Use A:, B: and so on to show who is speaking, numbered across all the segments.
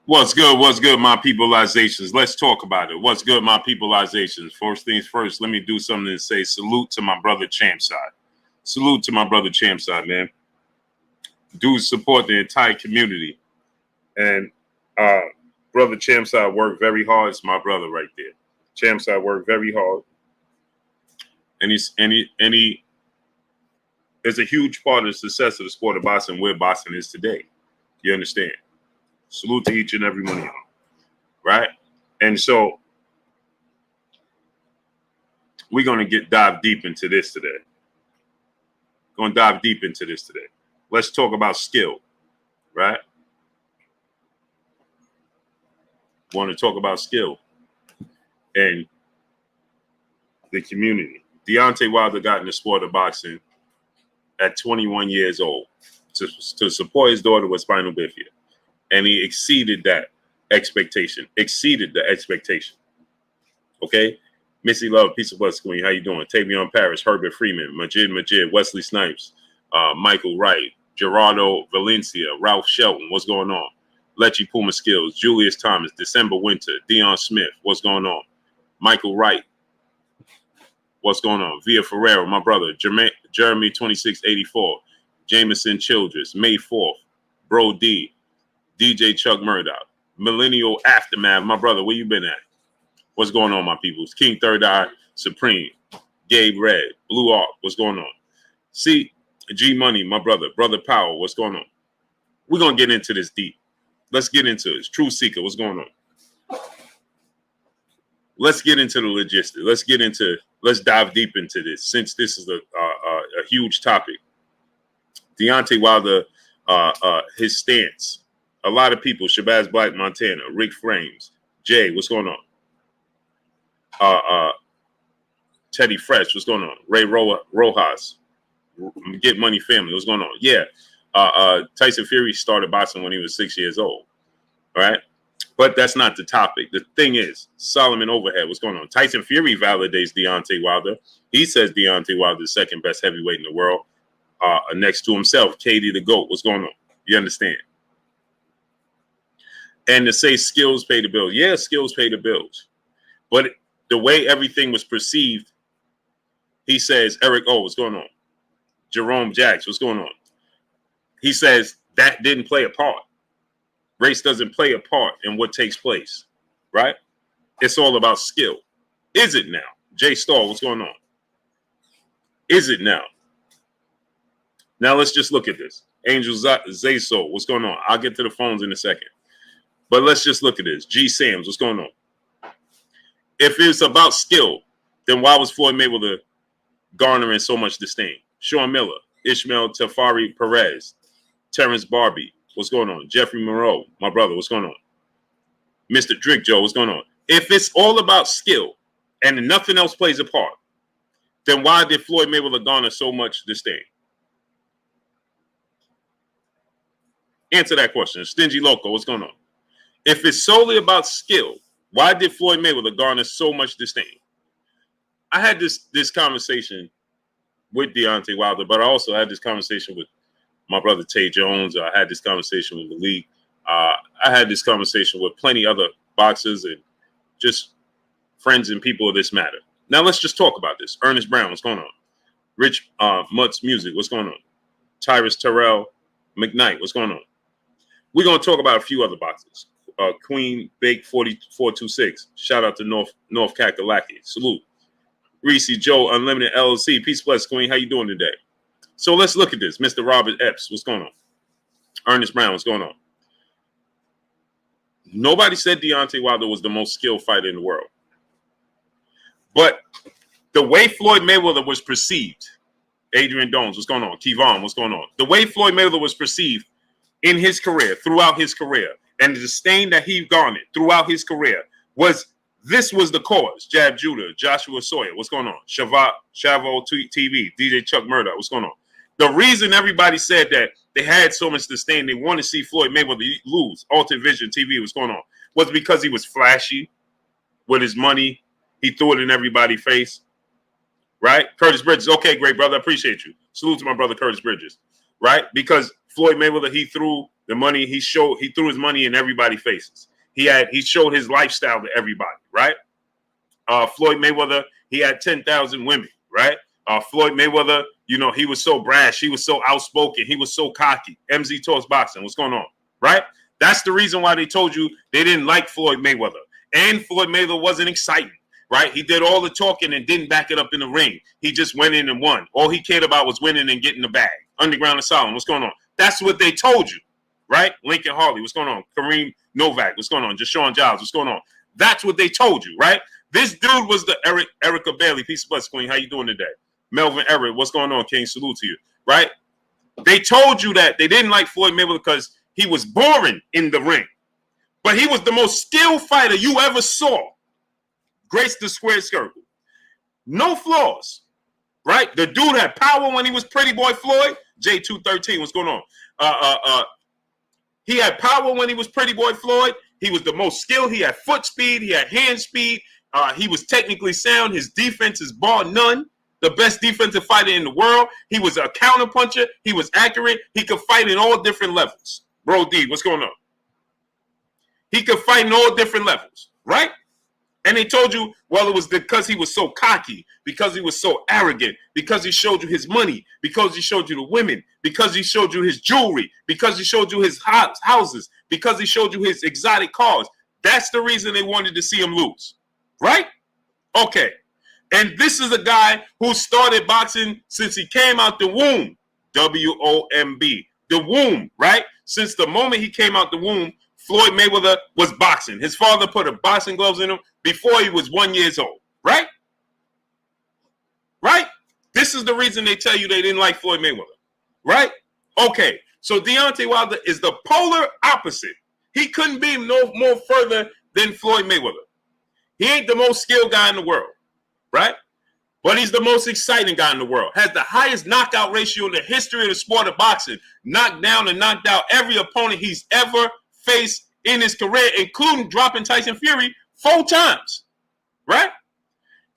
A: What's good? What's good, my peopleizations? Let's talk about it. What's good, my peopleizations? First things first, let me do something and say salute to my brother Champside. Salute to my brother Champside, man. Dudes support the entire community. And brother Champside worked very hard. It's my brother right there. Champside worked very hard. And he is a huge part of the success of the sport of boxing, where boxing is today. You understand? Salute to each and every one of y'all. Right? And so we're going to dive deep into this today. Let's talk about skill, right? Want to talk about skill and the community. Deontay Wilder got in the sport of boxing at 21 years old to support his daughter with spinal bifida. And he exceeded the expectation. Okay? Missy Love, Peace of Bless Queen. How you doing? Tavion Parrish, Herbert Freeman, Majid, Wesley Snipes, Michael Wright, Gerardo Valencia, Ralph Shelton. What's going on? Lecce Puma Skills, Julius Thomas, December Winter, Dion Smith. What's going on? Michael Wright. What's going on? Via Ferreira, my brother. Jeremy 2684, Jameson Childress, May 4th, Bro D, DJ Chuck Murdoch, Millennial Aftermath, my brother. Where you been at? What's going on, my peoples? King Third Eye Supreme, Gabe Red, Blue Arc. What's going on? See, G Money, my brother. Brother Power. What's going on? We're gonna get into this deep. Let's get into it. True Seeker. What's going on? Let's get into the logistics. Let's dive deep into this, since this is a huge topic. Deontay Wilder, his stance. A lot of people, Shabazz Black Montana, Rick Frames, Jay, what's going on? Teddy Fresh, what's going on? Ray Rojas, Get Money Family, what's going on? Yeah, Tyson Fury started boxing when he was 6 years old, all right? But that's not the topic. The thing is, Solomon Overhead, what's going on? Tyson Fury validates Deontay Wilder. He says Deontay Wilder is the second best heavyweight in the world, next to himself, Katie the GOAT. What's going on? You understand? And to say skills pay the bills. Yeah, skills pay the bills. But the way everything was perceived, he says, Eric O, what's going on? Jerome Jacks, what's going on? He says that didn't play a part. Race doesn't play a part in what takes place, right? It's all about skill. Is it now? Jay Starr, what's going on? Is it now? Now let's just look at this. Angel Zaso, what's going on? I'll get to the phones in a second. But let's just look at this. G. Sams, what's going on? If it's about skill, then why was Floyd Mayweather garnering so much disdain? Sean Miller, Ishmael Tafari Perez, Terrence Barbie, what's going on? Jeffrey Moreau, my brother, what's going on? Mr. Drink Joe, what's going on? If it's all about skill and nothing else plays a part, then why did Floyd Mayweather garner so much disdain? Answer that question. Stingy Loco, what's going on? If it's solely about skill, why did Floyd Mayweather garner so much disdain? I had this conversation with Deontay Wilder, but I also had this conversation with my brother Tay Jones. I had this conversation with Malik. I had this conversation with plenty other boxers and just friends and people of this matter. Now let's just talk about this. Ernest Brown, what's going on? Rich Mutts Music, what's going on? Tyrus Terrell McKnight, what's going on? We're going to talk about a few other boxers. Queen Bake 4426. Shout out to North Kakalaki. Salute. Reese Joe Unlimited LLC. Peace bless, Queen. How you doing today? So let's look at this. Mr. Robert Epps, what's going on? Ernest Brown, what's going on? Nobody said Deontay Wilder was the most skilled fighter in the world. But the way Floyd Mayweather was perceived, Adrian Dones, what's going on? Kevon, what's going on? The way Floyd Mayweather was perceived in his career, throughout his career, and the disdain that he garnered throughout his career was the cause. Jab Judah, Joshua Sawyer, what's going on? Chavo TV, DJ Chuck Murdoch, what's going on? The reason everybody said that they had so much disdain, they want to see Floyd Mayweather lose, Alter Vision TV, what's going on, was because he was flashy with his money. He threw it in everybody's face, right? Curtis Bridges, okay, great brother, I appreciate you. Salute to my brother Curtis Bridges, right? Because Floyd Mayweather, he threw The money he threw his money in everybody's faces. He showed his lifestyle to everybody, right? Floyd Mayweather, he had 10,000 women, right? Floyd Mayweather, he was so brash, he was so outspoken, he was so cocky. MZ Talks Boxing, what's going on, right? That's the reason why they told you they didn't like Floyd Mayweather. And Floyd Mayweather wasn't exciting, right? He did all the talking and didn't back it up in the ring. He just went in and won. All he cared about was winning and getting the bag. Underground Asylum, what's going on? That's what they told you, right? Lincoln Harley, what's going on? Kareem Novak, what's going on? Deshaun Giles, what's going on? That's what they told you, right? This dude was the Erica Bailey, peace of blessings, queen. How you doing today? Melvin Everett, what's going on, King? Salute to you, right? They told you that they didn't like Floyd Mayweather because he was boring in the ring. But he was the most skilled fighter you ever saw. Grace the square circle. No flaws, right? The dude had power when he was Pretty Boy Floyd. J213, what's going on? He had power when he was Pretty Boy Floyd. He was the most skilled. He had foot speed. He had hand speed. He was technically sound. His defense is bar none. The best defensive fighter in the world. He was a counter puncher. He was accurate. He could fight in all different levels. Bro D, what's going on? He could fight in all different levels, right? And they told you, well, it was because he was so cocky, because he was so arrogant, because he showed you his money, because he showed you the women, because he showed you his jewelry, because he showed you his houses, because he showed you his exotic cars. That's the reason they wanted to see him lose, right? Okay. And this is a guy who started boxing since he came out the womb, W-O-M-B, the womb, right? Since the moment he came out the womb, Floyd Mayweather was boxing. His father put a boxing gloves in him before he was 1 year old, right? Right? This is the reason they tell you they didn't like Floyd Mayweather, right? Okay, so Deontay Wilder is the polar opposite. He couldn't be no more further than Floyd Mayweather. He ain't the most skilled guy in the world, right? But he's the most exciting guy in the world. Has the highest knockout ratio in the history of the sport of boxing. Knocked down and knocked out every opponent he's ever faced in his career, including dropping Tyson Fury 4 times, right?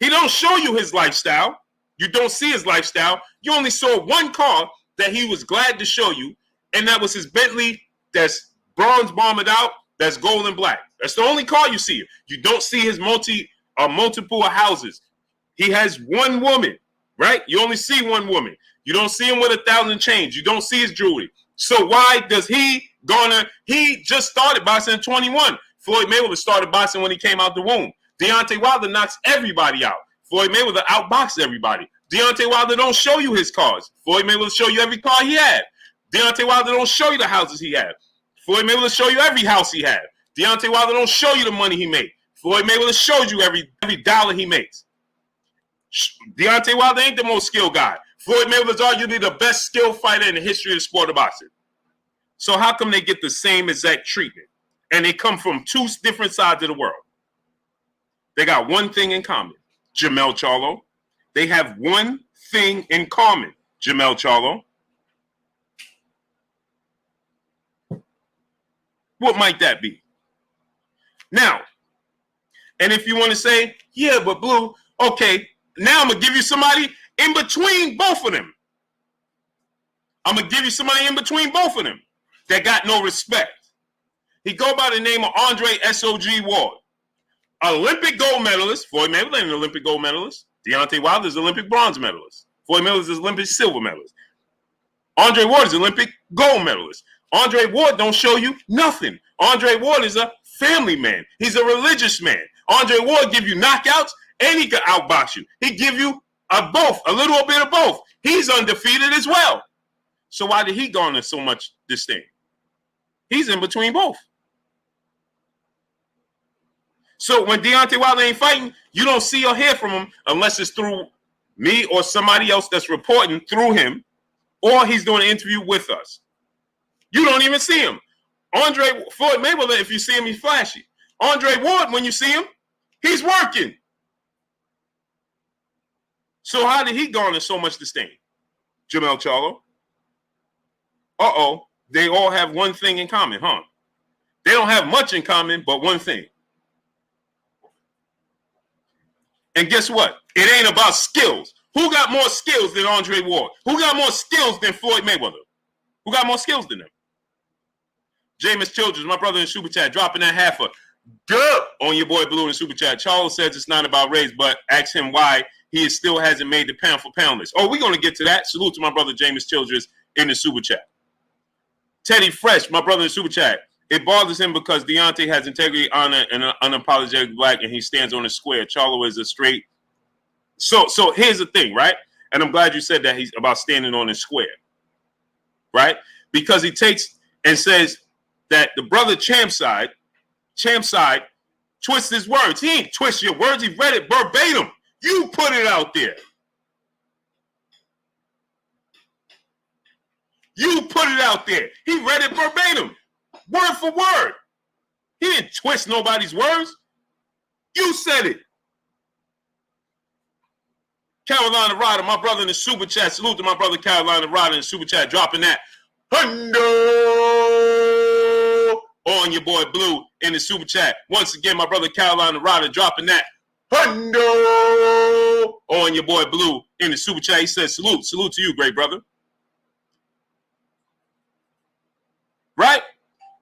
A: He don't show you his lifestyle. You don't see his lifestyle. You only saw one car that he was glad to show you, and that was his Bentley that's bronze bombed out, that's gold and black. That's the only car you see. You don't see his multiple houses. He has one woman, right? You only see one woman. You don't see him with 1,000 chains. You don't see his jewelry. So why does he just started boxing in 21. Floyd Mayweather started boxing when he came out the womb. Deontay Wilder knocks everybody out. Floyd Mayweather outboxed everybody. Deontay Wilder don't show you his cars. Floyd Mayweather show you every car he had. Deontay Wilder don't show you the houses he had. Floyd Mayweather show you every house he had. Deontay Wilder don't show you the money he made. Floyd Mayweather shows you every dollar he makes. Deontay Wilder ain't the most skilled guy. Floyd Mayweather's arguably the best skilled fighter in the history of the sport of boxing. So how come they get the same exact treatment? And they come from 2 different sides of the world. They got one thing in common. Jermell Charlo. They have one thing in common. Jermell Charlo. What might that be? Now, and if you want to say, yeah, but Blue, okay, now I'm going to give you somebody in between both of them. I'm going to give you somebody in between both of them that got no respect. He go by the name of Andre S.O.G. Ward. Olympic gold medalist. Floyd Mayweather an Olympic gold medalist. Deontay Wilder is Olympic bronze medalist. Floyd Mayweather is Olympic silver medalist. Andre Ward is Olympic gold medalist. Andre Ward don't show you nothing. Andre Ward is a family man. He's a religious man. Andre Ward give you knockouts and he can outbox you. He give you both, a little bit of both. He's undefeated as well. So why did he garner so much disdain? He's in between both. So when Deontay Wilder ain't fighting, you don't see or hear from him unless it's through me or somebody else that's reporting through him, or he's doing an interview with us. You don't even see him. Floyd Mayweather, if you see him, he's flashy. Andre Ward, when you see him, he's working. So how did he garner so much disdain? Jermell Charlo. Uh-oh. They all have one thing in common, huh? They don't have much in common, but one thing. And guess what? It ain't about skills. Who got more skills than Andre Ward? Who got more skills than Floyd Mayweather? Who got more skills than them? Jameis Childress, my brother in Super Chat, dropping that half a dub on your boy Blue in Super Chat. Charles says it's not about race, but ask him why he still hasn't made the pound for pound list. Oh, we're going to get to that. Salute to my brother Jameis Childress in the Super Chat. Teddy Fresh, my brother in Super Chat. It bothers him because Deontay has integrity, honor, and unapologetic black, and he stands on the square. Charlo is a straight. So here's the thing, right? And I'm glad you said that he's about standing on his square, right? Because he takes and says that the brother Champside twists his words. He ain't twist your words. He read it verbatim. You put it out there. You put it out there. He read it verbatim, word for word. He didn't twist nobody's words. You said it. Carolina Ryder, my brother in the Super Chat. Salute to my brother Carolina Ryder in the Super Chat, dropping that hundo on your boy Blue in the Super Chat. Once again, my brother Carolina Ryder dropping that hundo on your boy Blue in the Super Chat. He says salute. Salute to you, great brother. Right?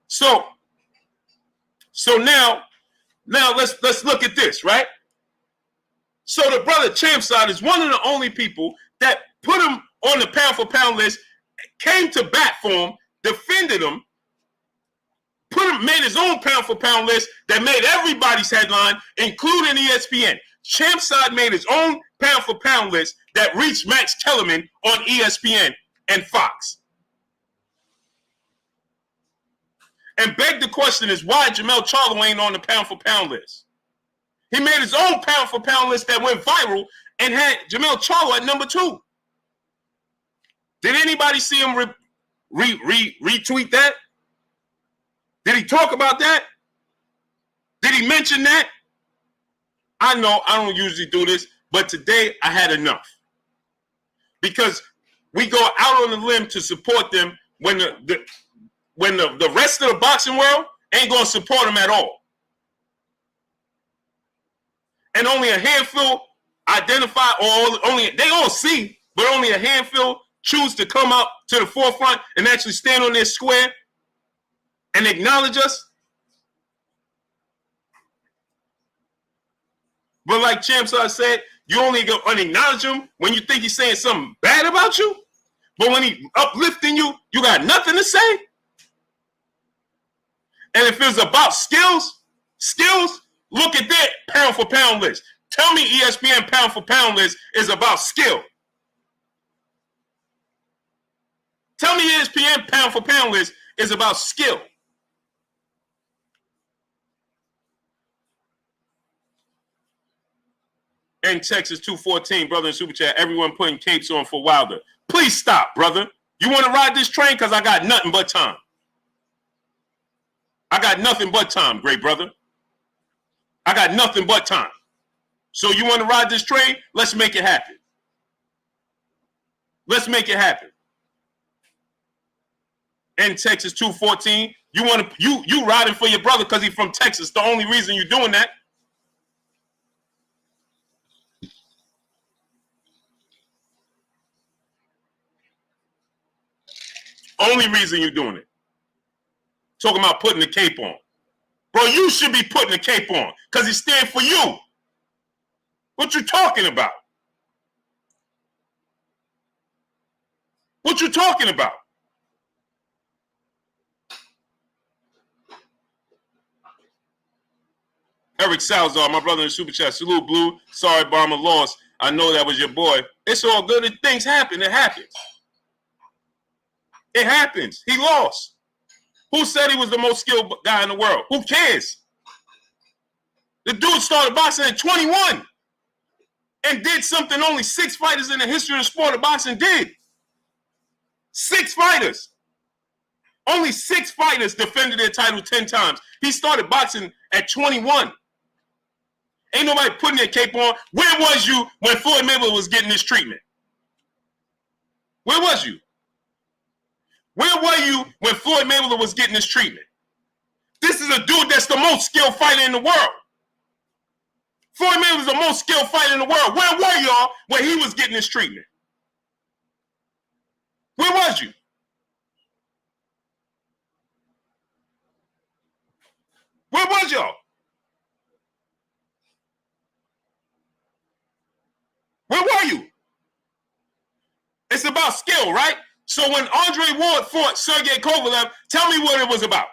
A: So now let's look at this, right? So the brother Champside is one of the only people that put him on the pound for pound list, came to bat for him, defended him, made his own pound for pound list that made everybody's headline, including ESPN. Champside made his own pound for pound list that reached Max Kellerman on ESPN and Fox. And beg the question is why Jermell Charlo ain't on the pound for pound list. He made his own pound for pound list that went viral and had Jermell Charlo at number 2. Did anybody see him retweet that? Did he talk about that? Did he mention that? I know I don't usually do this, but today I had enough. Because we go out on the limb to support them when the rest of the boxing world ain't going to support them at all. And only a handful identify, or they all see, but only a handful choose to come out to the forefront and actually stand on their square and acknowledge us. But like Champside said, you only go unacknowledge him when you think he's saying something bad about you. But when he uplifting you, you got nothing to say. And if it's about skills, look at that pound for pound list. Tell me ESPN pound for pound list is about skill. Tell me ESPN pound for pound list is about skill. In Texas 214, brother in Super Chat, everyone putting capes on for Wilder. Please stop, brother. You want to ride this train? Because I got nothing but time. I got nothing but time, great brother. I got nothing but time. So you want to ride this train? Let's make it happen. Let's make it happen. In Texas 214, you riding for your brother because he's from Texas. The only reason you're doing that. Only reason you're doing it. Talking about putting the cape on. Bro, you should be putting the cape on because he stands for you. What you talking about? What you talking about? Eric Salazar, my brother in the Super Chat. Salute, Blue. Sorry, Obama lost. I know that was your boy. It's all good. If things happen, it happens. It happens. He lost. Who said he was the most skilled guy in the world? Who cares? The dude started boxing at 21 and did something only 6 fighters in the history of the sport of boxing did. 6 fighters. Only 6 fighters defended their title 10 times. He started boxing at 21. Ain't nobody putting their cape on. Where was you when Floyd Mayweather was getting this treatment? Where was you? Where were you when Floyd Mayweather was getting this treatment? This is a dude that's the most skilled fighter in the world. Floyd Mayweather was the most skilled fighter in the world. Where were y'all when he was getting this treatment? Where was you? Where was y'all? Where were you? It's about skill, right? So when Andre Ward fought Sergey Kovalev, tell me what it was about.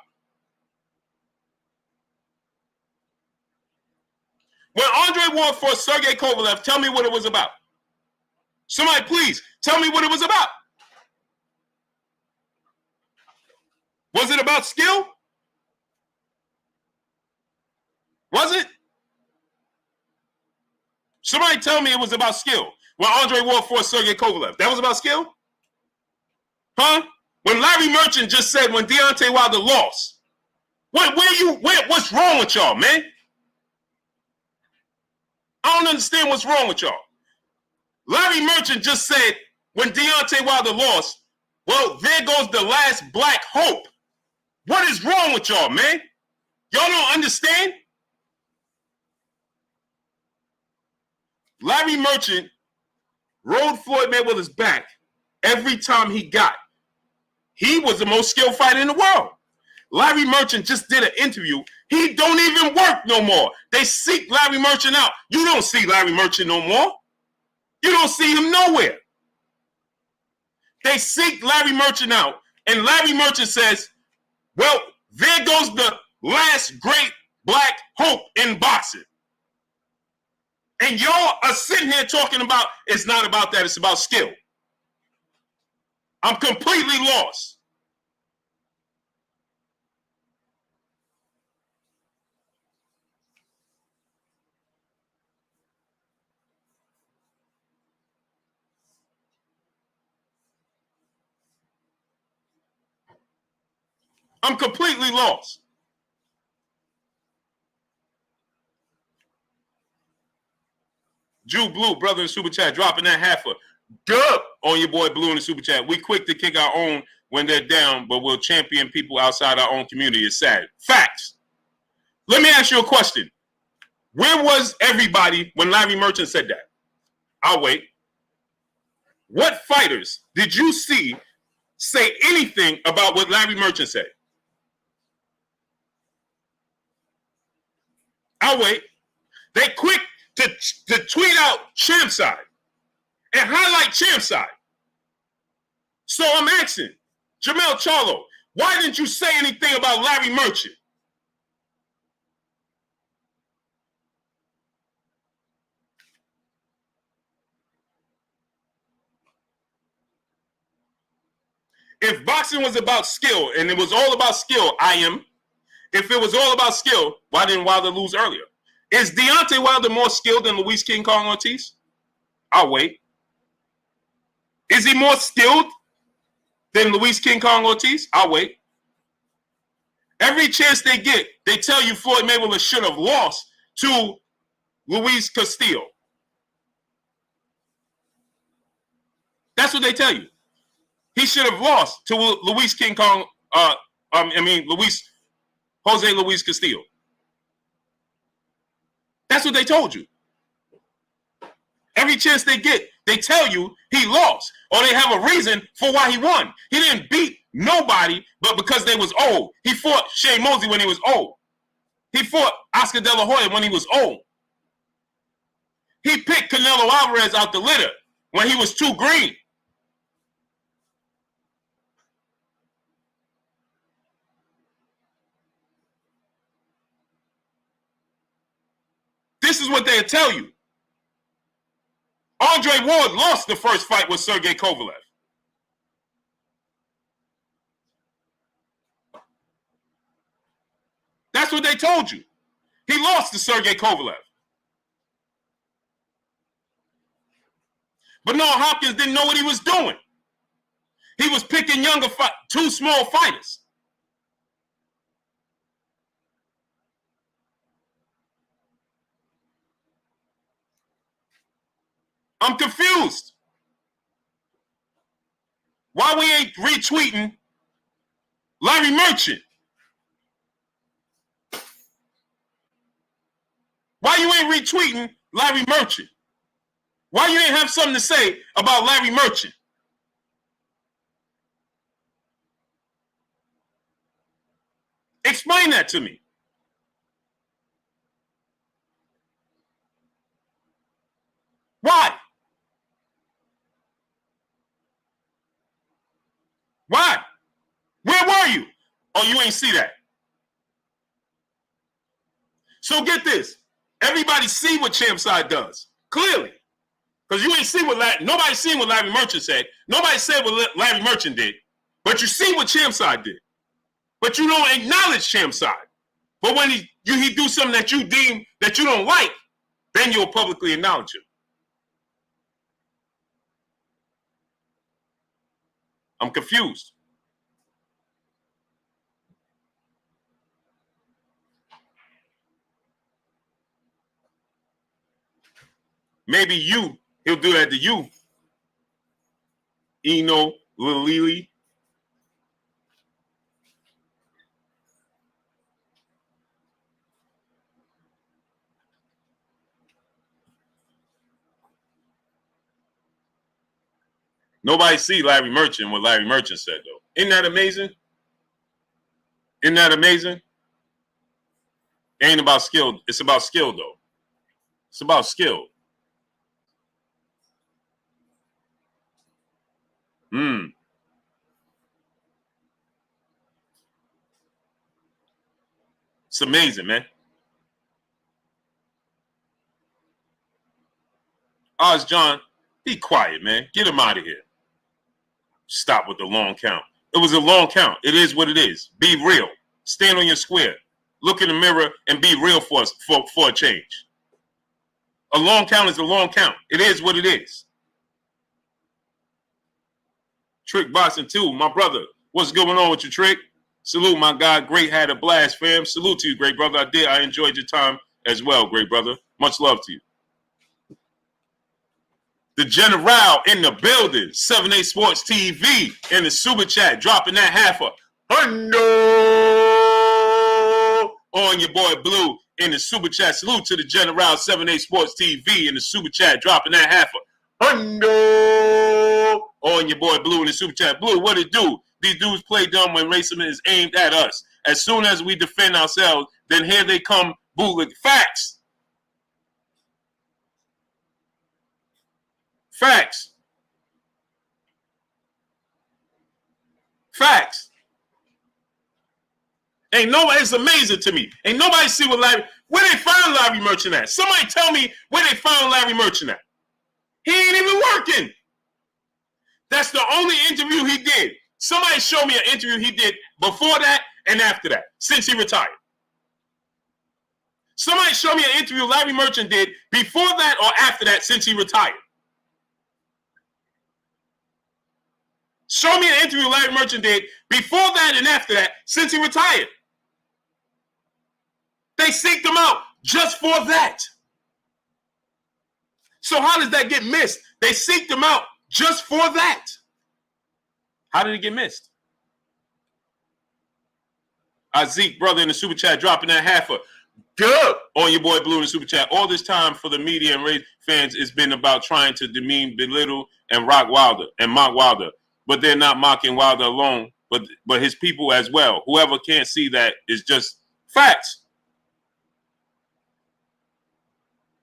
A: When Andre Ward fought Sergey Kovalev, tell me what it was about. Somebody, please, tell me what it was about. Was it about skill? Was it? Somebody tell me it was about skill. When Andre Ward fought Sergey Kovalev, that was about skill? Huh? When Larry Merchant just said when Deontay Wilder lost, what's wrong with y'all, man? I don't understand what's wrong with y'all. Larry Merchant just said when Deontay Wilder lost, well, there goes the last black hope. What is wrong with y'all, man? Y'all don't understand? Larry Merchant rode Floyd Mayweather's back every time he got. He was the most skilled fighter in the world. Larry Merchant just did an interview. He don't even work no more. They seek Larry Merchant out. You don't see Larry Merchant no more. You don't see him nowhere. They seek Larry Merchant out, and Larry Merchant says, well, there goes the last great black hope in boxing. And y'all are sitting here talking about it's not about that, it's about skill. I'm completely lost. I'm completely lost. Jew Blue, brother in Super Chat, dropping that half a dub on your boy Blue in the Super Chat. We quick to kick our own when they're down, but we'll champion people outside our own community. It's sad. Facts. Let me ask you a question. Where was everybody when Larry Merchant said that? I'll wait. What fighters did you see say anything about what Larry Merchant said? I'll wait. They quick to tweet out Champside and highlight Champside. So I'm asking, Jermell Charlo, why didn't you say anything about Larry Merchant? If boxing was about skill, and it was all about skill, if it was all about skill, why didn't Wilder lose earlier? Is Deontay Wilder more skilled than Luis King Kong Ortiz? I'll wait. Is he more skilled than Luis King Kong Ortiz? I'll wait. Every chance they get, they tell you Floyd Mayweather should have lost to Luis Castillo. That's what they tell you. He should have lost to Luis King Kong, Jose Luis Castillo. That's what they told you. Every chance they get, they tell you he lost, or they have a reason for why he won. He didn't beat nobody, but because they was old. He fought Shane Mosley when he was old. He fought Oscar De La Hoya when he was old. He picked Canelo Alvarez out the litter when he was too green. This is what they'll tell you. Andre Ward lost the first fight with Sergey Kovalev. That's what they told you. He lost to Sergey Kovalev. But Noah Hopkins didn't know what he was doing. He was picking two small fighters. I'm confused. Why we ain't retweeting Larry Merchant? Why you ain't retweeting Larry Merchant? Why you ain't have something to say about Larry Merchant? Explain that to me. Why? Why? Where were you? Oh, you ain't see that. So get this. Everybody see what Champside does. Clearly. Because you ain't see what nobody seen what Larry Merchant said. Nobody said what Larry Merchant did. But you see what Champside did. But you don't acknowledge Champside. But when he do something that you deem that you don't like, then you'll publicly acknowledge him. I'm confused. Maybe he'll do that to you. Eno, Lili. Nobody see Larry Merchant what Larry Merchant said, though. Isn't that amazing? Isn't that amazing? It ain't about skill. It's about skill, though. It's about skill. It's amazing, man. Oz John, be quiet, man. Get him out of here. Stop with the long count. It was a long count. It is what it is. Be real. Stand on your square. Look in the mirror and be real for us for a change. A long count is a long count. It is what it is. Trick Boston too, my brother. What's going on with you, Trick? Salute, my guy. Great, had a blast, fam. Salute to you, great brother. I did. I enjoyed your time as well, great brother. Much love to you. The General in the building. 7A Sports TV in the super chat, dropping that half a hundo on your boy Blue in the super chat. Salute to the General. 7A Sports TV in the super chat, dropping that half a hundo on your boy Blue in the super chat. Blue, what it do? These dudes play dumb when racism is aimed at us. As soon as we defend ourselves, then here they come bootleg. Facts. Facts. Facts. Ain't nobody, it's amazing to me. Ain't nobody see where they found Larry Merchant at. Somebody tell me where they found Larry Merchant at. He ain't even working. That's the only interview he did. Somebody show me an interview he did before that and after that, since he retired. Somebody show me an interview Larry Merchant did before that or after that, since he retired. Show me an interview Larry Merchant did before that and after that, since he retired. They seeked him out just for that. So how does that get missed? They seeked him out just for that. How did it get missed? Zeke, brother, in the super chat, dropping that half a dub on your boy Blue in the super chat. All this time for the media and race fans, it's been about trying to demean, belittle, and mock Wilder. But they're not mocking Wilder alone, but his people as well. Whoever can't see that is just facts.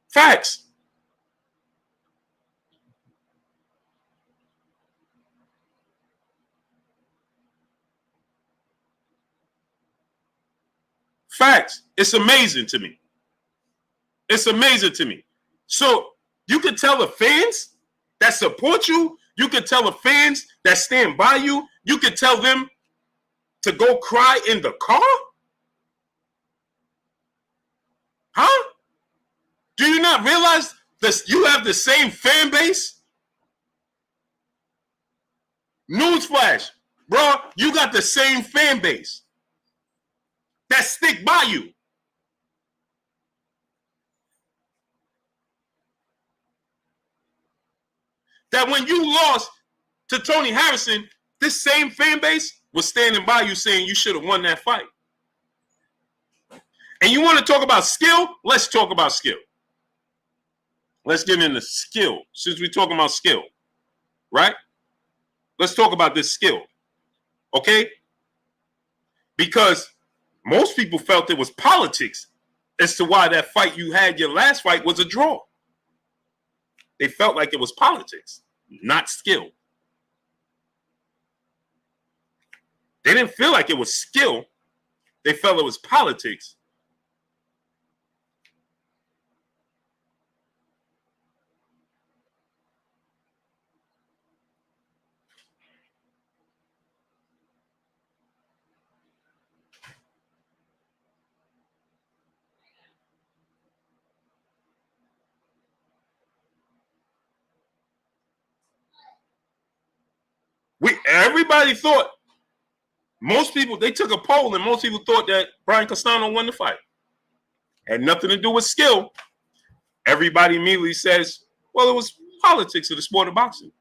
A: Facts. Facts. It's amazing to me. It's amazing to me. So you can tell the fans that support you, you can tell the fans that stand by you, you can tell them to go cry in the car? Huh? Do you not realize that you have the same fan base? Newsflash, bro, you got the same fan base that stick by you. That when you lost to Tony Harrison, this same fan base was standing by you saying you should have won that fight. And you want to talk about skill? Let's talk about skill. Let's get into skill, since we're talking about skill, right? Let's talk about this skill, okay? Because most people felt it was politics as to why that fight you had, your last fight, was a draw. They felt like it was politics, not skill. They didn't feel like it was skill. They felt it was politics. Everybody thought, most people, they took a poll and most people thought that Brian Castano won the fight. Had nothing to do with skill. Everybody immediately says, well, it was politics of the sport of boxing.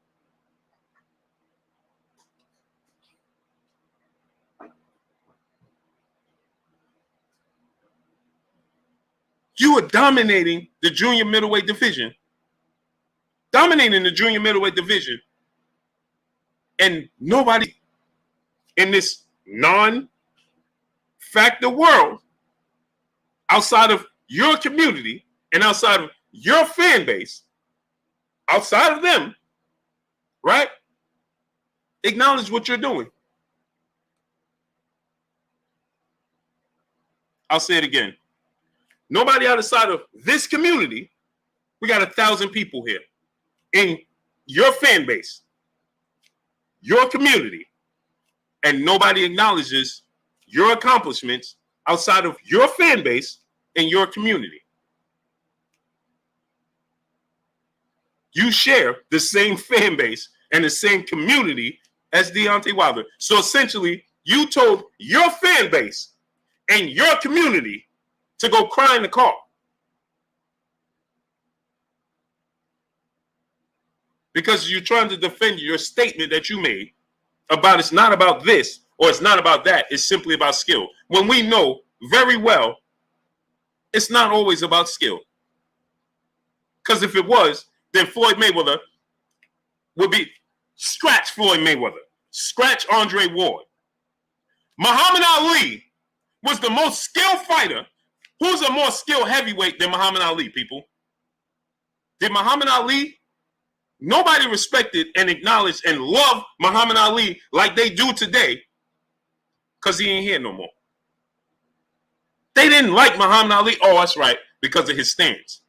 A: You were dominating the junior middleweight division. Dominating the junior middleweight division. And nobody in this non-factor world, outside of your community and outside of your fan base, outside of them, right? Acknowledge what you're doing. I'll say it again. Nobody outside of this community, we got 1,000 people here in your fan base, your community, and nobody acknowledges your accomplishments outside of your fan base and your community. You share the same fan base and the same community as Deontay Wilder. So essentially, you told your fan base and your community to go cry in the car. Because you're trying to defend your statement that you made about it's not about this or it's not about that. It's simply about skill. When we know very well it's not always about skill. Because if it was, then Floyd Mayweather would be scratch Floyd Mayweather, scratch Andre Ward. Muhammad Ali was the most skilled fighter. Who's a more skilled heavyweight than Muhammad Ali, people? Did Muhammad Ali? Nobody respected and acknowledged and loved Muhammad Ali like they do today because he ain't here no more. They didn't like Muhammad Ali. Oh, that's right, because of his stance.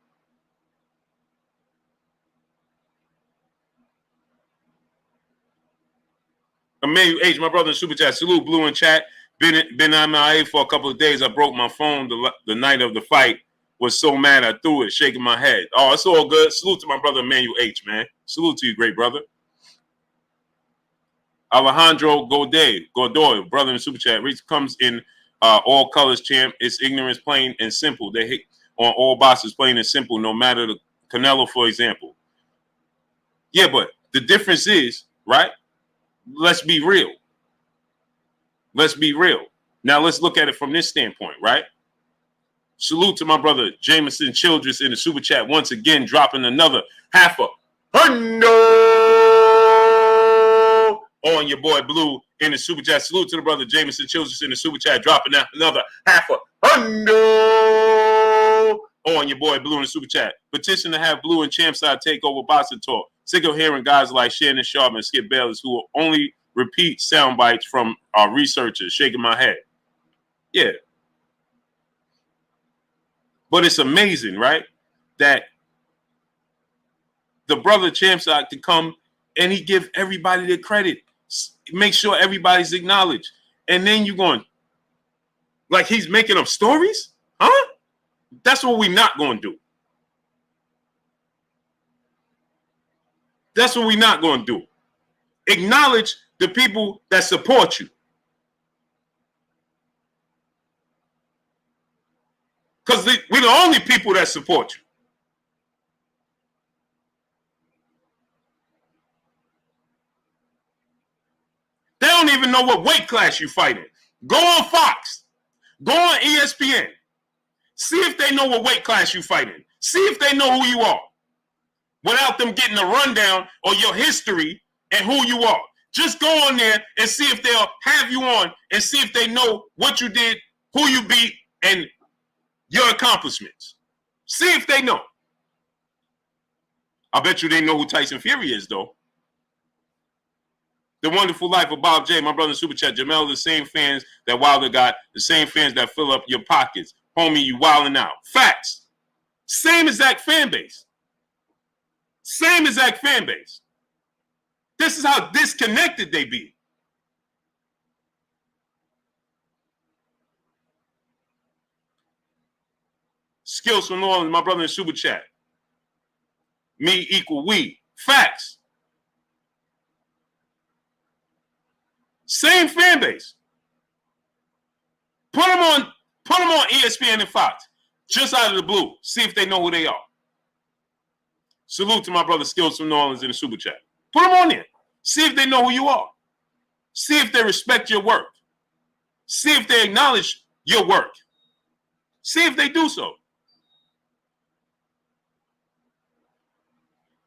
A: Emmanuel H, my brother in Super Chat. Salute, Blue in chat. Been MIA for a couple of days. I broke my phone the night of the fight. Was so mad I threw it, shaking my head. Oh, it's all good. Salute to my brother Emmanuel H, man. Salute to you, great brother. Alejandro Godoy, brother in Super Chat. Reach comes in all colors, champ. It's ignorance, plain and simple. They hit on all bosses, plain and simple, no matter the Canelo, for example. Yeah, but the difference is, right? Let's be real. Let's be real. Now let's look at it from this standpoint, right? Salute to my brother Jameson Childress in the Super Chat once again, dropping another half a $100 on your boy Blue in the Super Chat. Salute to the brother Jameson Childress in the Super Chat, dropping another half a $100 on your boy Blue in the Super Chat. Petition to have Blue and Champside take over boxing talk. Sick of hearing guys like Shannon Sharp and Skip Bayless who will only repeat sound bites from our researchers. Shaking my head. Yeah. But it's amazing, right? That the brother Champside can come and he give everybody their credit. Make sure everybody's acknowledged. And then you're going, like he's making up stories? Huh? That's what we're not going to do. That's what we're not going to do. Acknowledge the people that support you. Because we're the only people that support you. They don't even know what weight class you fight in. Go on Fox. Go on ESPN. See if they know what weight class you fight in. See if they know who you are. Without them getting a rundown on your history and who you are. Just go on there and see if they'll have you on and see if they know what you did, who you beat, and your accomplishments. See if they know. I bet you they know who Tyson Fury is, though. The Wonderful Life of Bob J, my brother in Super Chat. Jermell, the same fans that Wilder got, the same fans that fill up your pockets. Homie, you wilding out. Facts. Same exact fan base. Same exact fan base. This is how disconnected they be. Skills from New Orleans, my brother in Super Chat. Me equal we. Facts. Same fan base. Put them on ESPN and Fox. Just out of the blue. See if they know who they are. Salute to my brother Skills from New Orleans in the Super Chat. Put them on there. See if they know who you are. See if they respect your work. See if they acknowledge your work. See if they do so.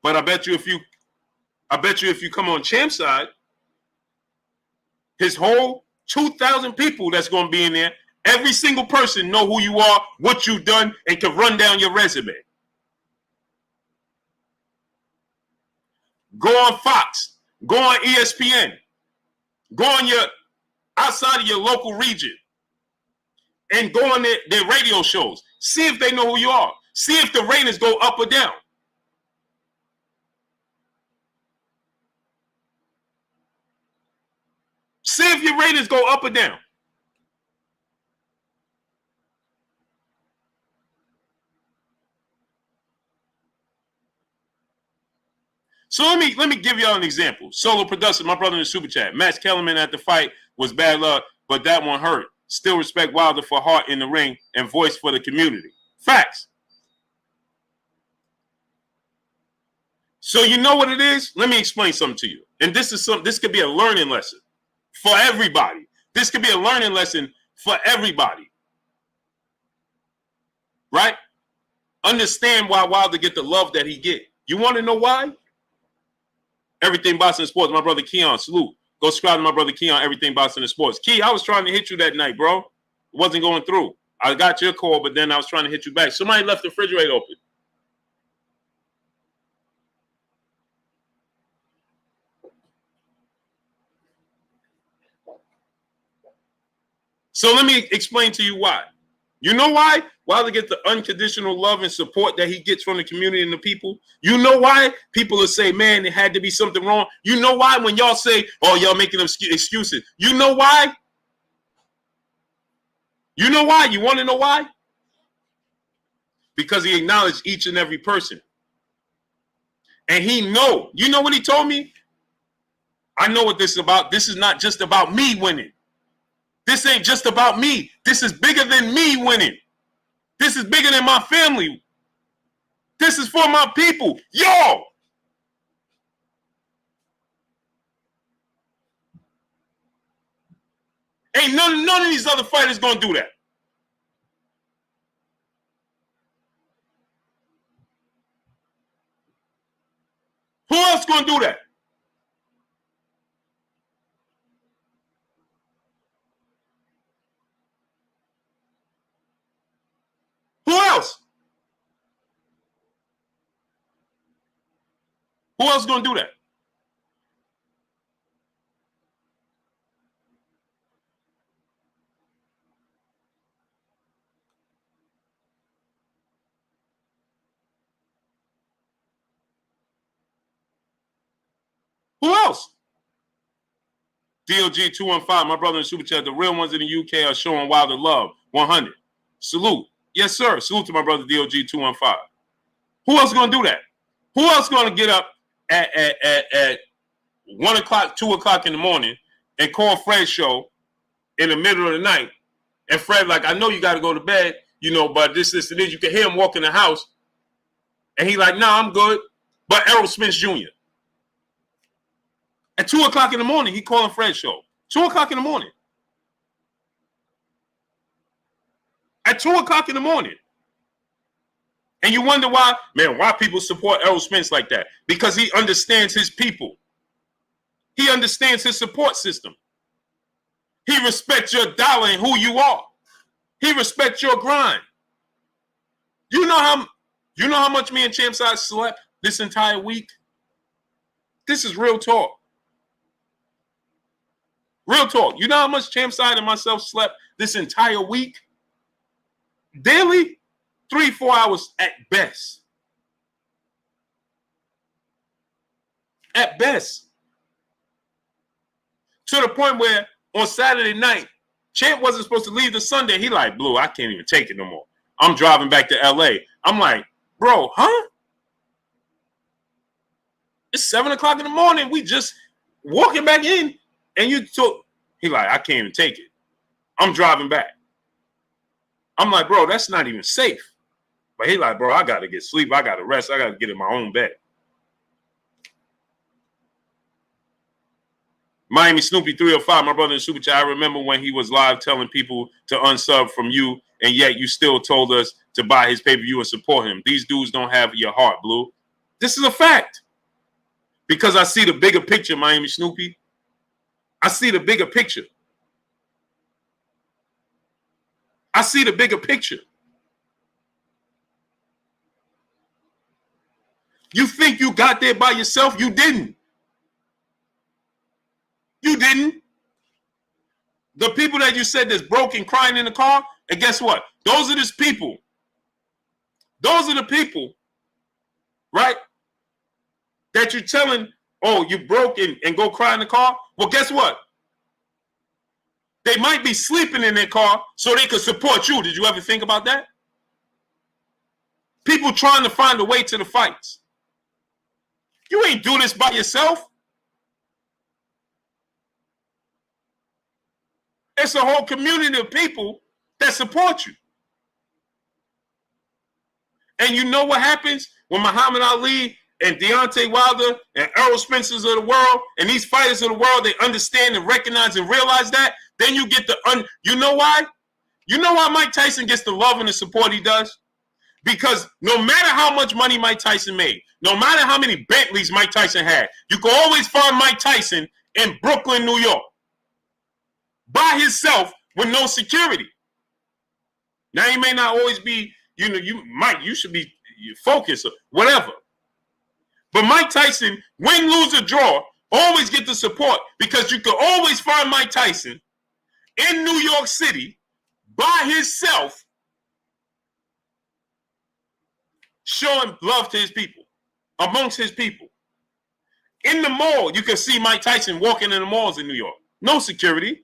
A: But I bet you if you come on Champside, his whole 2,000 people that's going to be in there, every single person know who you are, what you've done, and can run down your resume. Go on Fox. Go on ESPN. Go on your outside of your local region. And go on their radio shows. See if they know who you are. See if the ratings go up or down. See if your ratings go up or down. So let me give y'all an example. Solo production, my brother in the Super Chat. Max Kellerman at the fight was bad luck, but that one hurt. Still respect Wilder for heart in the ring and voice for the community. Facts. So you know what it is? Let me explain something to you. And this could be a learning lesson for everybody. This could be a learning lesson for everybody. Right? Understand why Wilder get the love that he get. You want to know why? Everything Boston Sports, my brother Keon, salute. Go subscribe to my brother Keon, Everything Boston Sports. Key, I was trying to hit you that night, bro. It wasn't going through. I got your call, but then I was trying to hit you back. Somebody left the refrigerator open. So let me explain to you why. You know why? Wilder gets the unconditional love and support that he gets from the community and the people. You know why? People will say, man, there had to be something wrong. You know why? When y'all say, oh, y'all making excuses. You know why? You know why? You want to know why? Because he acknowledged each and every person. And he know. You know what he told me? I know what this is about. This is not just about me winning. This ain't just about me. This is bigger than me winning. This is bigger than my family. This is for my people. Yo! Ain't none of these other fighters gonna do that. Who else gonna do that? Who else? Who else gonna do that? Who else? DLG 215, my brother in Super Chat. The real ones in the UK are showing Wilder love. 100. Salute. Yes, sir. Salute to my brother DLG 215. Who else gonna do that? Who else gonna get up at 1 o'clock, 2 o'clock in the morning and call Fred's show in the middle of the night? And Fred, like, I know you got to go to bed, you know, but this, and this. You can hear him walk in the house. And he like, nah, I'm good. But Errol Spence Jr. At 2 o'clock in the morning, he calling Fred's show. 2 o'clock in the morning. At 2 o'clock in the morning. And you wonder why, man, why people support Errol Spence like that? Because he understands his people. He understands his support system. He respects your dollar and who you are. He respects your grind. You know how much me and Champside slept? this entire week? This is real talk. Real talk. You know how much Champside and myself slept this entire week? Daily? 3-4 hours at best. At best. To the point where on Saturday night, Champ wasn't supposed to leave the Sunday. He like, Blue, I can't even take it no more. I'm driving back to LA. I'm like, bro, huh? It's 7 o'clock in the morning. We just walking back in. And you took, he like, I can't even take it. I'm driving back. I'm like, bro, that's not even safe. But he like, bro, I got to get sleep. I got to rest. I got to get in my own bed. Miami Snoopy 305, my brother in Super Chat. I remember when he was live telling people to unsub from you, and yet you still told us to buy his pay-per-view and support him. These dudes don't have your heart, Blue. This is a fact. Because I see the bigger picture, Miami Snoopy. I see the bigger picture. I see the bigger picture. You think you got there by yourself? You didn't. You didn't. The people that you said that's broke and crying in the car, and guess what? Those are the people. Those are the people, right? That you're telling, oh, you broke and go cry in the car. Well, guess what? They might be sleeping in their car so they could support you. Did you ever think about that? People trying to find a way to the fights. You ain't do this by yourself. It's a whole community of people that support you. And you know what happens when Muhammad Ali and Deontay Wilder and Errol Spencers of the world and these fighters of the world, they understand and recognize and realize that? Then you get the you know why? You know why Mike Tyson gets the love and the support he does? Because no matter how much money Mike Tyson made, no matter how many Bentleys Mike Tyson had, you can always find Mike Tyson in Brooklyn, New York, by himself with no security. Now he may not always be, you should be focused or whatever. But Mike Tyson, win, lose, or draw, always get the support because you can always find Mike Tyson in New York City by himself showing love to his people, amongst his people. In the mall, you can see Mike Tyson walking in the malls in New York. No security.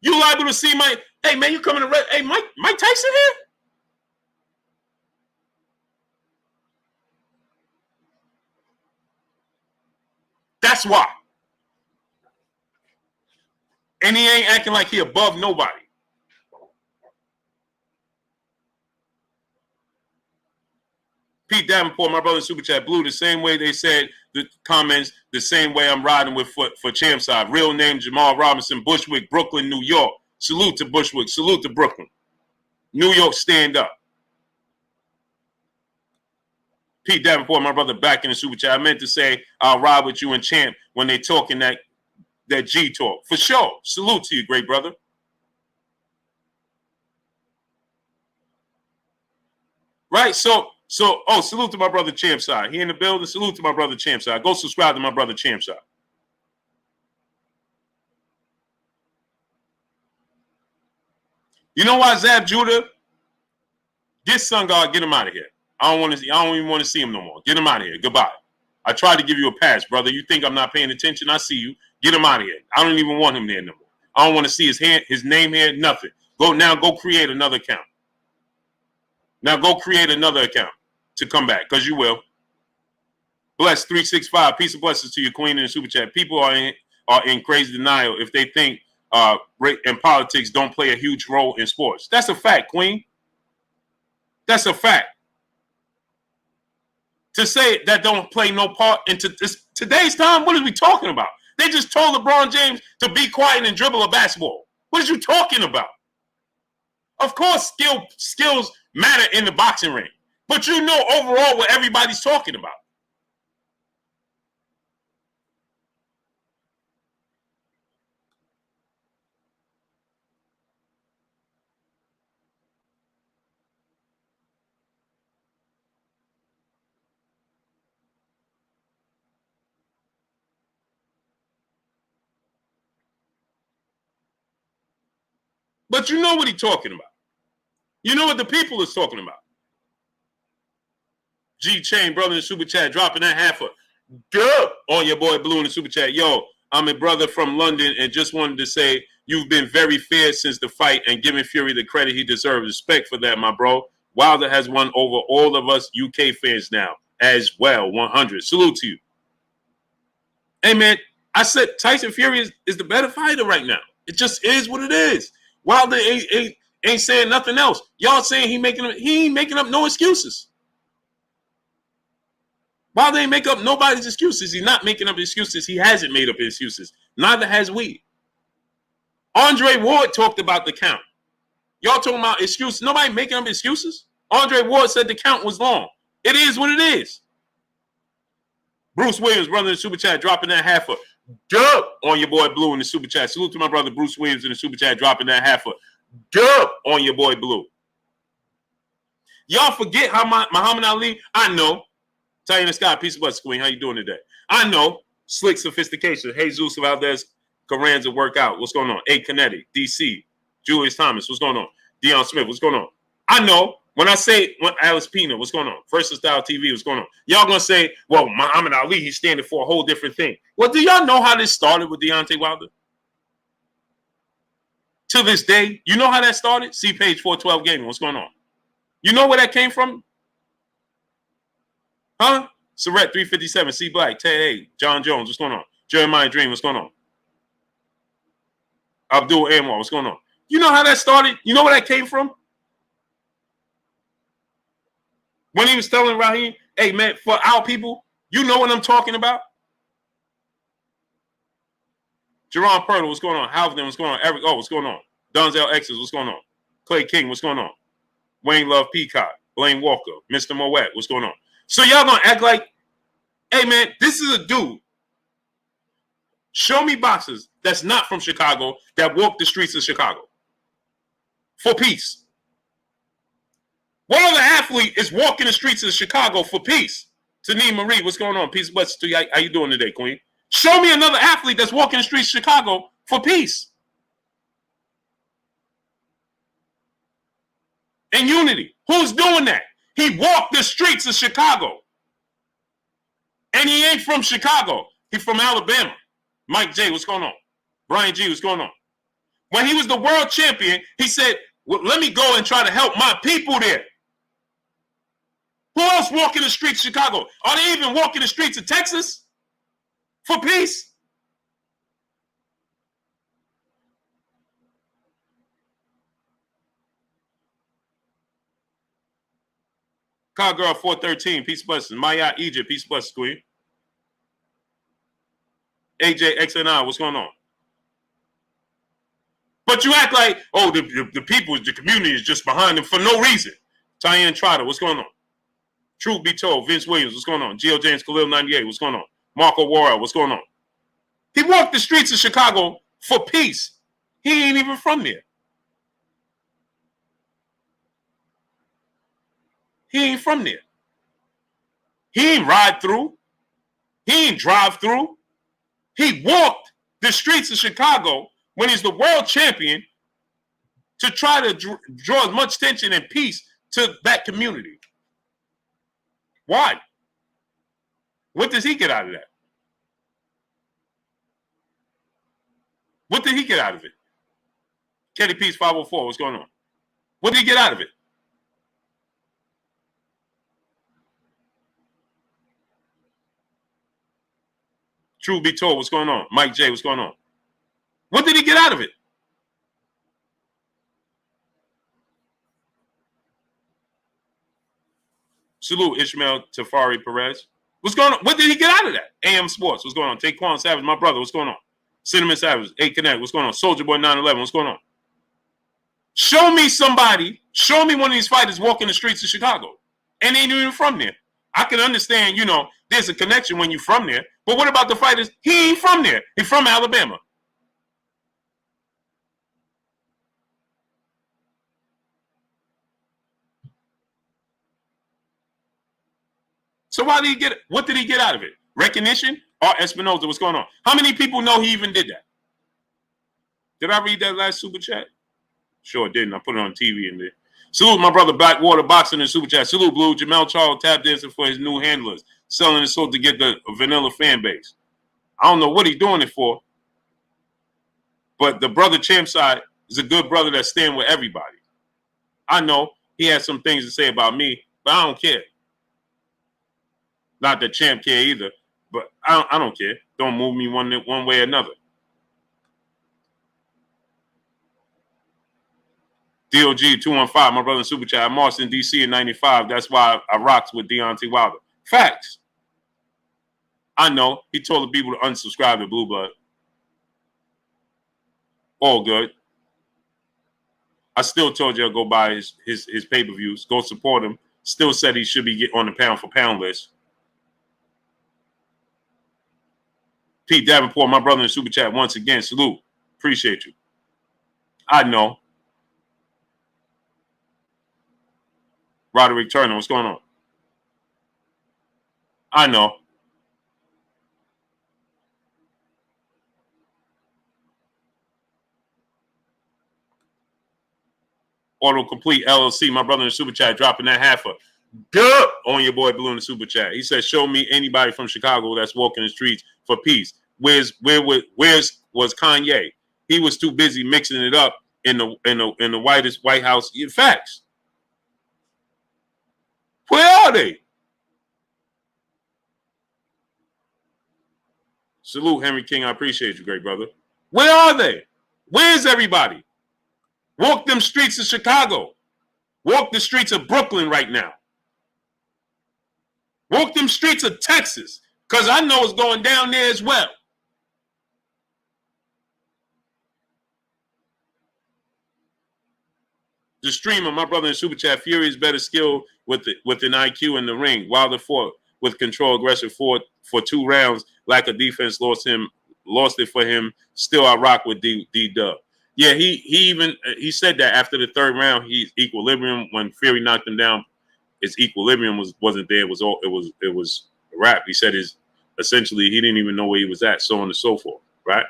A: You liable to see Mike, hey man, you coming to hey Mike Tyson here? That's why. And he ain't acting like he above nobody. Pete Davenport, my brother in Super Chat, Blue, the same way they said the comments, the same way I'm riding with for Champside. Real name Jamal Robinson, Bushwick, Brooklyn, New York. Salute to Bushwick. Salute to Brooklyn. New York, stand up. Pete Davenport, my brother, back in the Super Chat. I meant to say I'll ride with you and Champ when they talking that G talk. For sure. Salute to you, great brother. Right? So, salute to my brother Champside. He in the building. Salute to my brother Champside. Go subscribe to my brother Champside. You know why Zab Judah? Get Sun God, get him out of here. I don't even want to see him no more. Get him out of here. Goodbye. I tried to give you a pass, brother. You think I'm not paying attention? I see you. Get him out of here. I don't even want him there no more. I don't want to see his name here, nothing. Go create another account. Now go create another account to come back, because you will. Bless 365. Peace and blessings to you, Queen, in the Super Chat. People are in crazy denial if they think race and politics don't play a huge role in sports. That's a fact, Queen. That's a fact. To say that don't play no part into today's time, what are we talking about? They just told LeBron James to be quiet and dribble a basketball. What are you talking about? Of course, skills matter in the boxing ring. But you know overall what everybody's talking about. But you know what he's talking about. You know what the people is talking about. G Chain, brother in the super chat, dropping that half a dub on your boy Blue in the super chat. Yo, I'm a brother from London and just wanted to say you've been very fair since the fight and giving Fury the credit he deserves. Respect for that, my bro. Wilder has won over all of us UK fans now as well. 100. Salute to you. Hey, man, I said Tyson Fury is the better fighter right now. It just is what it is. Wilder ain't saying nothing else. Y'all saying he ain't making up no excuses. Wilder ain't make up nobody's excuses. He's not making up excuses. He hasn't made up excuses. Neither has we. Andre Ward talked about the count. Y'all talking about excuses. Nobody making up excuses. Andre Ward said the count was long. It is what it is. Bruce Williams, brother in the super chat, dropping that half a dub on your boy Blue in the super chat. Salute to my brother Bruce Williams in the super chat, dropping that half a dub on your boy Blue. Y'all forget how Muhammad Ali, I know. Tell you in the sky, peace of blessings, Queen. How you doing today? I know. Slick sophistication. Jesus Valdez, Carranza workout. What's going on? A. Kinetic, DC, Julius Thomas. What's going on? Deion Smith. What's going on? I know. When I say Alice Pina, what's going on? Versatile Style TV, what's going on? Y'all gonna say, well, Muhammad Ali, he's standing for a whole different thing. Well, do y'all know how this started with Deontay Wilder? To this day, you know how that started? See page 412 gaming. What's going on? You know where that came from? Huh? Surrett 357, C Black, Ted A, John Jones, what's going on? Jeremiah Dream, what's going on? Abdul Anwar, what's going on? You know how that started? You know where that came from? When he was telling Raheem, hey, man, for our people, you know what I'm talking about? Jerron Purtle, what's going on? Halvin, what's going on? Eric, what's going on? Donzel X's, what's going on? Clay King, what's going on? Wayne Love Peacock, Blaine Walker, Mr. Moet, what's going on? So y'all gonna act like, hey, man, this is a dude. Show me boxers that's not from Chicago that walk the streets of Chicago for peace. What other athlete is walking the streets of Chicago for peace? Taneem Marie, what's going on? Peace and blessings to you. How you doing today, Queen? Show me another athlete that's walking the streets of Chicago for peace and unity. Who's doing that? He walked the streets of Chicago. And he ain't from Chicago. He's from Alabama. Mike J, what's going on? Brian G, what's going on? When he was the world champion, he said, well, let me go and try to help my people there. Who else walking the streets of Chicago? Are they even walking the streets of Texas for peace? Cowgirl 413, peace blessings. Maya Egypt, peace blessings, Queen. AJ XNI, what's going on? But you act like, oh, the people, the community is just behind them for no reason. Tyann Trotter, what's going on? Truth be told, Vince Williams, what's going on? Gio James Khalil 98, what's going on? Marco Warrell, what's going on? He walked the streets of Chicago for peace. He ain't even from there. He ain't from there. He ain't ride through. He ain't drive through. He walked the streets of Chicago when he's the world champion to try to draw as much attention and peace to that community. Why? What does he get out of that? What did he get out of it? Kenny Peace 504, what's going on? What did he get out of it? Truth be told, what's going on? Mike J, what's going on? What did he get out of it? Salute Ishmael Tafari Perez. What's going on? What did he get out of that? AM Sports, what's going on? Taquan Savage, my brother, what's going on? Cinnamon Savage, 8 Connect, what's going on? Soldier Boy 911, what's going on? Show me somebody, show me one of these fighters walking the streets of Chicago and ain't even from there. I can understand, you know, there's a connection when you're from there, but what about the fighters? He ain't from there. He's from Alabama. So why did he get it? What did he get out of it? Recognition? Art Espinoza, what's going on? How many people know he even did that? Did I read that last super chat? Sure didn't. I put it on TV in there. Salute my brother Blackwater Boxing in Super Chat. Salute Blue. Jermell Charlo tap dancing for his new handlers. Selling his soul to get the vanilla fan base. I don't know what he's doing it for. But the brother Champside is a good brother that's staying with everybody. I know he has some things to say about me, but I don't care. Not that Champ care either, but I don't care. Don't move me one way or another. DOG 215, my brother in Super Chat. I marched in DC in 95. That's why I rocked with Deontay Wilder. Facts. I know. He told the people to unsubscribe to Blue Blood. All good. I still told you to go buy his pay-per-views. Go support him. Still said he should be on the pound-for-pound list. Pete Davenport, my brother in Super Chat, once again, salute. Appreciate you. I know. Roderick Turner, what's going on? I know. Autocomplete LLC, my brother in the Super Chat, dropping that half a duh on your boy Blue in the Super Chat. He says, show me anybody from Chicago that's walking the streets for peace. Where's was Kanye? He was too busy mixing it up in the White House. Facts. Where are they? Salute, Henry King. I appreciate you, great brother. Where are they? Where's everybody? Walk them streets of Chicago. Walk the streets of Brooklyn right now. Walk them streets of Texas, because I know it's going down there as well. The streamer, my brother in Super Chat, Fury is better skilled with an IQ in the ring. Wilder fought with control, aggression for 2 rounds. Lack of defense lost it for him. Still, I rock with D-Dub. Yeah, he said that after the 3rd round, he's equilibrium. When Fury knocked him down, his equilibrium wasn't there. It was a wrap. He said essentially he didn't even know where he was at, so on and so forth. Right?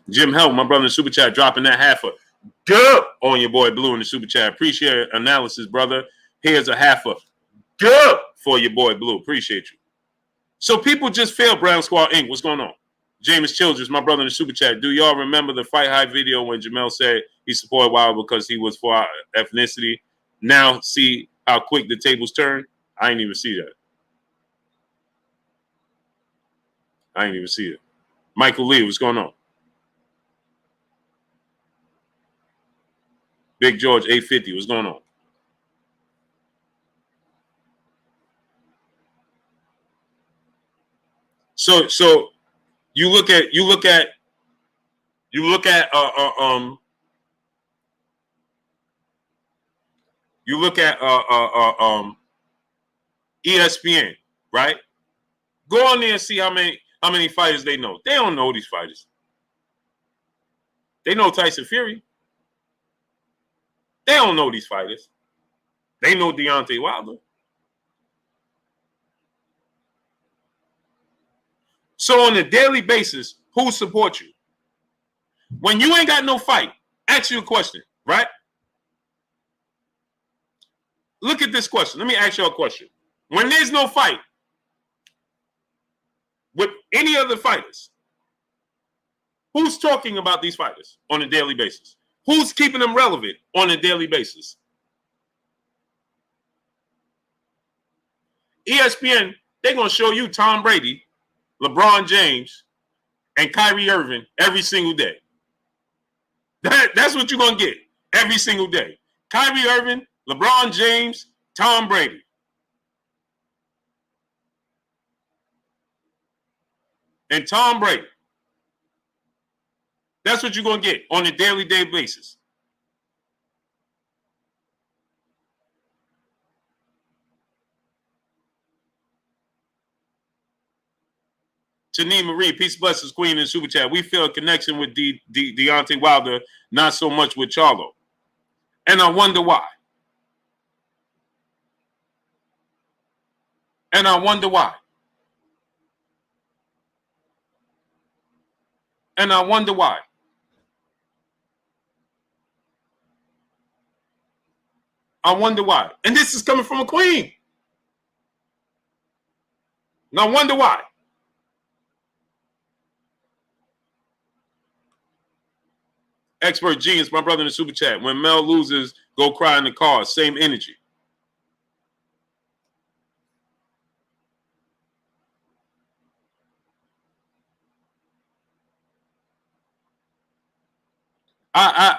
A: Jim Hell, my brother in Super Chat, dropping that half a duh on your boy Blue in the Super Chat. Appreciate analysis, brother. Here's a half a duh for your boy Blue. Appreciate you. So people just failed Brown Squad Inc. What's going on? James Childress, my brother in the Super Chat. Do y'all remember the Fight High video when Jermell said he supported Wilder because he was for our ethnicity? Now see how quick the tables turn? I ain't even see that. I ain't even see it. Michael Lee, what's going on? Big George 850, what's going on? So you look at ESPN, right? Go on there and see how many fighters they know. They don't know these fighters. They know Tyson Fury. They don't know these fighters. They know Deontay Wilder. So on a daily basis, who supports you? When you ain't got no fight, ask you a question, right? Look at this question. Let me ask you a question. When there's no fight with any other fighters, who's talking about these fighters on a daily basis? Who's keeping them relevant on a daily basis? ESPN, they're going to show you Tom Brady, LeBron James, and Kyrie Irving every single day. That's what you're going to get every single day. Kyrie Irving, LeBron James, Tom Brady. And Tom Brady. That's what you're going to get on a daily basis. Janine Marie, peace, blessings, queen in Super Chat. We feel a connection with Deontay Wilder, not so much with Charlo. And I wonder why. And I wonder why. And I wonder why. I wonder why. And this is coming from a queen. And I wonder why. Expert Genius, my brother in the super chat. When Mel loses, go cry in the car. Same energy. I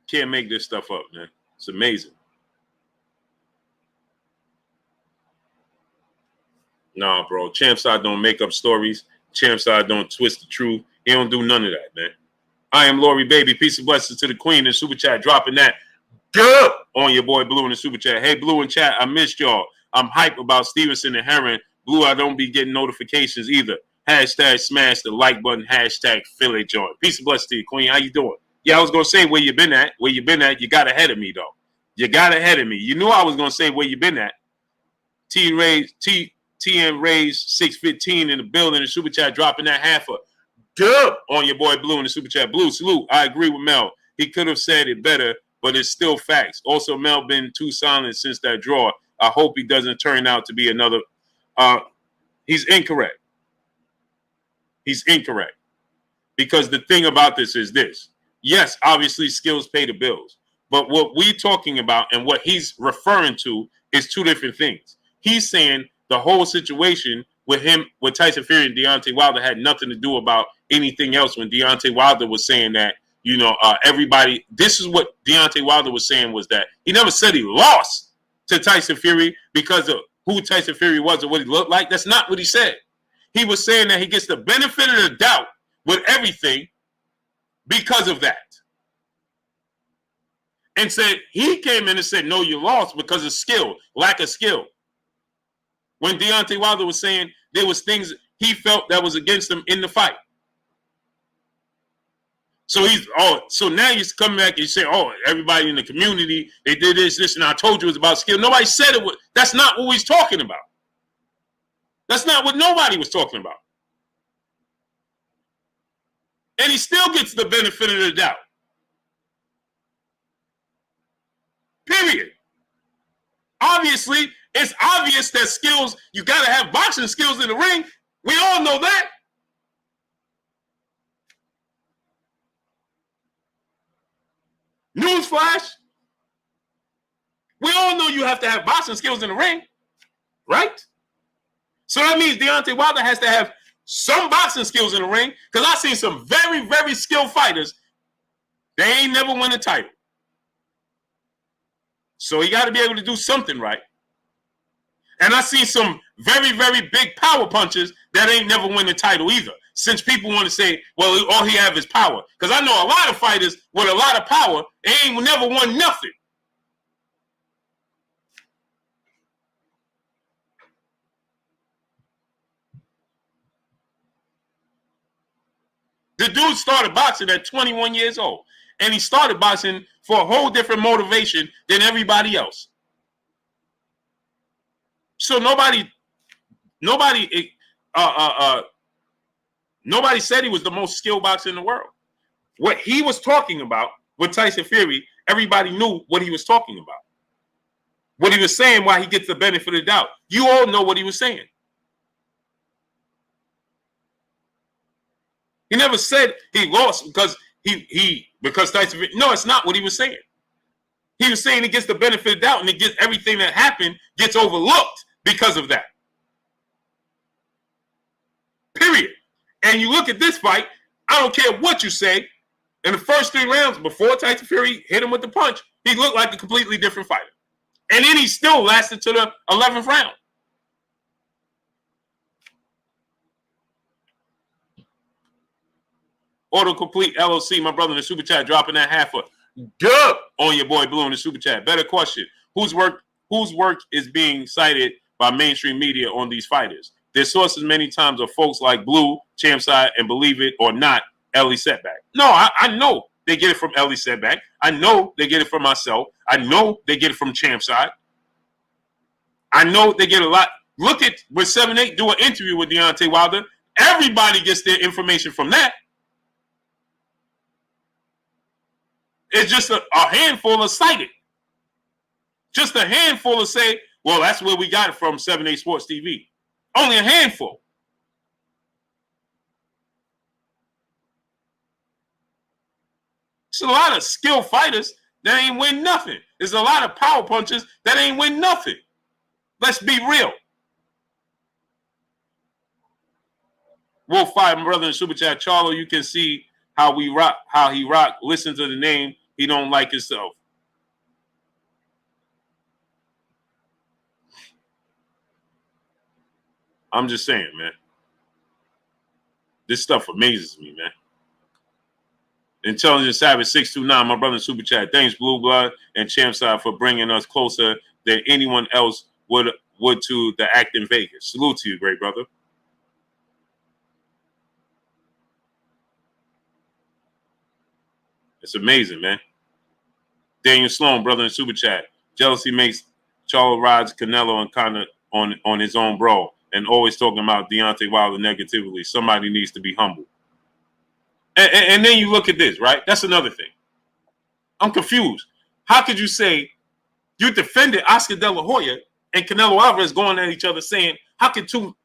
A: can't make this stuff up, man. It's amazing. Nah, bro. Champside don't make up stories. Champside don't twist the truth. He don't do none of that, man. I am Lori Baby. Peace and blessings to the queen in super chat. Dropping that good on your boy Blue in the super chat. Hey, Blue in chat. I missed y'all. I'm hype about Stevenson and Heron. Blue, I don't be getting notifications either. Hashtag smash the like button. Hashtag Philly joint. Peace and blessings to you, queen. How you doing? Yeah, I was going to say where you been at. Where you been at. You got ahead of me, though. You got ahead of me. You knew I was going to say where you been at. TN Rays 615 in the building. The super chat dropping that half a dub on your boy Blue in the super chat. Blue, salute. I agree with Mel. He could have said it better, but it's still facts. Also, Mel been too silent since that draw. I hope he doesn't turn out to be another. He's incorrect. He's incorrect. Because the thing about this is this. Yes, obviously skills pay the bills. But what we're talking about and what he's referring to is two different things. He's saying the whole situation with him, with Tyson Fury and Deontay Wilder had nothing to do about anything else when Deontay Wilder was saying that, everybody, this is what Deontay Wilder was saying was that he never said he lost to Tyson Fury because of who Tyson Fury was or what he looked like. That's not what he said. He was saying that he gets the benefit of the doubt with everything because of that. And said he came in and said, no, you lost because of skill, lack of skill. When Deontay Wilder was saying there was things he felt that was against him in the fight. So so now he's coming back and he's saying, everybody in the community, they did this, and I told you it was about skill. Nobody said it was. That's not what he's talking about. That's not what nobody was talking about. And he still gets the benefit of the doubt. Period. Obviously, it's obvious that skills, you got to have boxing skills in the ring. We all know that. Newsflash. We all know you have to have boxing skills in the ring, right? So that means Deontay Wilder has to have some boxing skills in the ring, because I've seen some very, very skilled fighters. They ain't never won a title. So he got to be able to do something right. And I see some very, very big power punches that ain't never win a title either. Since people want to say, well, all he have is power. Because I know a lot of fighters with a lot of power, they ain't never won nothing. The dude started boxing at 21 years old. And he started boxing for a whole different motivation than everybody else. So nobody said he was the most skilled boxer in the world. What he was talking about with Tyson Fury, everybody knew what he was talking about. What he was saying, why he gets the benefit of the doubt. You all know what he was saying. He never said he lost because because Tyson Fury. No, it's not what he was saying. He was saying he gets the benefit of the doubt and it gets everything that happened gets overlooked because of that. Period. And you look at this fight, I don't care what you say, in the first 3 rounds before Tyson Fury hit him with the punch, he looked like a completely different fighter. And then he still lasted to the 11th round. Autocomplete LLC, my brother in the super chat, dropping that half a dub on your boy Blue in the super chat. Better question: whose work is being cited by mainstream media on these fighters? Their sources many times are folks like Blue, Champside, and believe it or not, Ellie Setback. No, I know they get it from Ellie Setback. I know they get it from myself. I know they get it from Champside. I know they get a lot. Look at with 7-8 do an interview with Deontay Wilder. Everybody gets their information from that. It's just a handful of cited. Just a handful of say, well, that's where we got it from, 7-8 Sports TV. Only a handful. There's a lot of skilled fighters that ain't win nothing. There's a lot of power punchers that ain't win nothing. Let's be real. Wolf Five, my brother in Super Chat. Charlo, you can see how we rock, how he rock. Listen to the name. He don't like himself. I'm just saying, man. This stuff amazes me, man. Intelligent Savage 629, my brother in Super Chat. Thanks, Blue Blood and Champside, for bringing us closer than anyone else would to the act in Vegas. Salute to you, great brother. It's amazing, man. Daniel Sloan, brother in Super Chat. Jealousy makes Charlo rides Canelo and kind of on his own bro, and always talking about Deontay Wilder negatively. Somebody needs to be humble. And then you look at this, right? That's another thing. I'm confused. How could you say you defended Oscar De La Hoya and Canelo Alvarez going at each other saying, how could you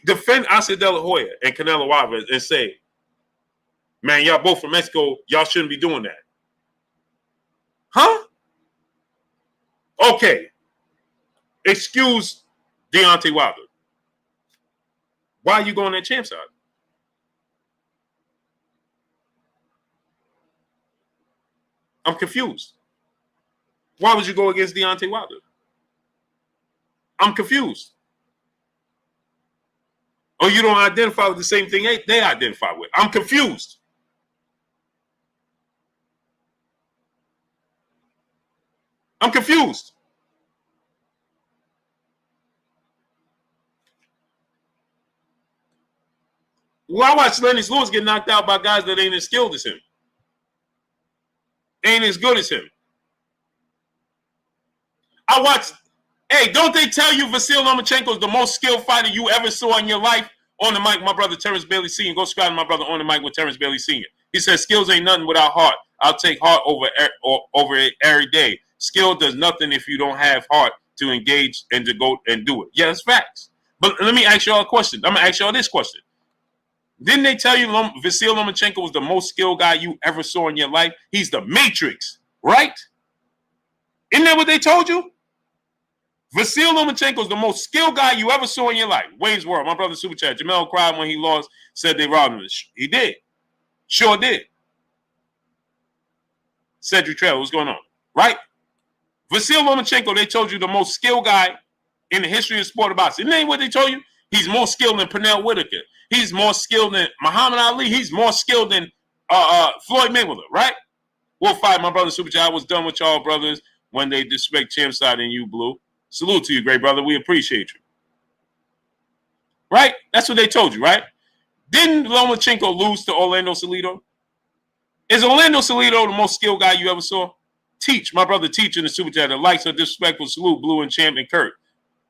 A: defend Oscar De La Hoya and Canelo Alvarez and say, man, y'all both from Mexico, y'all shouldn't be doing that? Huh? Okay. Excuse Deontay Wilder. Why are you going at Champside? I'm confused. Why would you go against Deontay Wilder? I'm confused. Or you don't identify with the same thing they identify with. I'm confused. I'm confused. Well, I watched Lennox Lewis get knocked out by guys that ain't as skilled as him. Ain't as good as him. I watched, hey, don't they tell you Vasyl Lomachenko is the most skilled fighter you ever saw in your life? On the mic, my brother Terrence Bailey Sr. Go subscribe to my brother On the Mic with Terrence Bailey Sr. He says, skills ain't nothing without heart. I'll take heart over it every day. Skill does nothing if you don't have heart to engage and to go and do it. Yeah, that's facts. But let me ask y'all a question. I'm going to ask y'all this question. Didn't they tell you Vasyl Lomachenko was the most skilled guy you ever saw in your life? He's the Matrix, right? Isn't that what they told you? Vasyl Lomachenko is the most skilled guy you ever saw in your life. Wayne's World, my brother Super Chat. Jermell cried when he lost, said they robbed him. He did. Sure did. Cedric Trail, what's going on? Right? Vasyl Lomachenko, they told you the most skilled guy in the history of sport of boxing. Isn't that what they told you? He's more skilled than Pernell Whitaker. He's more skilled than Muhammad Ali. He's more skilled than Floyd Mayweather, right? We'll fight, my brother Super Chat. I was done with y'all brothers when they disrespect Champside and you, Blue. Salute to you, great brother. We appreciate you. Right? That's what they told you, right? Didn't Lomachenko lose to Orlando Salido? Is Orlando Salido the most skilled guy you ever saw? Teach, my brother Teach in the Super Chat. The likes are disrespectful. Salute, Blue and Champ and Kurt.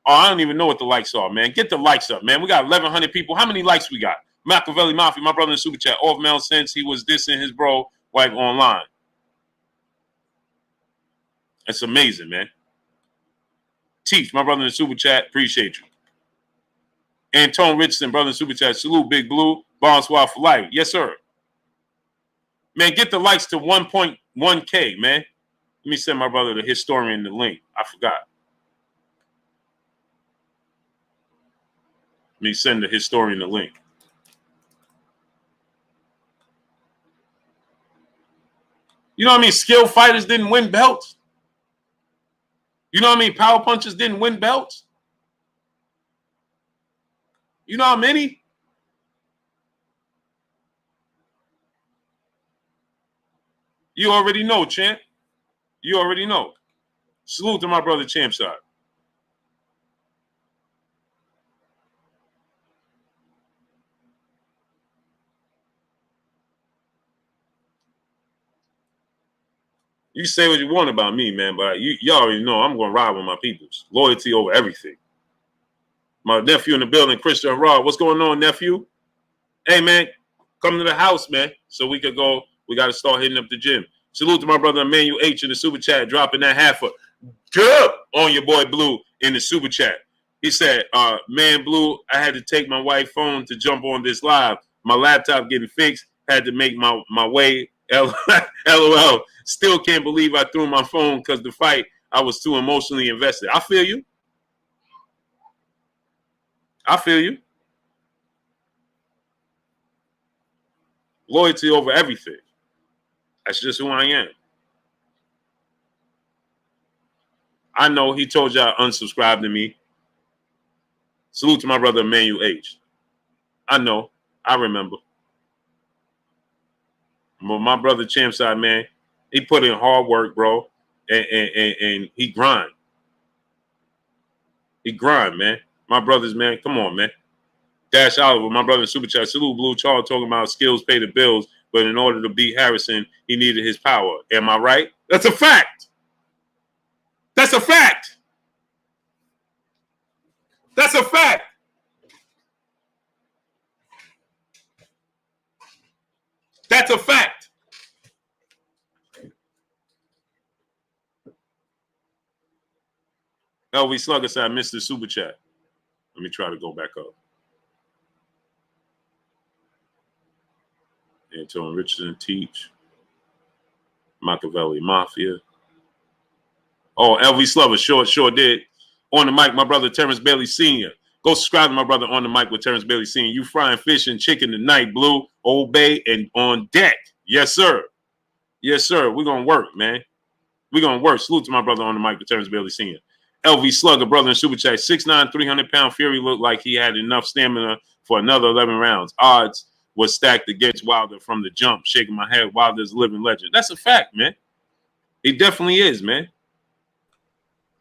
A: Oh, I don't even know what the likes are, man. Get the likes up, man. We got 1,100 people. How many likes we got? Machiavelli Mafia, my brother in the Super Chat. Off mail since he was dissing his bro wife online. That's amazing, man. Teach, my brother in the Super Chat. Appreciate you. Antone Richardson, brother in the Super Chat. Salute, Big Blue. Bonsoir for life. Yes, sir. Man, get the likes to 1.1K, man. Let me send my brother, the historian, the link. I forgot. Let me send the historian the link. You know what I mean? Skilled fighters didn't win belts. You know what I mean? Power punchers didn't win belts. You know how many? You already know, Champ. You already know. Salute to my brother Champside. You say what you want about me, man, but you already know I'm going to ride with my peoples. Loyalty over everything. My nephew in the building, Christian Rod. What's going on, nephew? Hey, man, Come to the house, man, so we could go. We got to start hitting up the gym. Salute to my brother Emmanuel H in the super chat, dropping that half a good on your boy Blue in the super chat. He said, man, Blue, I had to take my wife's phone to jump on this live. My laptop getting fixed. Had to make my way. LOL. Still can't believe I threw my phone because the fight, I was too emotionally invested. I feel you. I feel you. Loyalty over everything. That's just who I am. I know he told y'all unsubscribe to me. Salute to my brother Emmanuel H. I know. I remember. But my brother Champside, man, he put in hard work, bro. And he grind. He grind, man. My brothers, man, come on, man. Dash Oliver, my brother in Super Chat. Salute Blue Charles talking about skills pay the bills, but in order to beat Harrison, he needed his power. Am I right? That's a fact. That's a fact. That's a fact. That's a fact. LV Slugger said, I missed the Super Chat. Let me try to go back up. Anton Richardson teach. Machiavelli Mafia. Oh, LV Slover, sure did. On the mic, my brother Terrence Bailey Sr. Go subscribe to my brother On the Mic with Terrence Bailey Sr. You frying fish and chicken tonight, Blue, Old Bay, and on deck. Yes, sir. Yes, sir. We're going to work, man. We're going to work. Salute to my brother On the Mic with Terrence Bailey Sr. LV Slugger, brother in Super Chat. 6'9", 300-pound Fury looked like he had enough stamina for another 11 rounds. Odds was stacked against Wilder from the jump. Shaking my head. Wilder's a living legend. That's a fact, man. He definitely is, man.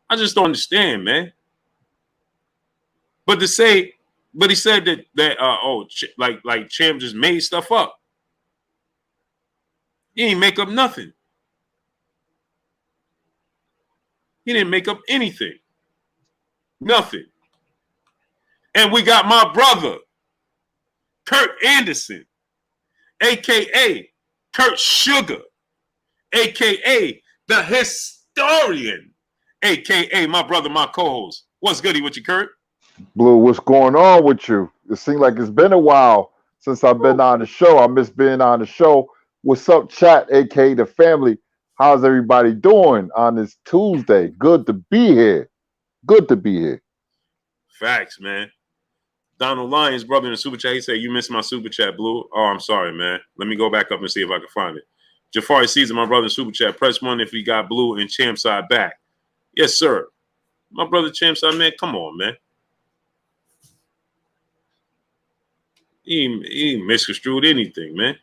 A: I just don't understand, man. But he said that like Champ just made stuff up. He ain't make up nothing. He didn't make up anything. Nothing. And we got my brother, Kurt Anderson, a.k.a. Kurt Sugar, a.k.a. the historian, a.k.a. my brother, my co-host. What's goody with you, Kurt?
B: Blue, what's going on with you? It seems like it's been a while since I've been on the show. I miss being on the show. What's up, chat, a.k.a. the family? How's everybody doing on this Tuesday? Good to be here. Good to be here.
A: Facts, man. Donald Lyons, brother in the Super Chat, he said, you missed my Super Chat, Blue. Oh, I'm sorry, man. Let me go back up and see if I can find it. Jafari Caesar, my brother in Super Chat, press 1 if we got Blue and Champside back. Yes, sir. My brother Champside, man, come on, man. He misconstrued anything, man.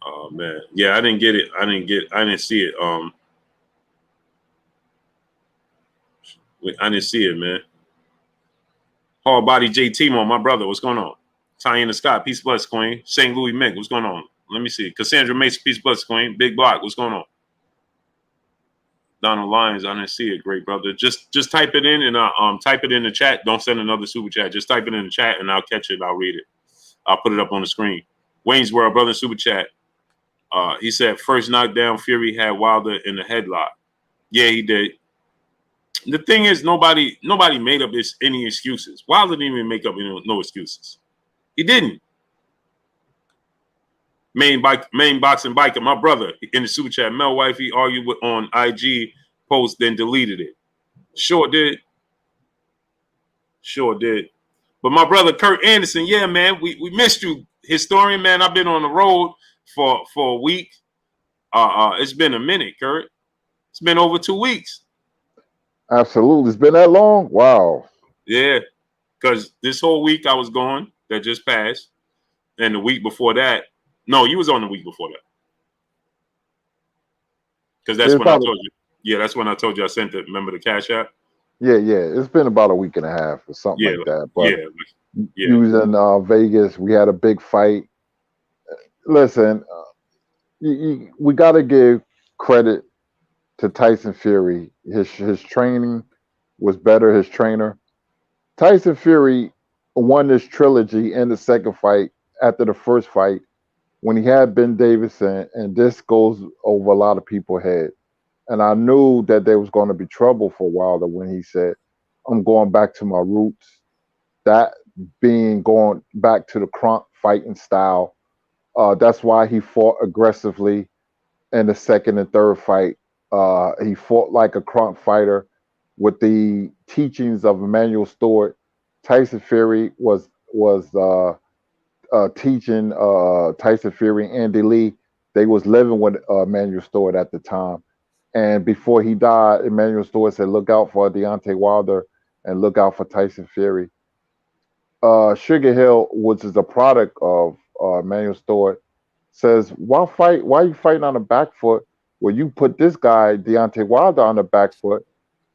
A: Oh, man. Yeah, I didn't get it. I didn't see it. I didn't see it, man. Hard Body JT, my brother, what's going on? Tiana Scott, peace bless, Queen. St. Louis Mick, what's going on? Let me see. Cassandra Mason, peace bless, Queen. Big Block, what's going on? Donald Lyons, I didn't see it, great brother. Just type it in and type it in the chat. Don't send another super chat. Just type it in the chat and I'll catch it. I'll read it. I'll put it up on the screen. Wayne's World, brother, super chat. He said first knockdown, Fury had Wilder in the headlock. Yeah, he did. The thing is, nobody made up any excuses. Wilder didn't even make up no excuses. He didn't. Main boxing biker, my brother in the super chat. Mel Wifey argued on IG post, then deleted it. Sure did. But my brother Kurt Anderson, yeah, man, we missed you, historian, man. I've been on the road for a week. It's been a minute, Kurt. It's been over 2 weeks.
B: Absolutely, it's been that long. Wow.
A: Yeah, because this whole week I was gone. That just passed, and the week before that. No, you was on the week before that. Because that's when I told you. Yeah, that's when I told you I sent it. Remember the Cash App?
B: Yeah. It's been about a week and a half or something like that. But
A: yeah.
B: You was in Vegas. We had a big fight. Listen, we got to give credit to Tyson Fury. His training was better. His trainer, Tyson Fury, won this trilogy in the second fight after the first fight when he had Ben Davison, and this goes over a lot of people's head. And I knew that there was going to be trouble for Wilder when he said, "I'm going back to my roots." That being going back to the Kronk fighting style. That's why he fought aggressively in the second and third fight. He fought like a Kronk fighter with the teachings of Emmanuel Stewart. Tyson Fury was teaching Tyson Fury and Andy Lee. They was living with Emmanuel Stewart at the time. And before he died, Emmanuel Stewart said, "Look out for Deontay Wilder and look out for Tyson Fury." Sugar Hill, which is a product of Emmanuel Stewart, says, "Why fight? Why are you fighting on the back foot? Well, you put this guy Deontay Wilder on the back foot,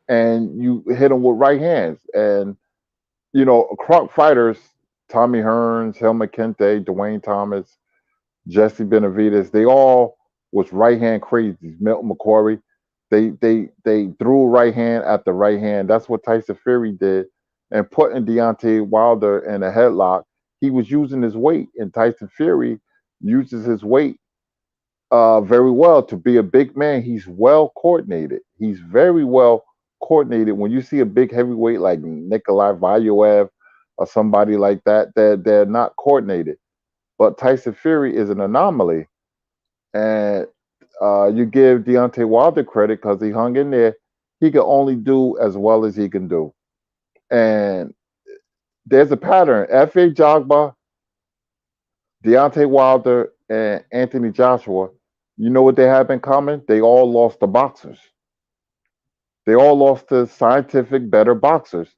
B: and you hit him with right hands." And Croc fighters, Tommy Hearns, Helmut Kente, Dwayne Thomas, Jesse Benavidez, they all was right hand crazies. Milton McCory, they threw right hand at the right hand. That's what Tyson Fury did. And putting Deontay Wilder in a headlock, he was using his weight, and Tyson Fury uses his weight very well to be a big man. He's well coordinated. He's very well coordinated. When you see a big heavyweight like Nikolai Valuev or somebody like that, they're not coordinated. But Tyson Fury is an anomaly, and you give Deontay Wilder credit because he hung in there. He can only do as well as he can do, and there's a pattern. F.A. Jogba, Deontay Wilder, and Anthony Joshua. You know what they have in common? They all lost to boxers. They all lost to scientific, better boxers.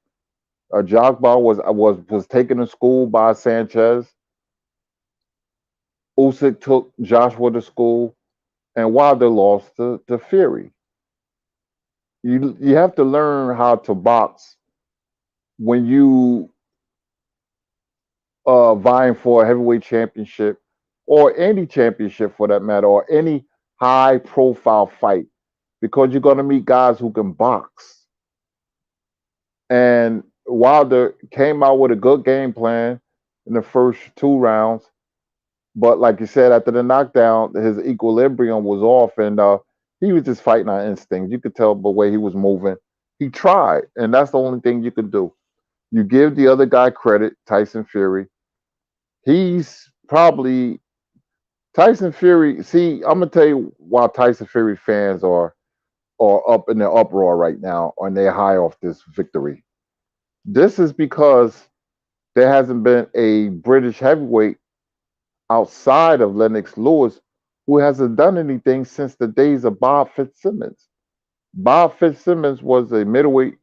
B: Jogba was taken to school by Sanchez. Usyk took Joshua to school, and Wilder lost to Fury. You have to learn how to box when you vying for a heavyweight championship or any championship for that matter, or any high profile fight, because you're going to meet guys who can box. And Wilder came out with a good game plan in the first two rounds. But like you said, after the knockdown, his equilibrium was off, and he was just fighting on instinct. You could tell by the way he was moving. He tried, and that's the only thing you can do. You give the other guy credit, Tyson Fury. He's probably Tyson Fury. See, I'm gonna tell you why Tyson Fury fans are up in the uproar right now, and they're high off this victory. This is because there hasn't been a British heavyweight outside of Lennox Lewis who hasn't done anything since the days of Bob Fitzsimmons. Bob Fitzsimmons was a middleweight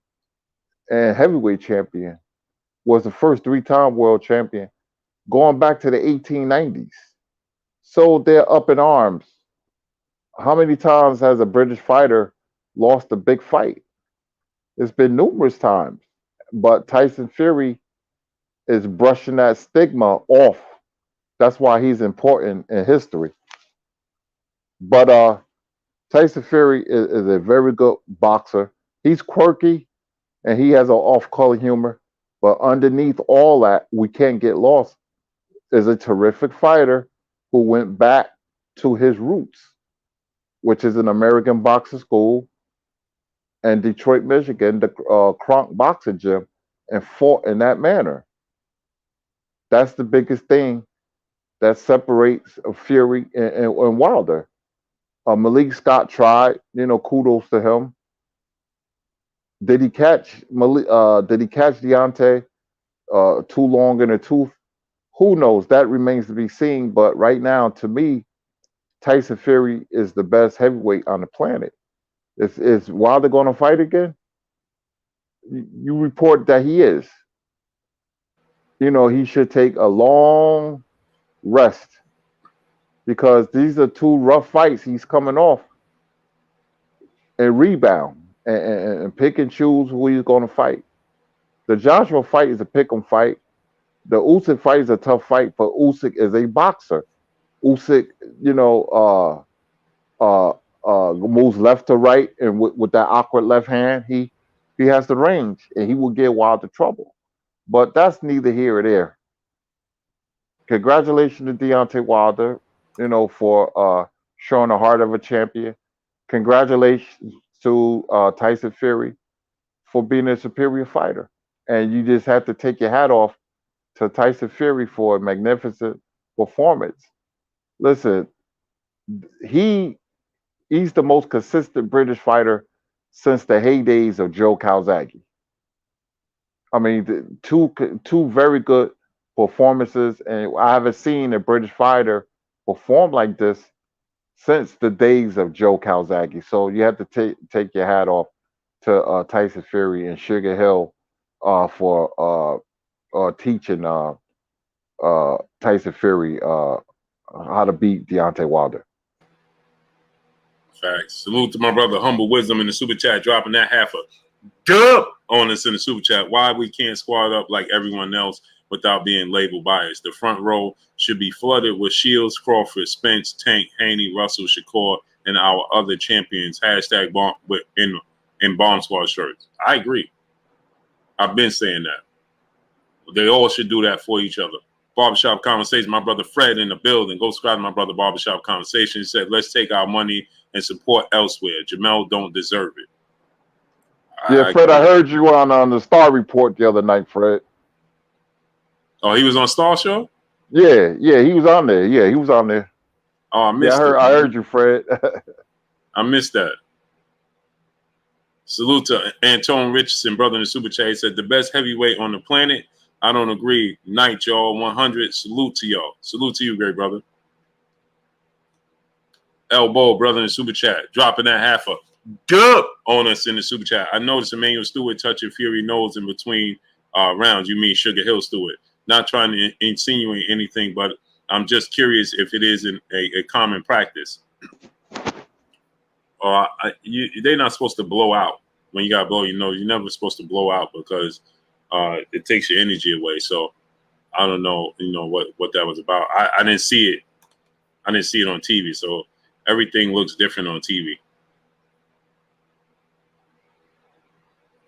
B: and heavyweight champion, was the first three-time world champion going back to the 1890s. So they're up in arms. How many times has a British fighter lost a big fight? It's been numerous times. But Tyson Fury is brushing that stigma off. That's why he's important in history. But Tyson Fury is a very good boxer. He's quirky and he has an off-color humor. But underneath all that, we can't get lost, is a terrific fighter who went back to his roots, which is an American boxing school in Detroit, Michigan, the Kronk Boxing Gym, and fought in that manner. That's the biggest thing that separates Fury and Wilder. Malik Scott tried, kudos to him. Did he catch Did he catch Deontay too long in the tooth? Who knows? That remains to be seen. But right now, to me, Tyson Fury is the best heavyweight on the planet. Is Wilder going to fight again? You report that he is. He should take a long rest because these are two rough fights he's coming off, and rebound and pick and choose who he's going to fight. The Joshua fight is a pick 'em fight. The Usyk fight is a tough fight, but Usyk is a boxer. Usyk, you know, moves left to right, and with that awkward left hand, he has the range, and he will get Wilder trouble. But that's neither here or there. Congratulations to Deontay Wilder, for showing the heart of a champion. Congratulations to Tyson Fury for being a superior fighter. And you just have to take your hat off to Tyson Fury for a magnificent performance. Listen, he he's the most consistent British fighter since the heydays of Joe Calzaghe. I mean, two very good performances, and I haven't seen a British fighter perform like this since the days of Joe Calzaghe. So you have to take your hat off to Tyson Fury and Sugar Hill for teaching Tyson Fury how to beat Deontay Wilder.
A: Facts. Salute to my brother Humble Wisdom in the super chat, dropping that half a dub on us in the super chat. Why we can't squad up like everyone else without being labeled biased. The front row should be flooded with Shields, Crawford, Spence, Tank, Haney, Russell, Shakur, and our other champions. Hashtag bomb in Bomb Squad shirts. I agree. I've been saying that. They all should do that for each other. Barbershop Conversation, my brother Fred in the building. Go subscribe to my brother Barbershop Conversation. He said, let's take our money and support elsewhere. Jermell don't deserve it.
B: Yeah, Fred, I heard you on the Star Report the other night, Fred.
A: Oh, he was on Star Show?
B: Yeah, he was on there. Yeah, he was on there.
A: Oh, I missed it.
B: I heard you, Fred.
A: I missed that. Salute to Antone Richardson, brother in the super chat. He said, the best heavyweight on the planet. I don't agree. Night, y'all. 100. Salute to y'all. Salute to you, great brother. Elbow, brother in the super chat, dropping that half a dub on us in the super chat. I noticed Emmanuel Stewart touching Fury nose in between rounds. You mean Sugar Hill Stewart? Not trying to insinuate anything, but I'm just curious if it is a common practice. They're not supposed to blow out when you got to blow your nose. You're never supposed to blow out because it takes your energy away. So I don't know, what that was about. I didn't see it. I didn't see it on TV. So everything looks different on TV.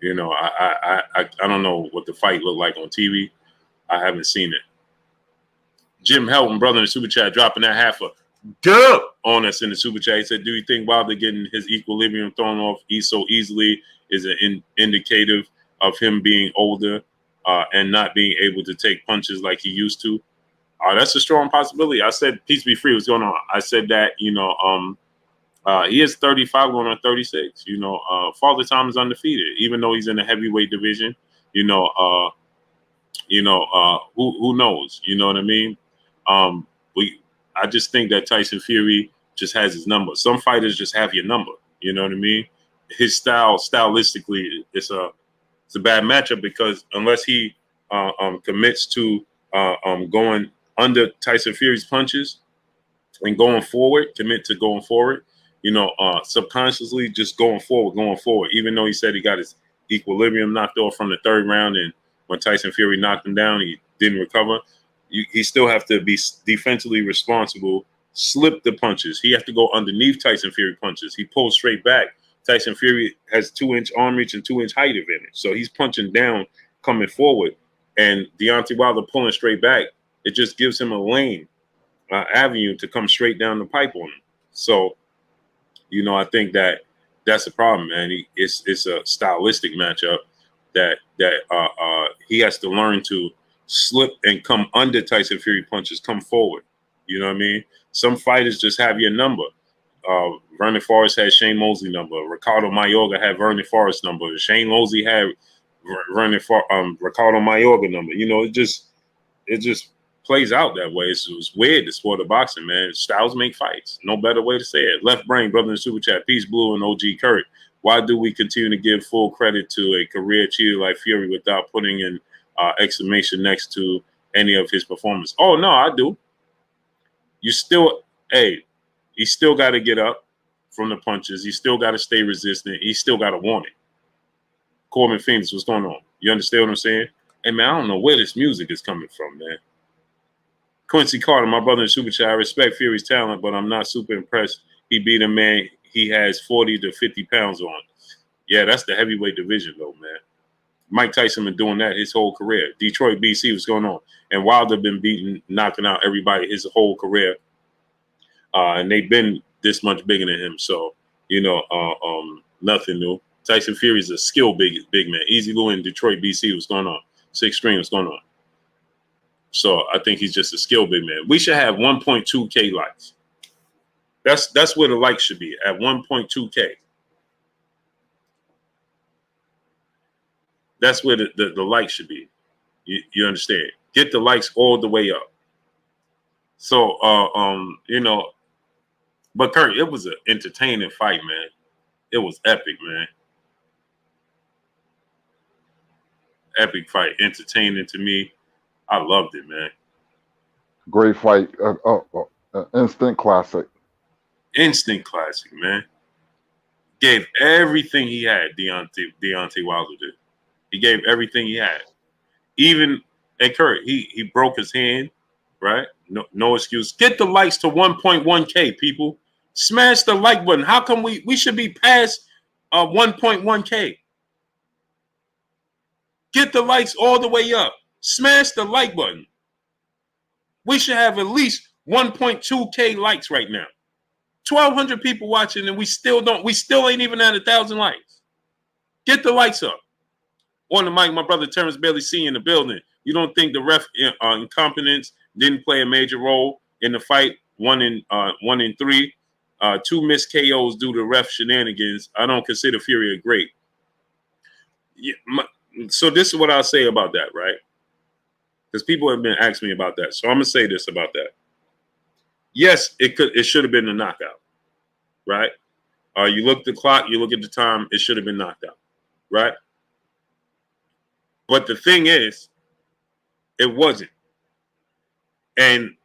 A: I don't know what the fight looked like on TV. I haven't seen it. Jim Helton, brother in the super chat, dropping that half a dub on us in the super chat. He said, do you think Wilder getting his equilibrium thrown off so easily is an indicative of him being older and not being able to take punches like he used to? That's a strong possibility. I said, peace be free. What's going on? I said that, he is 35 going on 36. Father Time is undefeated, even though he's in the heavyweight division. Who knows? You know what I mean? I just think that Tyson Fury just has his number. Some fighters just have your number. You know what I mean? His stylistically, it's a bad matchup because unless he commits to going under Tyson Fury's punches and going forward, commit to going forward, subconsciously just going forward, even though he said he got his equilibrium knocked off from the third round, and when Tyson Fury knocked him down, he didn't recover. He still have to be defensively responsible, slip the punches. He has to go underneath Tyson Fury punches. He pulls straight back. Tyson Fury has 2-inch arm reach and 2-inch height advantage. So he's punching down, coming forward. And Deontay Wilder pulling straight back, it just gives him a lane, avenue to come straight down the pipe on him. So, I think that's a problem, man. It's a stylistic matchup that he has to learn to slip and come under Tyson Fury punches, come forward. You know what I mean? Some fighters just have your number. Vernon Forrest had Shane Mosley number. Ricardo Mayorga had Vernon Forrest number. Shane Mosley had Ricardo Mayorga number. It just plays out that way. It's weird, the sport of boxing, man. Styles make fights. No better way to say it. Left Brain, brother in the super chat, Peace Blue and OG Kurt. Why do we continue to give full credit to a career cheater like Fury without putting in exclamation next to any of his performance? Oh, no, I do. He still got to get up from the punches. He still got to stay resistant. He still got to want it. Corbin Phoenix, what's going on? You understand what I'm saying? Hey, man, I don't know where this music is coming from, man. Quincy Carter, my brother in super chat, I respect Fury's talent, but I'm not super impressed. He beat a man he has 40 to 50 pounds on. Yeah, that's the heavyweight division, though, man. Mike Tyson been doing that his whole career. Detroit, BC, what's going on? And Wilder been beating, knocking out everybody his whole career. And they've been this much bigger than him. So, nothing new. Tyson Fury is a skill big man. Easy Lou in Detroit, BC, what's going on? Six String, what's going on? So I think he's just a skill big man. We should have 1.2K likes. That's where the likes should be, at 1.2K. That's where the likes should be. You understand? Get the likes all the way up. So but Kurt, it was an entertaining fight, man. It was epic, man. Epic fight, entertaining to me. I loved it, man.
B: Great fight, instant classic.
A: Instant classic, man. Gave everything he had. Deontay Wilder did. He gave everything he had. Even and Kurt, he broke his hand, right? No excuse. Get the likes to 1.1K, people. Smash the like button. How come we should be past 1.1K? Get the likes all the way up. Smash the like button. We should have at least 1.2K likes right now. 1,200 people watching, and we still ain't even at 1,000 likes. Get the likes up. On the mic, my brother Terrence Bailey C in the building. You don't think the ref incompetence didn't play a major role in the fight? 1 in 3. 2 missed KOs due to ref shenanigans. I don't consider Fury a great. So this is what I'll say about that, right? Because people have been asking me about that. So I'm gonna say this about that. Yes, it should have been a knockout, right? You look at the clock, you look at the time, it should have been knocked out, right? But the thing is, it wasn't. And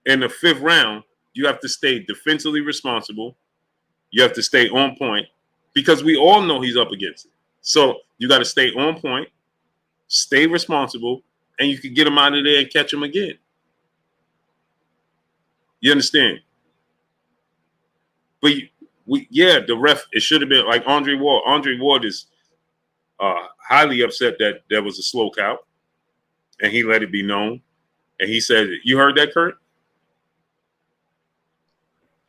A: in the 5th round, you have to stay defensively responsible. You have to stay on point because we all know he's up against it. So you got to stay on point, stay responsible, and you can get him out of there and catch him again. You understand? But the ref, it should have been like Andre Ward. Andre Ward is highly upset that there was a slow count, and he let it be known. And he said, "You heard that, Kurt?"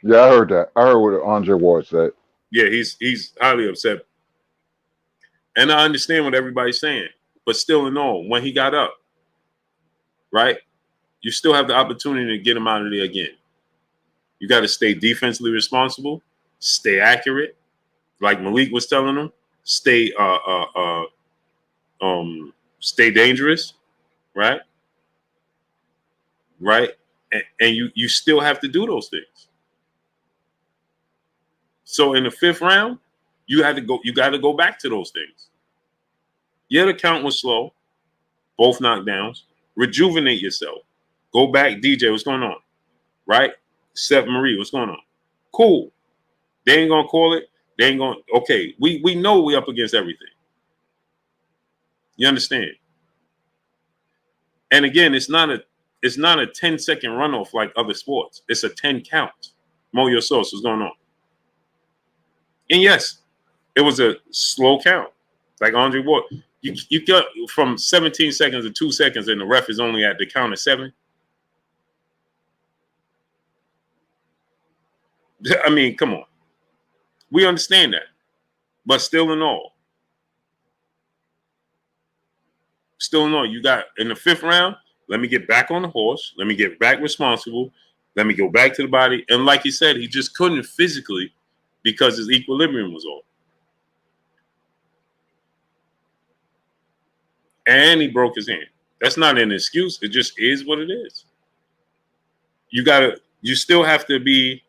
B: Yeah, I heard that. I heard what Andre Ward said.
A: Yeah, he's highly upset, and I understand what everybody's saying. But still, in all, when he got up, right, you still have the opportunity to get him out of there again. You got to stay defensively responsible, stay accurate, like Malik was telling him. Stay dangerous, right? Right, and you still have to do those things. So in the 5th round, you got to go back to those things. Yeah, the count was slow, both knockdowns. Rejuvenate yourself. Go back, DJ. What's going on? Right, Seth Marie. What's going on? Cool. They ain't gonna call it. They ain't gonna. Okay, we know we up against everything. You understand? And again, it's not a 10-second runoff like other sports. It's a 10 count. Mo your sauce, what's going on? And yes, it was a slow count. Like Andre Ward. You got from 17 seconds to 2 seconds, and the ref is only at the count of 7. I mean, come on. We understand that. But still in all, you got in the 5th round, let me get back on the horse. Let me get back responsible. Let me go back to the body. And like he said, he just couldn't physically because his equilibrium was off. And he broke his hand. That's not an excuse. It just is what it is. You still have to be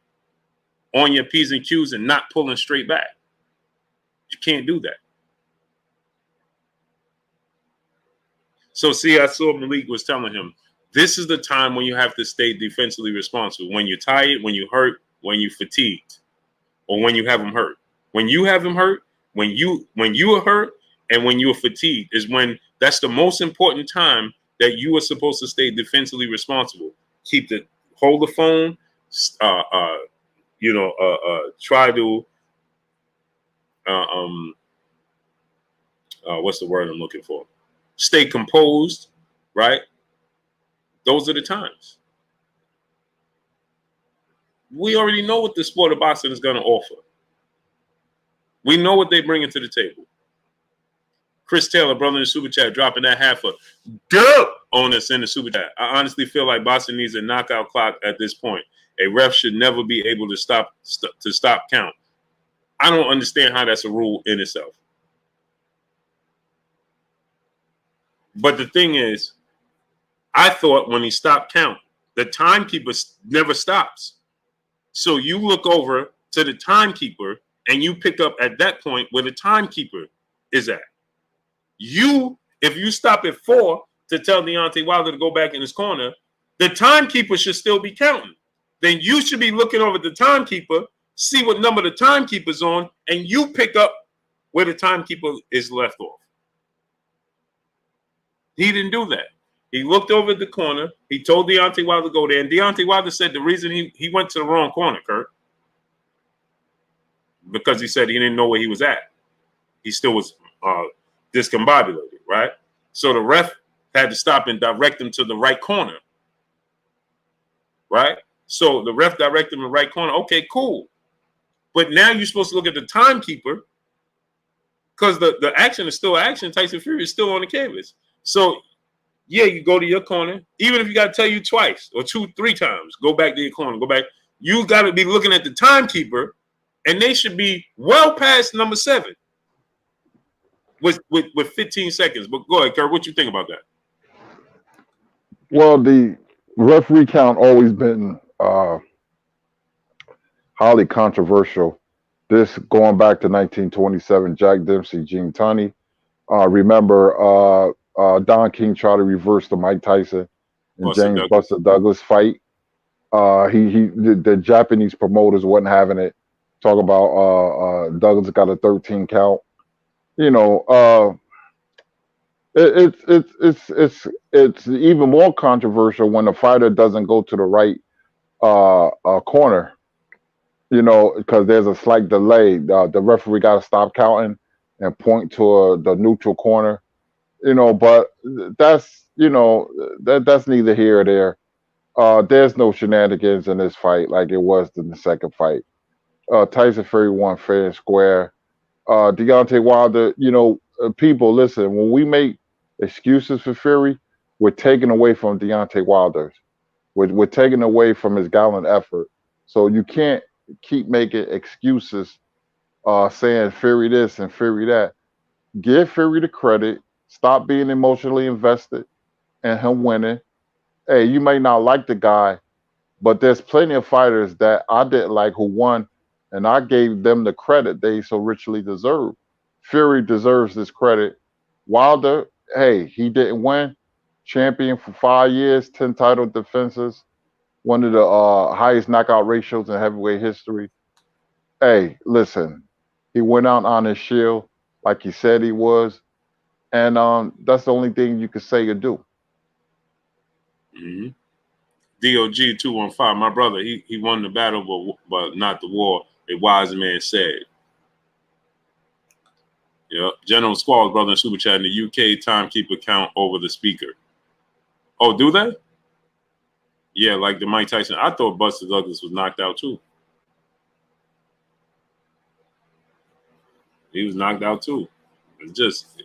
A: on your P's and Q's and not pulling straight back. You can't do that. So see, I saw Malik was telling him, this is the time when you have to stay defensively responsible. When you're tired, when you hurt, when you fatigued, or when you have him hurt. When you have him hurt, when you are hurt, and when you're fatigued is when that's the most important time that you are supposed to stay defensively responsible. Hold the phone, try to what's the word I'm looking for? Stay composed, right? Those are the times. We already know what the sport of boxing is going to offer. We know what they bring to the table. Chris Taylor, brother in the super chat, dropping that half a dub on us in the super chat. I honestly feel like boxing needs a knockout clock at this point. A ref should never be able to stop count. I don't understand how that's a rule in itself. But the thing is, I thought when he stopped count, the timekeeper never stops. So you look over to the timekeeper and you pick up at that point where the timekeeper is at. If you stop at 4 to tell Deontay Wilder to go back in his corner, the timekeeper should still be counting. Then you should be looking over the timekeeper, see what number the timekeeper's on, and you pick up where the timekeeper is left off. He didn't do that. He looked over at the corner. He told Deontay Wilder to go there, and Deontay Wilder said the reason he went to the wrong corner, Kurt, because he said he didn't know where he was at. He still was discombobulated, right? So the ref had to stop and direct him to the right corner, right? So the ref directed him to the right corner. Okay, cool. But now you're supposed to look at the timekeeper because the action is still action. Tyson Fury is still on the canvas. So, yeah, you go to your corner. Even if you got to tell you twice or 2-3 times, go back to your corner, go back. You got to be looking at the timekeeper, and they should be well past number 7 with 15 seconds. But go ahead, Kurt, what you think about that?
B: Well, the referee count always been highly controversial. This going back to 1927, Jack Dempsey, Gene Tunney. Remember Don King tried to reverse the Mike Tyson and Buster Douglas fight. The Japanese promoters wasn't having it. Talk about Douglas got a 13 count. You know, it's even more controversial when the fighter doesn't go to the right corner. You know, because there's a slight delay. The referee got to stop counting and point to the neutral corner. You know, but that's that's neither here or there. There's no shenanigans in this fight like it was in the second fight. Tyson Fury won fair and square. Deontay Wilder, people listen. When we make excuses for Fury, we're taking away from Deontay Wilder's. We're taking away from his gallant effort. So you can't keep making excuses, saying Fury this and Fury that. Give Fury the credit. Stop being emotionally invested in him winning. Hey, you may not like the guy, but there's plenty of fighters that I didn't like who won, and I gave them the credit they so richly deserve. Fury deserves this credit. Wilder, hey, he didn't win. Champion for 5 years, 10 title defenses, one of the highest knockout ratios in heavyweight history. Hey, listen, he went out on his shield like he said he was, and that's the only thing you could say or do.
A: Mm-hmm. DOG 215, my brother, he won the battle, but not the war. A wise man said. Yeah, General Squall's brother in super chat in the UK timekeeper count over the speaker. Oh, do they? Yeah, like the Mike Tyson. I thought Buster Douglas was knocked out too. He was knocked out too. It's just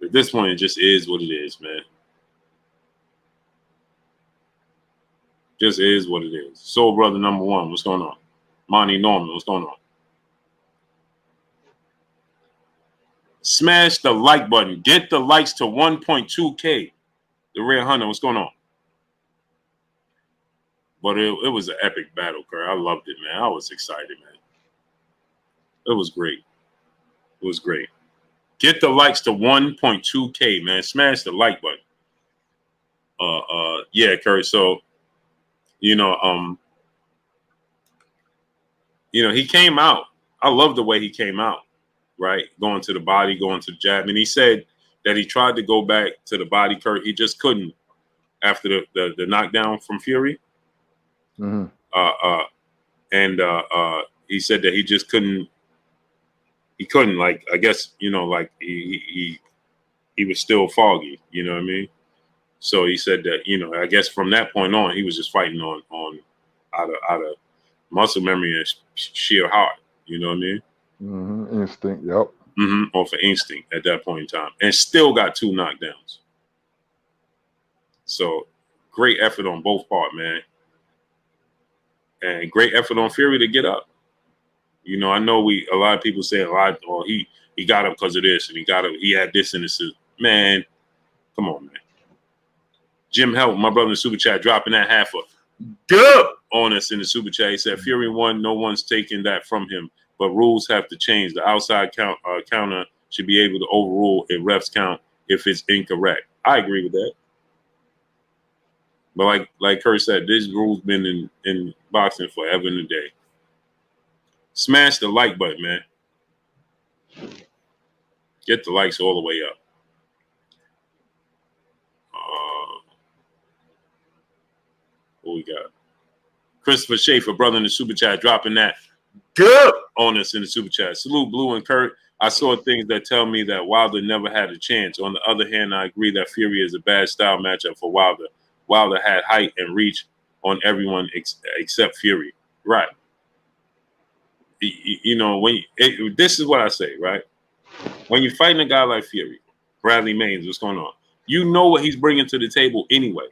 A: at this point, it just is what it is, man. Just is what it is. Soul Brother number 1, what's going on? Monty Norman, what's going on? Smash the like button. Get the likes to 1.2K. The Rare Hunter, what's going on? But it was an epic battle, Kurt. I loved it, man. I was excited, man. It was great. It was great. Get the likes to 1.2K, man. Smash the like button. Yeah, Kurt. So, he came out. I love the way he came out, right? Going to the body, going to the jab. And he said that he tried to go back to the body, Kurt. He just couldn't after the knockdown from Fury.
B: Mm-hmm.
A: And he said that he just couldn't he couldn't, like, I guess, like he was still foggy, you know what I mean? So he said that, I guess from that point on, he was just fighting on out of muscle memory and sheer heart, you know what I mean?
B: Instinct, yep.
A: Or for instinct at that point in time, and still got 2 knockdowns. So great effort on both parts, man, and great effort on Fury to get up. I know a lot of people say a lot, or he got up because of this, and he had this in his suit. Man, come on, man. Jim Help, my brother in the super chat, dropping that half a dub on us in the super chat. He said, Fury won, no one's taking that from him, but rules have to change. The outside counter should be able to overrule a ref's count if it's incorrect. I agree with that. But like Kurt said, this rule's been in boxing forever and a day. Smash the like button, man. Get the likes all the way up. What we got? Christopher Schaefer, brother in the super chat, dropping that good on us in the super chat. Salute, Blue and Kurt. I saw things that tell me that Wilder never had a chance. On the other hand, I agree that Fury is a bad style matchup for Wilder. Wilder had height and reach on everyone except Fury. Right. This is what I say, right? When you're fighting a guy like Fury, Bradley Maines, what's going on? You know what he's bringing to the table anyway.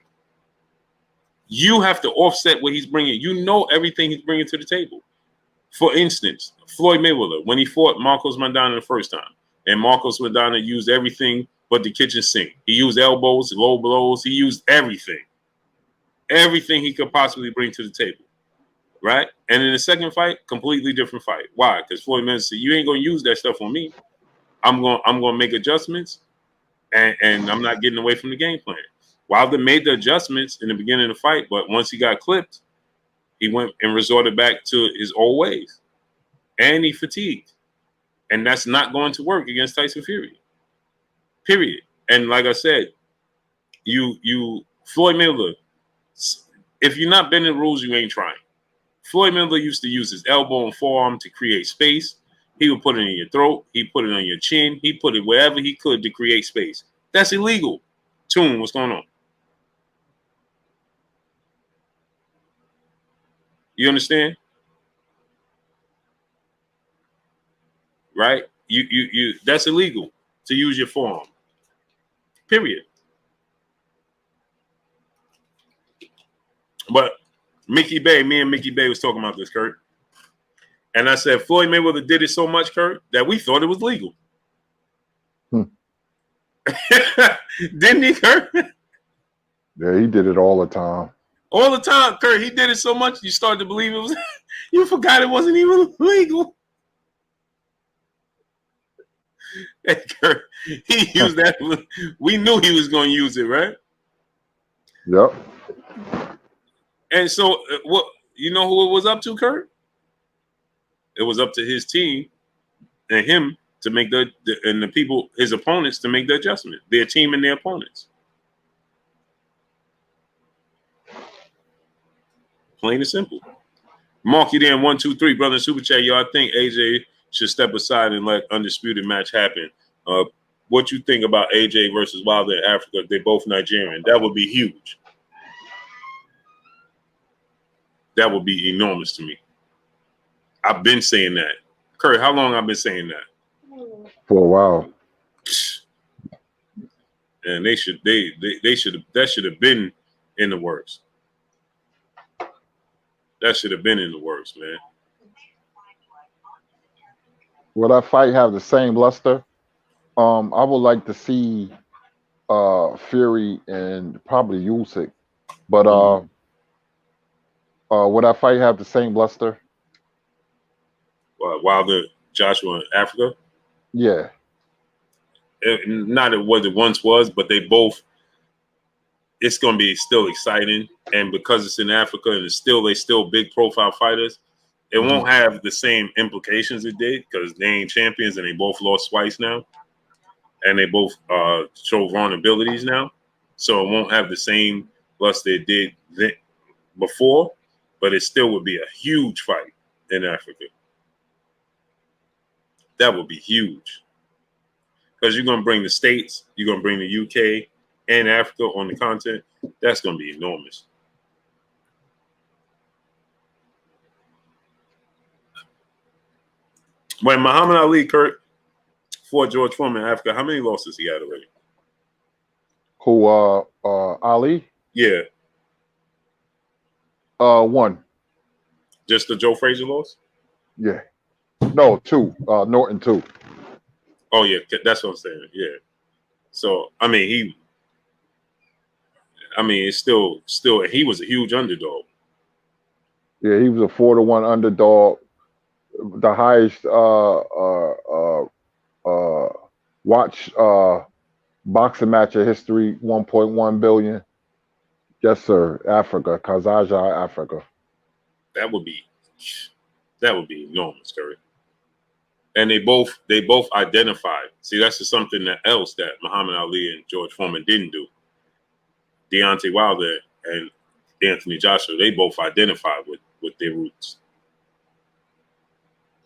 A: You have to offset what he's bringing. You know everything he's bringing to the table. For instance, Floyd Mayweather, when he fought Marcos Maidana the first time, and Marcos Maidana used everything but the kitchen sink. He used elbows, low blows. He used everything. Everything he could possibly bring to the table, right? And in the second fight, completely different fight. Why? Because Floyd Mayweather said, you ain't going to use that stuff on me. I'm going to make adjustments, and I'm not getting away from the game plan. Wilder made the adjustments in the beginning of the fight, but once he got clipped, he went and resorted back to his old ways. And he fatigued. And that's not going to work against Tyson Fury. Period. And like I said, Floyd Mayweather, if you're not bending the rules, you ain't trying. Floyd Mayweather used to use his elbow and forearm to create space. He would put it in your throat. He put it on your chin. He put it wherever he could to create space. That's illegal. Tune, what's going on? You understand? Right? You that's illegal to use your forearm. Period. But me and Mickey Bay was talking about this, Kurt. And I said, Floyd Mayweather did it so much, Kurt, that we thought it was legal. Didn't he, Kurt?
B: Yeah, he did it all the time.
A: All the time, Kurt. He did it so much, you started to believe it was. You forgot it wasn't even legal. Hey, Kurt, he used that. We knew he was going to use it, right?
B: Yep.
A: And so, what you know who it was up to, Kurt? It was up to his team and him to make and the people, his opponents, to make the adjustment. Their team and their opponents. Plain and simple. Mark you there in 1, 2, 3, brother. Super chat, yo. I think AJ should step aside and let undisputed match happen. What you think about AJ versus Wilder in Africa? They're both Nigerian. That would be huge. That would be enormous to me. I've been saying that. Kurt, how long I've been saying that?
B: For a while.
A: And that should have been in the works. That should have been in the works, man.
B: Will that fight have the same luster? I would like to see Fury and probably Usyk, but would that fight have the same luster?
A: Wilder, Joshua in Africa?
B: Yeah.
A: Not what it once was, but they both. It's going to be still exciting, and because it's in Africa and they still big profile fighters, it won't have the same implications it did because they ain't champions and they both lost twice now, and they both show vulnerabilities now, so it won't have the same luster it did before, but it still would be a huge fight in Africa. That would be huge. Because you're going to bring the States, you're going to bring the UK and Africa on the continent. That's going to be enormous. When Muhammad Ali, Kurt, fought George Foreman in Africa, how many losses he had already?
B: Who, Ali?
A: Yeah.
B: One.
A: Just the Joe Frazier loss?
B: Yeah. No, two. Norton, two.
A: Oh, yeah. That's what I'm saying. Yeah. So, I mean, it's still, he was a huge underdog.
B: Yeah, he was a 4-1 underdog. The highest watch boxing match in history, 1.1 billion. Yes, sir. Africa, Kazaja, Africa.
A: That would be enormous, Curry. And they both identified. See, that's just something else that Muhammad Ali and George Foreman didn't do. Deontay Wilder and Anthony Joshua, they both identified with their roots.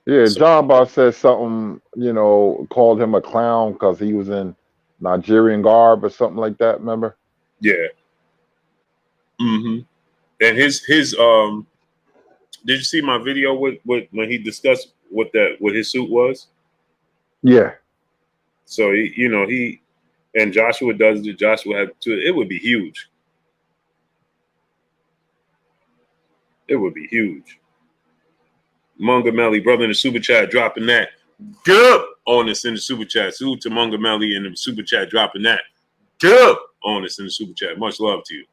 B: Yeah,
A: So,
B: John Bob said something, called him a clown because he was in Nigerian garb or something like that, remember?
A: yeah. Mm-hmm. And his did you see my video with when he discussed what his suit was?
B: Yeah.
A: So he and Joshua does it. Joshua had to. It would be huge. It would be huge. Munga Melly, brother in the super chat, dropping that. Get up on us in the super chat. Salute to Munga Melly in the super chat, dropping that. Get up on us in the super chat. Much love to you.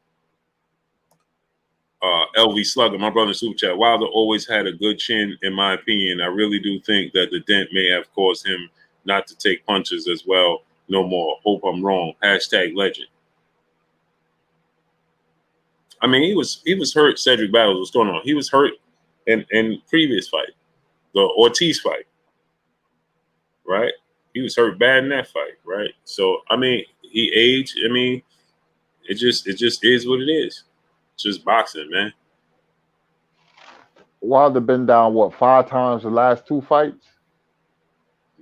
A: LV Slugger, my brother in the super chat. Wilder always had a good chin, in my opinion. I really do think that the dent may have caused him not to take punches as well. No more. Hope I'm wrong. # legend. I mean, he was hurt. Cedric Battles was going on. He was hurt in previous fight, the Ortiz fight, right? He was hurt bad in that fight, right? So I mean, he aged. I mean, it just is what it is. It's just boxing, man.
B: Wilder been down, 5 times the last 2 fights?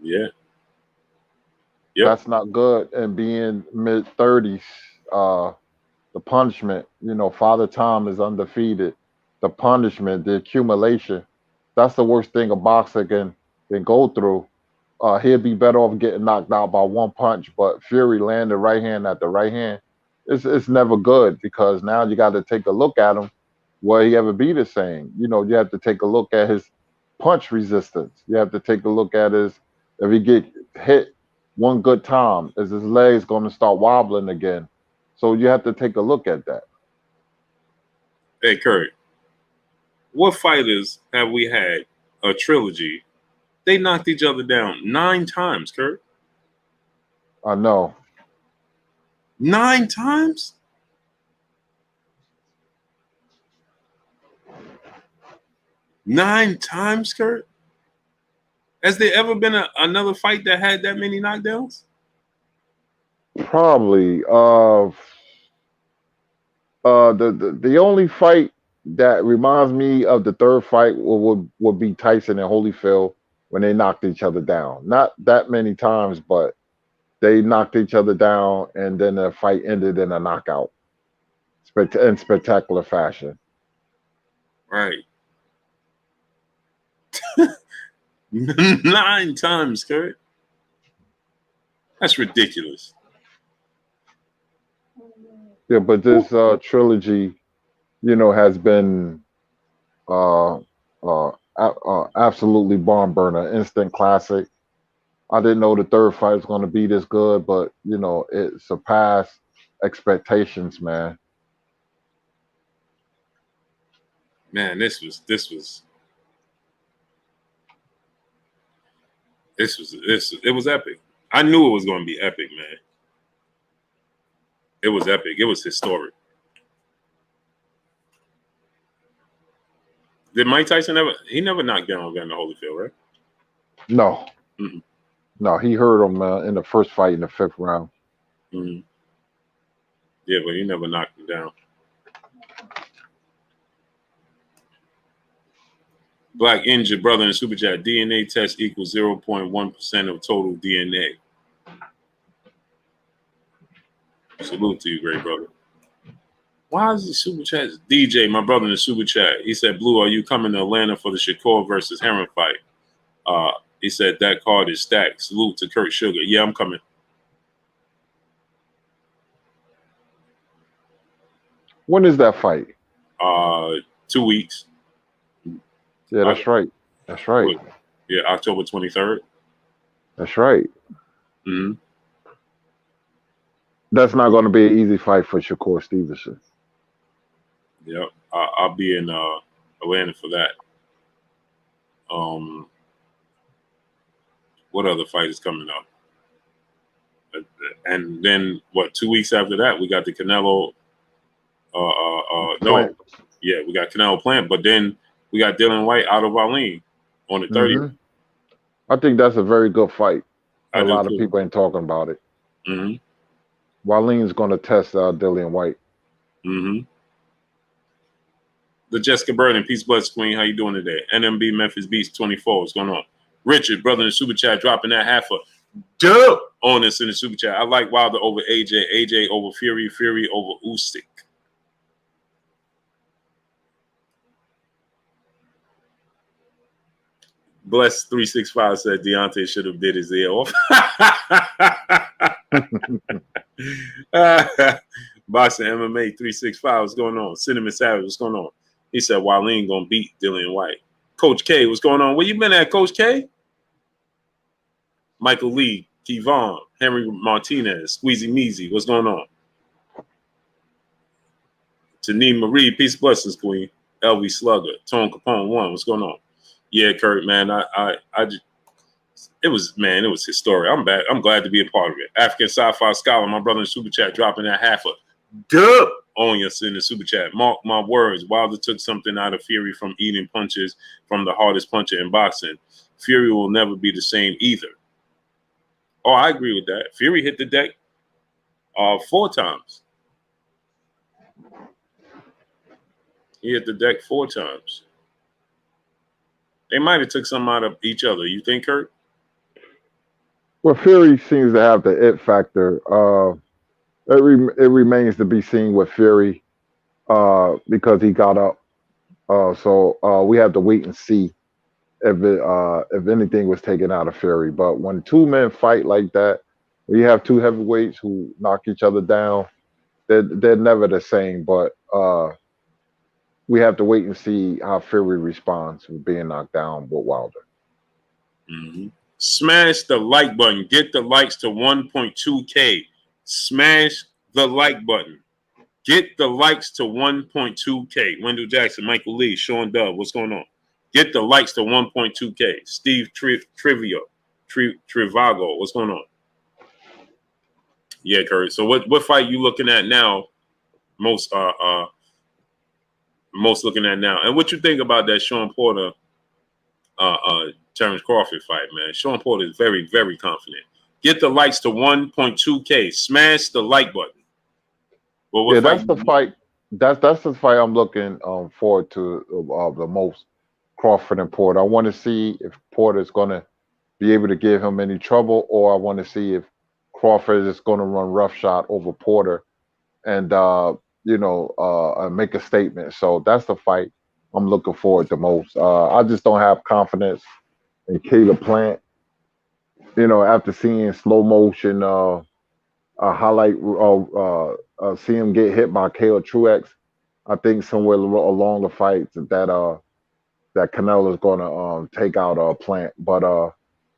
A: Yeah. Yep.
B: That's not good. And being mid-30s, the punishment, Father Time is undefeated. The punishment, the accumulation, that's the worst thing a boxer can go through. He'd be better off getting knocked out by 1 punch, but Fury landed right hand at the right hand. It's never good because now you got to take a look at him. Will he ever be the same? You have to take a look at his punch resistance. You have to take a look at if he get hit one good time, is his legs going to start wobbling again? So you have to take a look at that.
A: Hey, Kurt, what fighters have we had a trilogy? They knocked each other down 9 times, Kurt.
B: I know.
A: 9 times? Nine times, Kurt? Has there ever been another fight that had that many knockdowns?
B: Probably. The only fight that reminds me of the third fight would be Tyson and Holyfield when they knocked each other down. Not that many times, but they knocked each other down, and then the fight ended in a knockout in spectacular fashion.
A: Right. 9 times, Kurt. That's ridiculous.
B: Yeah, but this trilogy, has been absolutely barn burner, instant classic. I didn't know the third fight was going to be this good, but it surpassed expectations, man.
A: Man, it was epic. I knew it was going to be epic, man. It was epic. It was historic. Did Mike Tyson never knocked down Evander Holyfield, right?
B: No.
A: Mm-hmm.
B: No, he hurt him in the first fight in the 5th round.
A: Mm-hmm. Yeah, but he never knocked him down. Black Injured brother in the super chat. DNA test equals 0.1% of total DNA. Salute to you, great brother. Why is the super chat? DJ, my brother in the super chat. He said, Blue, are you coming to Atlanta for the Shakur versus Heron fight? He said that card is stacked. Salute to Kurt Sugar. Yeah, I'm coming.
B: When is that fight?
A: 2 weeks.
B: Yeah, that's right. That's right.
A: Yeah, October 23rd.
B: That's right.
A: Mm-hmm.
B: That's not going to be an easy fight for Shakur Stevenson.
A: Yeah, I'll be in Atlanta for that. What other fight is coming up? And then, 2 weeks after that, we got the Canelo. No, yeah, we got Canelo Plant, but then we got Dylan White out of Arlene on the 30th.
B: Mm-hmm. I think that's a very good fight. A lot of
A: too.
B: people ain't talking about it.
A: Mm-hmm.
B: Walene's going to test Dylan White.
A: Mm-hmm. The Jessica Burden, Peace Bless Queen, how you doing today? NMB Memphis Beats 24, what's going on? Richard, brother in the super chat, dropping that half a dub on us in the super chat. I like Wilder over AJ, AJ over Fury, Fury over Usyk. Bless 365 said Deontay should have bit his ear off. Boxing MMA 365, what's going on? Cinnamon Savage, what's going on? He said Waleem gonna beat Dillian White. Coach K, what's going on? Where you been at, Coach K? Michael Lee, Kevon, Henry Martinez, Squeezy Meezy, what's going on? Taneem Marie, peace blessings, Queen. LV Slugger, Tone Capone 1, what's going on? Yeah, Kurt, man, I just, it was historic. I'm back. I'm glad to be a part of it. African Sci-Fi Scholar, my brother in the super chat, dropping that half a dub on us in the super chat. Mark my words, Wilder took something out of Fury from eating punches from the hardest puncher in boxing. Fury will never be the same either. Oh, I agree with that. Fury hit the deck 4 times. He hit the deck 4 times. They might have took something out of each other. You think, Kurt?
B: Well, Fury seems to have the it factor. It remains to be seen with Fury because he got up. So we have to wait and see if anything was taken out of Fury. But when 2 men fight like that, we have 2 heavyweights who knock each other down. They're never the same. But we have to wait and see how Fury responds with being knocked down with Wilder.
A: Mm-hmm. Smash the like button. Get the likes to 1.2K. Smash the like button. Get the likes to 1.2K. Wendell Jackson, Michael Lee, Sean Dove, what's going on? Get the likes to 1.2K. Steve Trivago, what's going on? Yeah, Kurt. So what fight you looking at now? Most looking at now, and what you think about that Sean Porter, Terrence Crawford fight, man? Sean Porter is very, very confident. Get the likes to 1.2K. Smash the like button. Well,
B: yeah, that's the fight. That's the fight I'm looking forward to the most. Crawford and Porter. I want to see if Porter's going to be able to give him any trouble, or I want to see if Crawford is going to run roughshod over Porter and make a statement. So that's the fight I'm looking forward to most. I just don't have confidence in Caleb Plant. After seeing slow motion highlight, see him get hit by Caleb Truex, I think somewhere along the fight that Canelo is going to take out Plant. But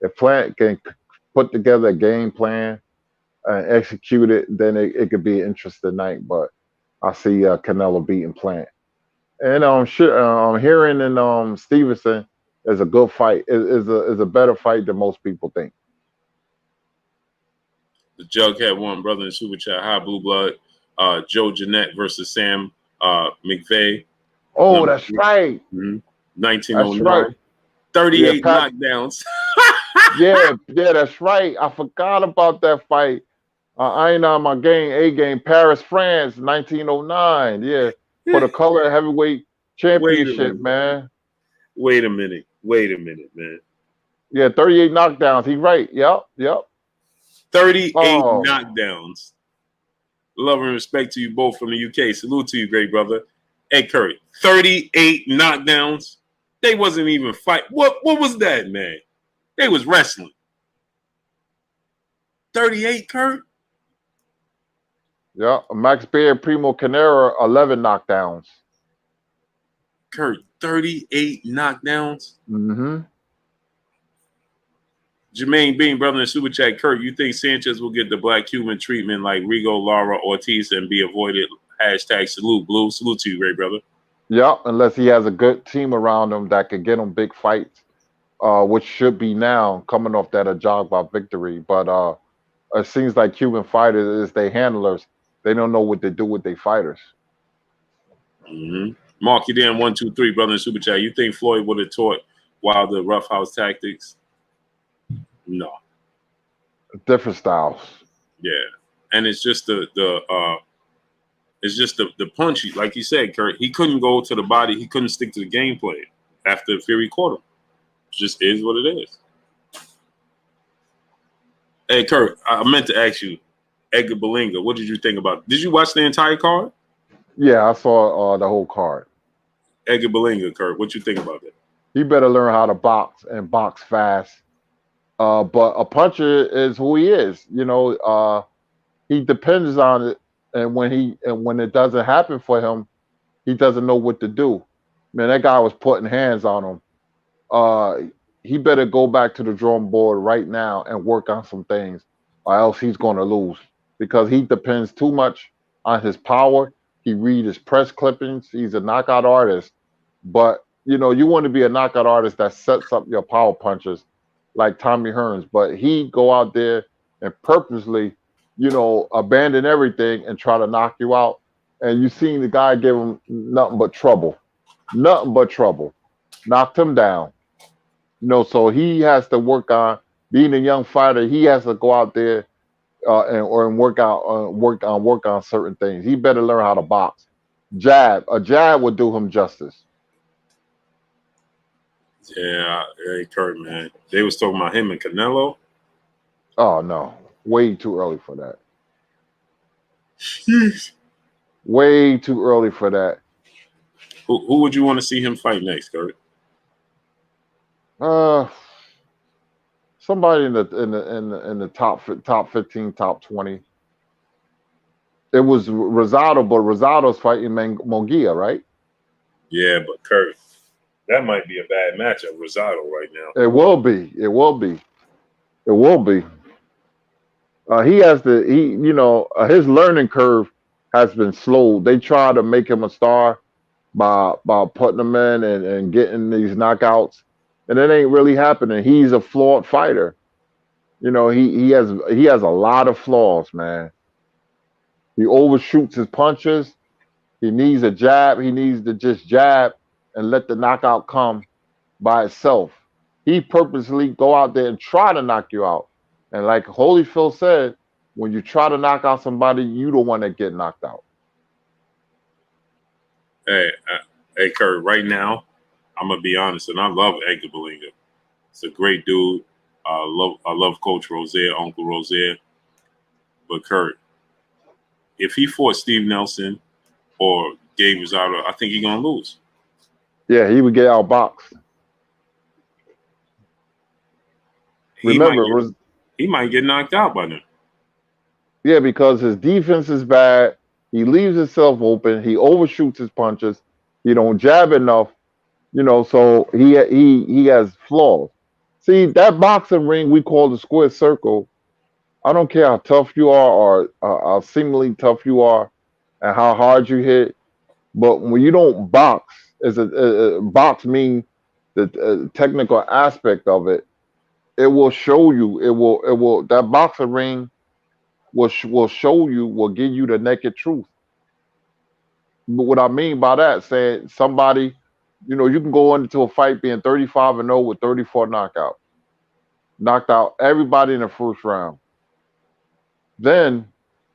B: if Plant can put together a game plan and execute it, then it could be an interesting night. But I see Canelo beating Plant. And Heron and Stevenson is a good fight. Is a better fight than most people think.
A: The Jughead one, brother in super chat. Hi, Blue Blood. Joe Jeanette versus Sam McVeigh.
B: Oh, that's right.
A: Mm-hmm. 1909.
B: That's right.
A: 38 knockdowns.
B: yeah, that's right. I forgot about that fight. I ain't on my A game. Paris, France, 1909. Yeah, for the color heavyweight championship, man.
A: Wait a minute. Wait a minute, man.
B: Yeah, 38 knockdowns. He right. Yep.
A: 38
B: Oh,
A: knockdowns. Love and respect to you both from the UK. Salute to you, great brother. Hey, Curry. 38 knockdowns. They wasn't even fight. What was that, man? They was wrestling. 38, Kurt?
B: yeah. Max Baer, Primo Canera, 11 knockdowns.
A: Kurt, 38 knockdowns?
B: Mm-hmm.
A: Jermaine Bean, brother in Super Chat. Kurt, you think Sanchez will get the black Cuban treatment like Rigo, Lara, Ortiz and be avoided? Hashtag salute, Blue. Salute to you, great brother.
B: Yeah, unless he has a good team around him that could get him big fights, which should be now coming off that Ajagba victory. But it seems like Cuban fighters is they handlers. They don't know what to do with their fighters.
A: Mm-hmm. Mark, you down 123, brother in Super Chat. You think Floyd would have taught Wilder roughhouse tactics? No.
B: Different styles.
A: Yeah, and it's just the punchy, like you said, Kurt. He couldn't go to the body. He couldn't stick to the gameplay after Fury caught him. It just is what it is. Hey, Kurt, I meant to ask you, Edgar Berlanga, what did you think about it? Did you watch the entire card?
B: Yeah, I saw the whole card.
A: Edgar Berlanga, Kurt, what you think about it?
B: He better learn how to box and box fast. But a puncher is who he is. He depends on it, and when it doesn't happen for him, he doesn't know what to do. Man, that guy was putting hands on him. Uh, he better go back to the drawing board right now and work on some things, or else he's going to lose because he depends too much on his power. He read his press clippings. He's a knockout artist, but you want to be a knockout artist that sets up your power punches like Tommy Hearns. But he go out there and purposely, abandon everything and try to knock you out. And you seen the guy give him nothing but trouble, nothing but trouble, knocked him down. So he has to work on being a young fighter. He has to go out there and work on certain things. He better learn how to box. A jab would do him justice.
A: Yeah, hey, Kurt, man. They was talking about him and Canelo.
B: Oh no, way too early for that. Way too early for that.
A: Who would you want to see him fight next, Kurt?
B: Somebody in the top 15, top 20. It was Rosado, but Rosado's fighting Munguia, right?
A: Yeah, but Kurt, that might be a bad matchup, Rosado, right now.
B: It will be. It will be. It will be. His learning curve has been slow. They try to make him a star by putting him in and getting these knockouts, and it ain't really happening. He's a flawed fighter. He has a lot of flaws, man. He overshoots his punches. He needs a jab. He needs to just jab and let the knockout come by itself. He purposely go out there and try to knock you out. And like Holyfield said, when you try to knock out somebody, you don't want to get knocked out.
A: Hey, Kurt, right now, I'm gonna be honest, and I love Edgar Berlanga. It's a great dude. I love Coach Rozier, Uncle Rozier. But Kurt, if he fought Steve Nelson or Gabe Rosado, I think he's gonna lose.
B: Yeah, he would get outboxed. Remember,
A: he might get knocked out by them.
B: Yeah, because his defense is bad. He leaves himself open. He overshoots his punches. He don't jab enough. So he has flaws. See, that boxing ring we call the square circle. I don't care how tough you are or how seemingly tough you are and how hard you hit. But when you don't box, box mean the technical aspect of it. It will show you. It will that boxing ring will show you, will give you the naked truth. But what I mean by that, saying somebody, you can go into a fight being 35-0 with 34 knockouts, knocked out everybody in the first round. Then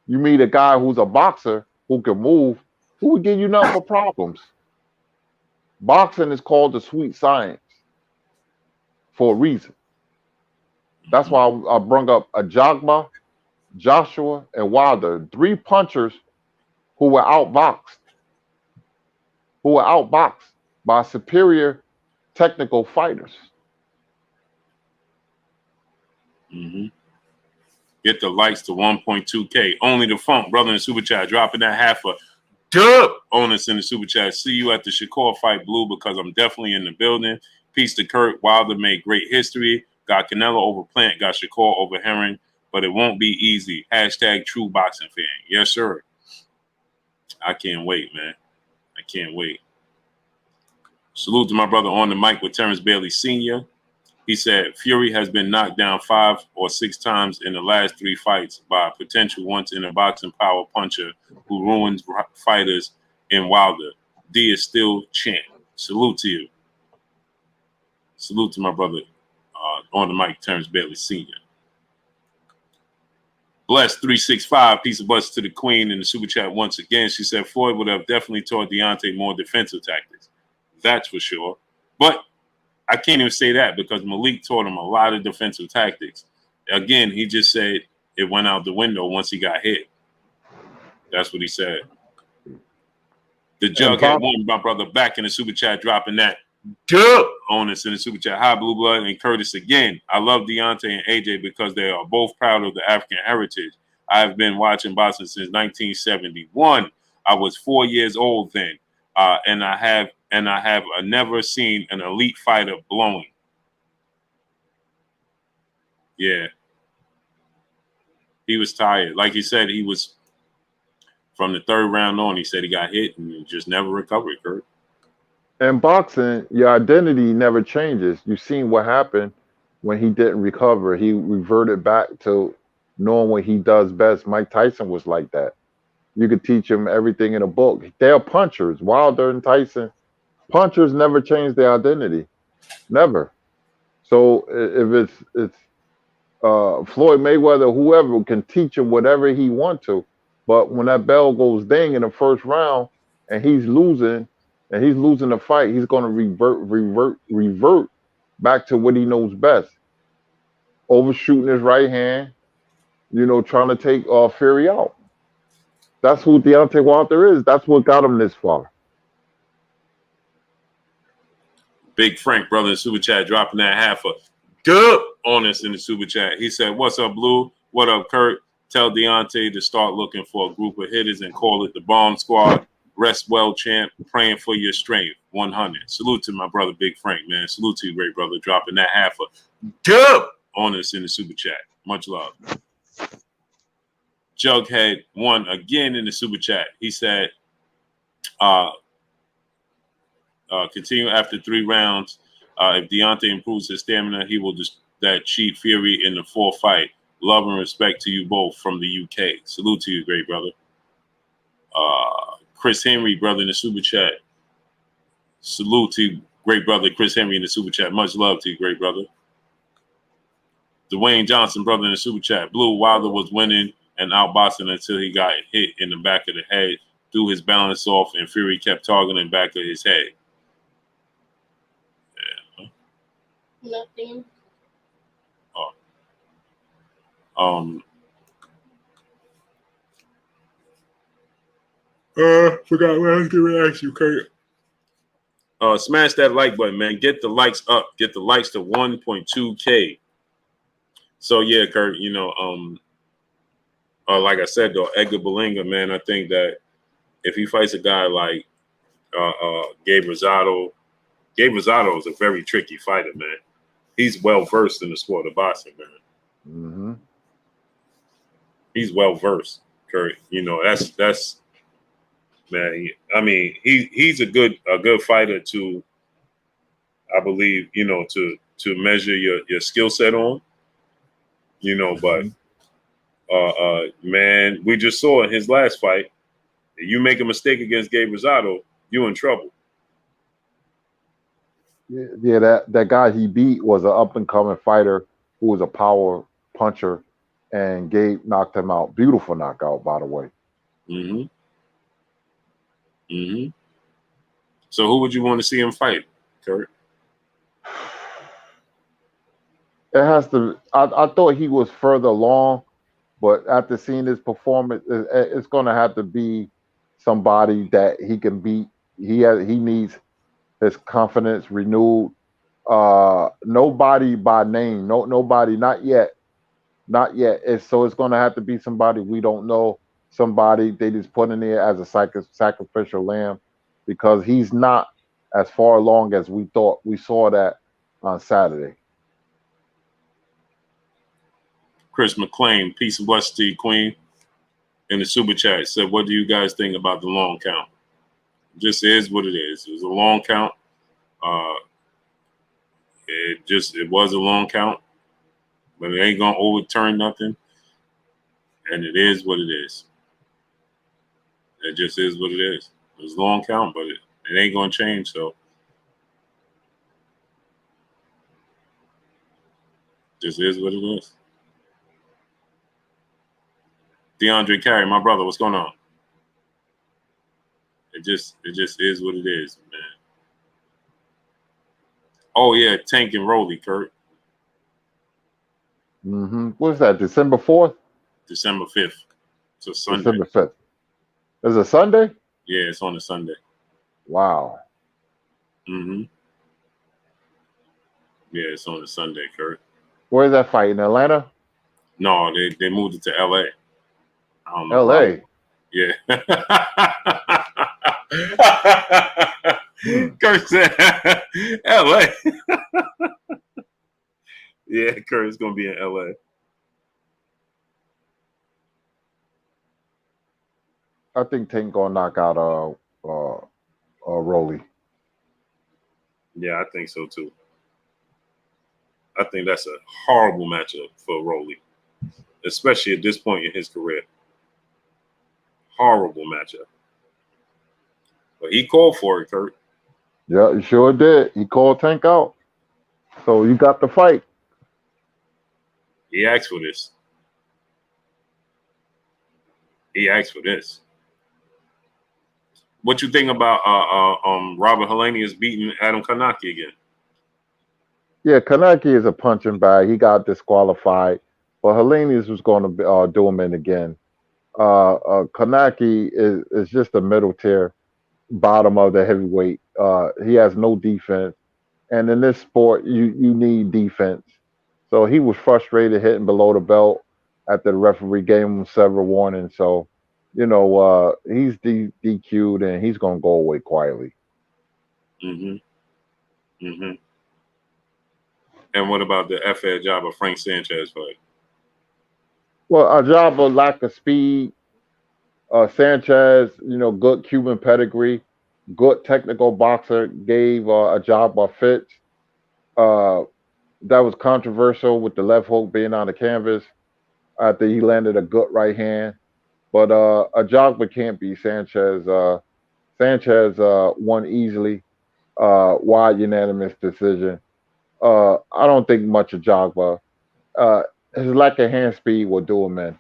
B: you meet a guy who's a boxer who can move, who would give you nothing but problems. Boxing is called the sweet science for a reason. That's why I brung up Ajagba, Joshua, and Wilder, three punchers who were outboxed by superior technical fighters.
A: Mm-hmm. Get the likes to 1.2K. Only the Funk, brother in the super chat, dropping that half a dub on us in the super chat. See you at the Shakur fight, Blue, because I'm definitely in the building. Peace to Kurt. Wilder made great history. Got Canelo over Plant. Got Shakur over Herring. But it won't be easy. Hashtag true boxing fan. Yes, sir. I can't wait, man. I can't wait. Salute to my brother on the mic with Terrence Bailey Sr. He said, Fury has been knocked down 5 or 6 times in the last 3 fights by a potential once-in-a-boxing power puncher who ruins fighters in Wilder. D is still champ. Salute to you. Salute to my brother on the mic, Terrence Bailey Sr. Bless 365, piece of buzz to the queen in the super chat once again. She said Floyd would have definitely taught Deontay more defensive tactics. That's for sure. But I can't even say that because Malik taught him a lot of defensive tactics. Again, he just said it went out the window once he got hit. That's what he said. The Jug had one, my brother, back in the super chat, dropping that dub on us in the super chat. Hi, Blue Blood and Curtis again. I love Deontay and AJ because they are both proud of the African heritage. I've been watching boxing since 1971. I was 4 years old then, and I have never seen an elite fighter blowing. Yeah, he was tired. Like he said, he was from the 3rd round on. He said he got hit and just never recovered, Kurt.
B: In boxing, your identity never changes. You've seen what happened when he didn't recover. He reverted back to knowing what he does best. Mike Tyson was like that. You could teach him everything in a book. They're punchers. Wilder and Tyson, punchers never change their identity. Never. So if it's Floyd Mayweather, whoever can teach him whatever he wants to. But when that bell goes ding in the 1st round and he's losing the fight, he's going to revert back to what he knows best. Overshooting his right hand, trying to take Fury out. That's who Deontay Wilder is. That's what got him this far.
A: Big Frank, brother in super chat, dropping that half a dub on us in the super chat. He said, what's up, Blue? What up, Kurt? Tell Deontay to start looking for a group of hitters and call it the Bomb Squad. Rest well, champ. Praying for your strength. 100. Salute to my brother, Big Frank, man. Salute to you, great brother, dropping that half a dub on us in the super chat. Much love. Jughead won again in the super chat. He said, continue after 3 rounds. If Deontay improves his stamina, he will just that cheat Fury in the 4th fight. Love and respect to you both from the UK. Salute to you, great brother. Chris Henry, brother in the super chat. Salute to you, great brother Chris Henry in the super chat. Much love to you, great brother. Dwayne Johnson, brother in the super chat. Blue Wilder was winning and outboxing until he got hit in the back of the head, threw his balance off, and Fury kept targeting the back of his head.
C: Nothing.
A: Forgot what I was going to ask you, Kurt. Smash that like button, man. Get the likes up. Get the likes to 1.2K. So yeah, Kurt, like I said though, Edgar Berlanga, man, I think that if he fights a guy like Gabe Rosado is a very tricky fighter, man. He's well versed in the sport of boxing, man.
B: Mm-hmm.
A: He's well versed, Kurt. That's man. I mean, he's a good fighter to, I believe, to measure your skill set on. But man, we just saw in his last fight, you make a mistake against Gabe Rosado, you in trouble.
B: Yeah, that guy he beat was an up and coming fighter who was a power puncher, and Gabe knocked him out. Beautiful knockout, by the way.
A: Mm-hmm. Mm-hmm. So who would you want to see him fight, Kurt?
B: It has to. I thought he was further along, but after seeing his performance, it's going to have to be somebody that he can beat. He needs his confidence renewed. Nobody by name. Nobody. Not yet. Not yet. It's going to have to be somebody we don't know. Somebody they just put in there as a sacrificial lamb, because he's not as far along as we thought. We saw that on Saturday.
A: Chris McClain, peace and blessings to you, Queen, in the super chat said, "What do you guys think about the long count?" Just is what it is. It was a long count. It was a long count, but it ain't gonna overturn nothing. And it is what it is. It just is what it is. It was a long count, but it ain't gonna change. So just is what it is. DeAndre Carey, my brother, what's going on? It just is what it is, man. Oh yeah, Tank and Rolly, Kurt.
B: What's that? December 4th?
A: December 5th. It's a Sunday.
B: December 5th. Is it Sunday?
A: Yeah, it's on a Sunday.
B: Wow.
A: Yeah, it's on a Sunday, Kurt.
B: Where's that fight? In Atlanta?
A: No, they moved it to LA. I don't know.
B: LA.
A: Yeah. Kurt said LA. Yeah, Kurt, it's gonna be in LA.
B: I think Tank gonna knock out Rolly.
A: Yeah, I think so too. I think that's a horrible matchup for Rolly, especially at this point in his career. Horrible matchup. But he called for it, Kurt.
B: Yeah, he sure did. He called Tank out. So you got the fight.
A: He asked for this. He asked for this. What you think about Robert Helenius beating Adam Kanaki again?
B: Yeah, Kanaki is a punching bag. He got disqualified, but Helenius was going to do him in again. Kanaki is just a middle tier, bottom of the heavyweight. He has no defense, and in this sport, you need defense. So he was frustrated hitting below the belt after the referee gave him several warnings. So, he's DQ'd and he's going to go away quietly.
A: And what about the FA job of Frank Sanchez fight?
B: Well, a job of lack of speed. Sanchez, good Cuban pedigree, good technical boxer, gave a job of Fitz. That was controversial with the left hook being on the canvas after he landed a good right hand. But Ajagba can't be Sanchez. Sanchez won easily, wide unanimous decision. I don't think much of Ajagba. His lack of hand speed will do him in.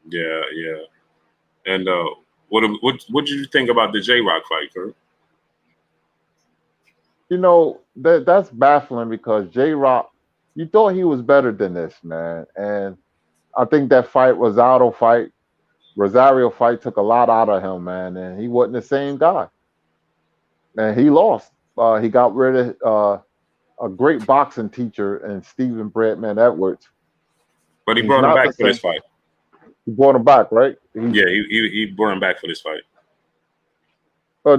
A: Yeah. And what did you think about the J-Rock fight, Kurt?
B: That's baffling because J-Rock, you thought he was better than this, man. And I think that fight, Rosario fight took a lot out of him, man. And he wasn't the same guy. And he lost. He got rid of a great boxing teacher in Stephen Bradman Edwards.
A: But he brought him back for this fight.
B: He brought him back, right?
A: He brought him back for this fight.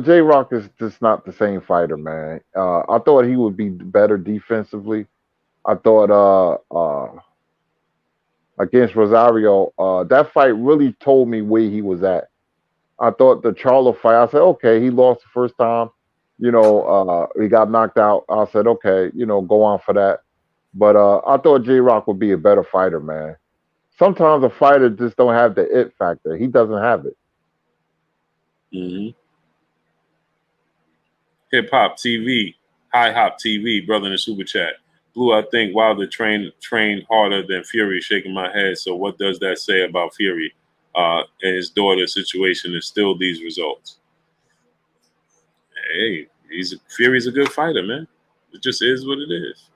B: J-Rock is just not the same fighter, man. I thought he would be better defensively. I thought against Rosario, that fight really told me where he was at. I thought the Charlo fight, I said, okay, he lost the first time. He got knocked out. I said, okay, go on for that. But I thought J-Rock would be a better fighter, man. Sometimes a fighter just don't have the it factor. He doesn't have it.
A: Hip Hop TV, High Hop TV, brother in the super chat. Blue, I think Wilder trained harder than Fury, shaking my head. So what does that say about Fury? and his daughter's situation instilled these results. Hey, Fury's a good fighter, man. It just is what it is.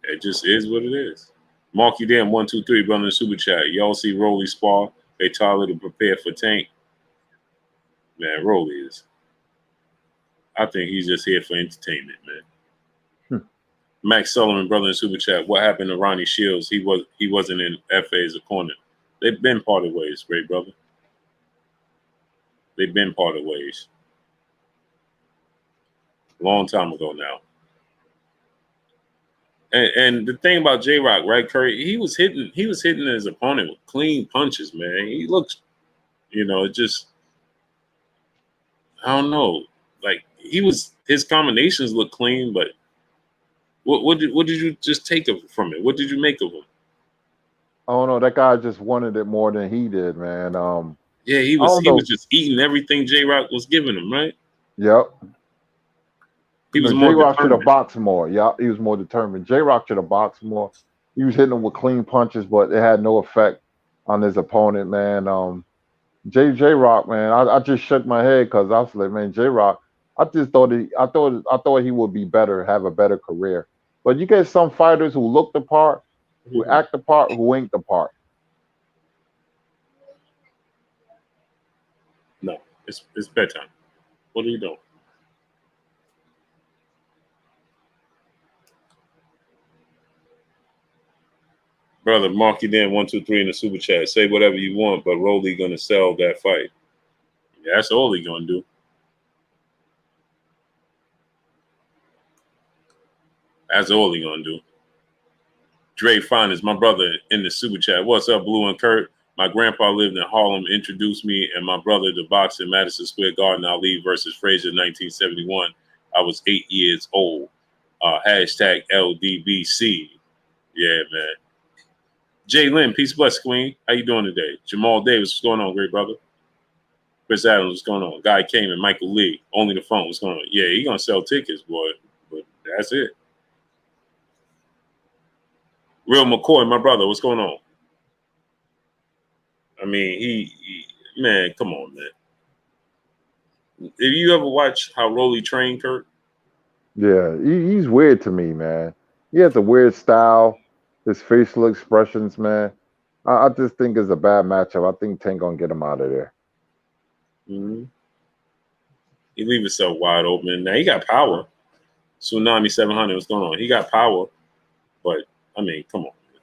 A: It just is what it is. Marky Damn 123 brother in the super chat. Y'all see Rolly spar? They Tyler to prepare for Tank. Man, Rolly is. I think he's just here for entertainment, man. Max Sullivan, brother in super chat. What happened to Ronnie Shields? He wasn't in FA's opponent. They've been parted ways, great brother. They've been parted ways. Long time ago now. And the thing about J-Rock, right, Curry, he was hitting his opponent with clean punches, man. He looks, it just, I don't know. Like his combinations look clean, but what did you just take from it? What did you make of him?
B: I don't know. That guy just wanted it more than he did, man.
A: Yeah, he was just eating everything J-Rock was giving him, right?
B: Yep.
A: He was more
B: J-Rock should have
A: determined.
B: boxed more. Yeah, he was more determined. J-Rock should have boxed more. He was hitting him with clean punches, but it had no effect on his opponent, man. J-Rock, man, I just shook my head because I was like, man, J-Rock, I thought he would be better, have a better career. But you get some fighters who look the part, who act the part, who ain't the part.
A: No, it's bedtime. What are you doing? Brother, Marky Dan 123 in the super chat. Say whatever you want, but Rolly gonna sell that fight. Yeah, that's all he gonna do. That's all he gonna do. Dre Fine is my brother in the super chat. What's up, Blue and Kurt? My grandpa lived in Harlem, introduced me and my brother to boxing Madison Square Garden Ali versus Frazier 1971. I was 8 years old. Hashtag LDBC. Yeah, man. Jay Lynn, peace bless, Queen. How you doing today? Jamal Davis, what's going on, great brother? Chris Adams, what's going on? Guy Cayman, Michael Lee, only the phone, what's going on? Yeah, he gonna sell tickets, boy, but that's it. Real McCoy, my brother, what's going on? I mean, man, come on, man. Have you ever watched how Rolly trained, Kurt?
B: Yeah, he's weird to me, man. He has a weird style. His facial expressions, man. I just think it's a bad matchup. I think Tank gonna get him out of there.
A: Mm-hmm. He leave himself wide open. Now he got power. Tsunami 700, what's going on? He got power, but I mean, come on, man.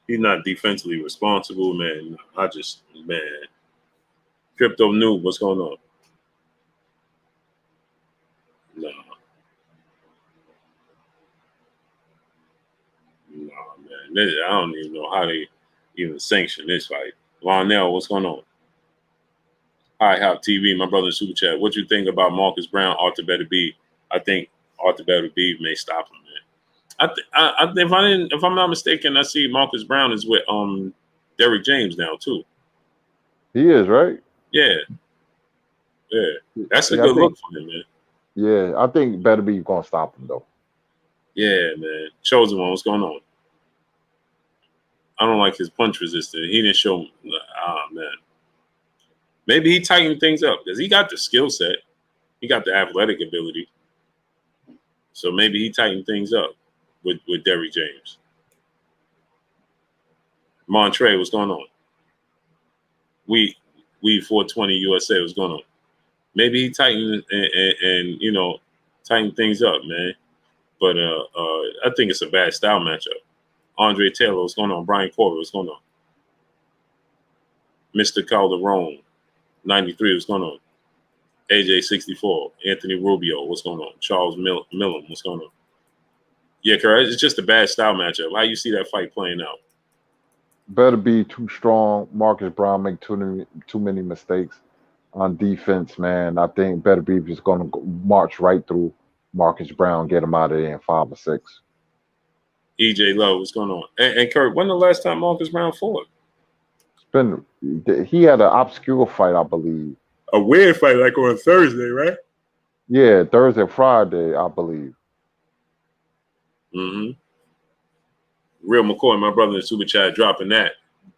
A: He's not defensively responsible, man. Man. Crypto Noob, what's going on? No, man. I don't even know how they even sanction this fight. Lionel, what's going on? Hi, Hop TV, my brother in Super Chat. What you think about Marcus Brown, Arthur Better B? I think Arthur Better B may stop him, man. If I'm not mistaken, I see Marcus Brown is with Derrick James now too.
B: He is, right?
A: Yeah. That's a good look for him, man.
B: Yeah, I think Better B gonna stop him though.
A: Yeah, man. Chosen One, what's going on? I don't like his punch resistance. He didn't show. Man. Maybe he tightened things up because he got the skill set. He got the athletic ability. So maybe he tightened things up with Derrick James. Montre, what's going on? We 420 USA, what's going on? Maybe he tightened and tightened things up, man. But I think it's a bad style matchup. Andre Taylor, what's going on? Brian Corbett, what's going on? Mr. Calderon, 93, what's going on? AJ 64, Anthony Rubio, what's going on? Charles Millam, what's going on? Yeah, correct. It's just a bad style matchup. How you see that fight playing out?
B: Better be too strong. Marcus Brown make too many mistakes on defense, man. I think Better be just gonna march right through Marcus Brown, get him out of there in 5 or 6.
A: EJ Lowe, what's going on? And Kurt, when the last time Marcus Brown fought?
B: He had an obscure fight, I believe.
A: A weird fight, like on Thursday, right?
B: Yeah, Thursday, Friday, I believe.
A: Mm-hmm. Real McCoy, my brother in the super chat, dropping that.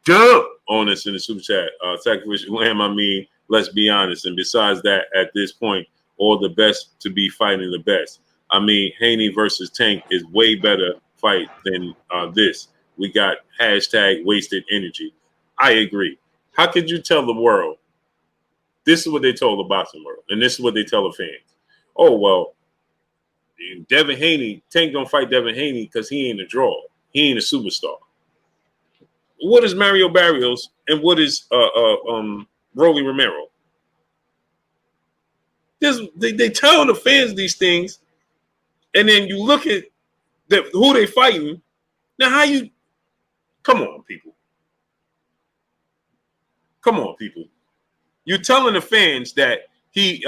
A: Duh! On us in the super chat. Sacrificial lamb, I mean, let's be honest. And besides that, at this point, all the best to be fighting the best. I mean, Haney versus Tank is way better fight than this. We got hashtag wasted energy. I agree. How could you tell the world? This is what they told the boxing world, and this is what they tell the fans. Oh, well, Devin Haney, Tank don't fight Devin Haney because he ain't a draw. He ain't a superstar. What is Mario Barrios and what is Rolly Romero? They tell the fans these things, and then you look at who they fighting. Now, how you? Come on, people. Come on, people. You're telling the fans that he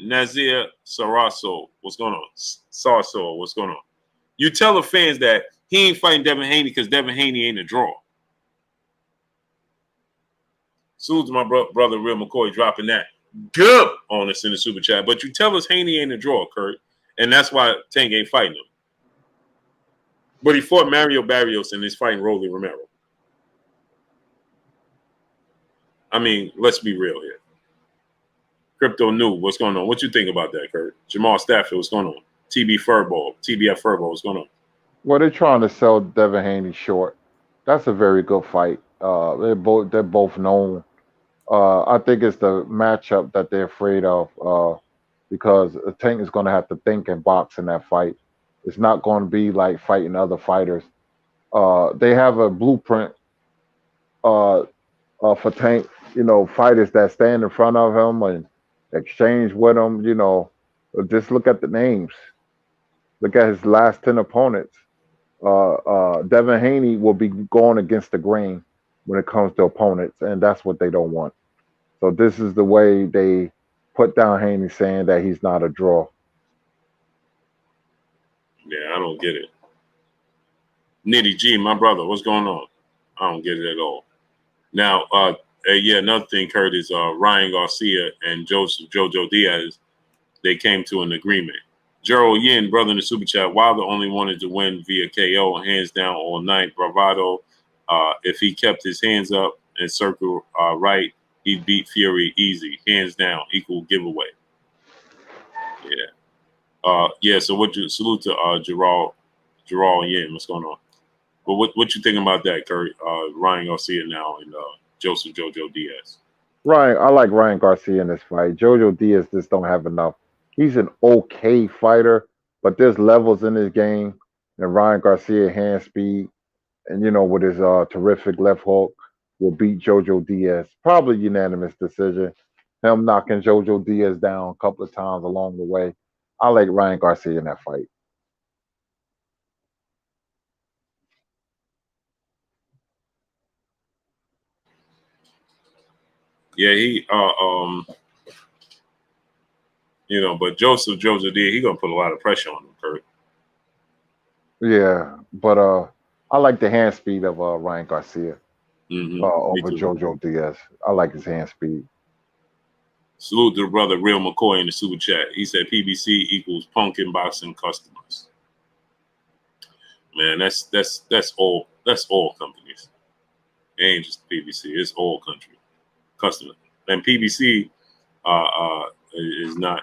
A: Nazir Sarasso, what's going on? Sarso, what's going on? You tell the fans that he ain't fighting Devin Haney because Devin Haney ain't a draw. Salute to my brother Real McCoy dropping that good on us in the super chat. But you tell us Haney ain't a draw, Kurt, and that's why Tank ain't fighting him. But he fought Mario Barrios and he's fighting Rolly Romero. I mean, let's be real here. Crypto New, what's going on? What you think about that, Kurt? Jamal Stafford, what's going on? TBF Furball, what's going on?
B: Well, they're trying to sell Devin Haney short. That's a very good fight. They're both known. I think it's the matchup that they're afraid of because Tank is going to have to think and box in that fight. It's not going to be like fighting other fighters. They have a blueprint for Tank. You know, fighters that stand in front of him and exchange with him. You know, just look at the names. Look at his last 10 opponents. Devin Haney will be going against the grain when it comes to opponents, and that's what they don't want. So this is the way they put down Haney, saying that he's not a draw.
A: Yeah, I don't get it. Nitty G, my brother, what's going on? I don't get it at all. Now, yeah, another thing, Kurt, is Ryan Garcia and Jojo Diaz, they came to an agreement. Gerald Yin, brother in the super chat, Wilder only wanted to win via KO, hands down all night. Bravado. If he kept his hands up and circle right, he'd beat Fury easy, hands down, equal giveaway. Yeah. Yeah, so what you salute to Gerald Yin, what's going on? But what you think about that, Kurt? Ryan Garcia now and Joseph Jojo Diaz.
B: Ryan, I like Ryan Garcia in this fight. Jojo Diaz just don't have enough. He's an okay fighter, but there's levels in his game. And Ryan Garcia, hand speed, and you know, with his terrific left hook, will beat Jojo Diaz. Probably unanimous decision. Him knocking Jojo Diaz down a couple of times along the way. I like Ryan Garcia in that fight.
A: Yeah, he you know, but Joseph Jojo Diaz, he gonna put a lot of pressure on him, Kurt.
B: Yeah, but I like the hand speed of Ryan Garcia over
A: too.
B: Jojo Diaz. I like his hand speed.
A: Salute to the brother Real McCoy in the super chat. He said PBC equals pumpkin boxing customers. Man, that's all companies. It ain't just PBC, it's all country customers. And PBC is not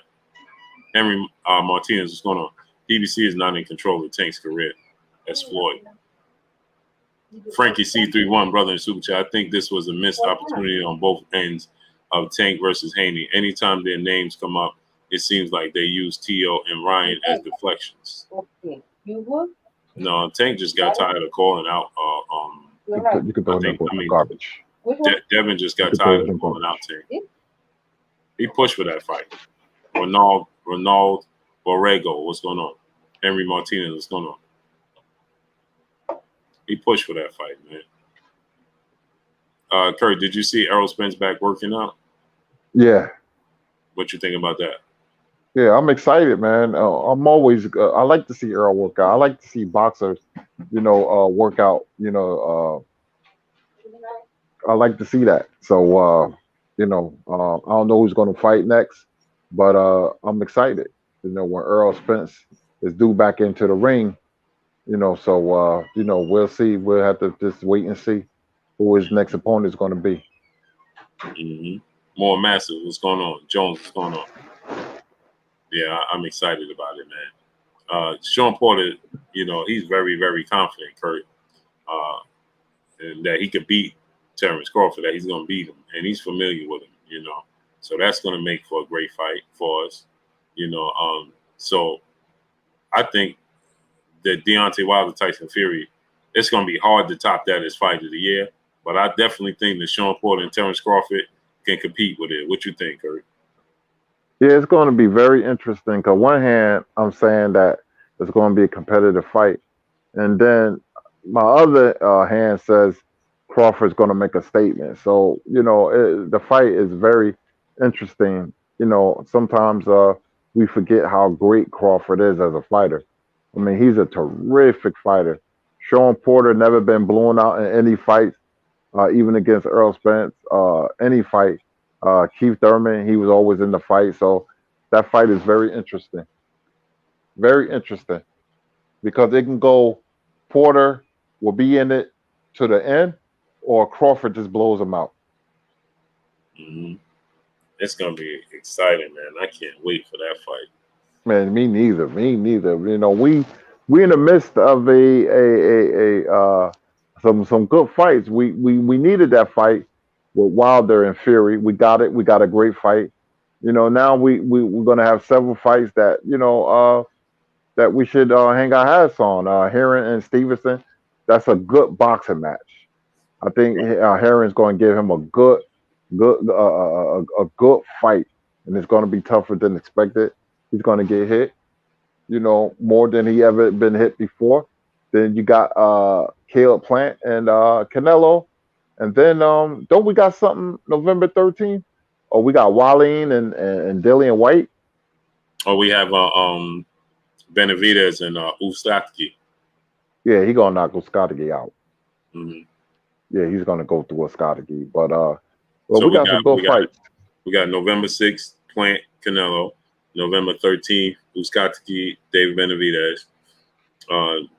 A: Henry Martinez is going on. PBC is not in control of Tank's career. That's Floyd. Frankie C31, brother in super chat. I think this was a missed opportunity on both ends of Tank versus Haney. Anytime their names come up, it seems like they use Tio and Ryan as deflections. No, Tank just got tired of calling out.
B: You could throw that garbage.
A: Devin just got tired of calling out Tank. He pushed for that fight. Ronald Borrego, what's going on? Henry Martinez, what's going on? He pushed for that fight, man. Kurt, did you see Errol Spence back working out?
B: Yeah.
A: What you think about that?
B: Yeah, I'm excited, man. I'm always. I like to see Errol work out. I like to see boxers, work out. I like to see that. So, I don't know who's going to fight next, but I'm excited. When Errol Spence is due back into the ring, So we'll see. We'll have to just wait and see who his next opponent is going to be.
A: Mm-hmm. More massive. What's going on? Jones, what's going on? Yeah, I'm excited about it, man. Sean Porter, he's very, very confident, Kurt, and that he could beat Terrence Crawford, that he's going to beat him, and he's familiar with him. So that's going to make for a great fight for us, So I think that Deontay Wilder, Tyson Fury, it's going to be hard to top that as fight of the year, but I definitely think that Sean Porter and Terrence Crawford can compete with it. What you think, Kurt?
B: Yeah, it's going to be very interesting. Cause one hand, I'm saying that it's going to be a competitive fight, and then my other hand says Crawford's going to make a statement. So the fight is very interesting. Sometimes we forget how great Crawford is as a fighter. I mean, he's a terrific fighter. Sean Porter never been blown out in any fight, even against Earl Spence. Any fight. Keith Thurman, he was always in the fight. So that fight is very interesting because it can go Porter will be in it to the end, or Crawford just blows him out.
A: Mm-hmm. It's gonna be exciting, man. I can't wait for that fight.
B: Man, me neither. Me neither. We in the midst of some good fights. We needed that fight with Wilder and Fury. We got it. We got a great fight. Now we're gonna have several fights that that we should hang our hats on. Heron and Stevenson. That's a good boxing match. I think Heron's going to give him a good fight, and it's going to be tougher than expected. He's going to get hit, more than he ever been hit before. Then you got Caleb Plant and Canelo, and then don't we got something November 13th? Oh, we got Wallin and Dillian White.
A: Oh, we have Benavidez and Ustaki.
B: Yeah, he gonna knock Oskadegi out.
A: Mm-hmm.
B: Yeah, he's gonna go through Oskadegi, but
A: so
B: we got some good fights.
A: We got November 6th, Plant Canelo. November 13th, Ustaki, David Benavidez.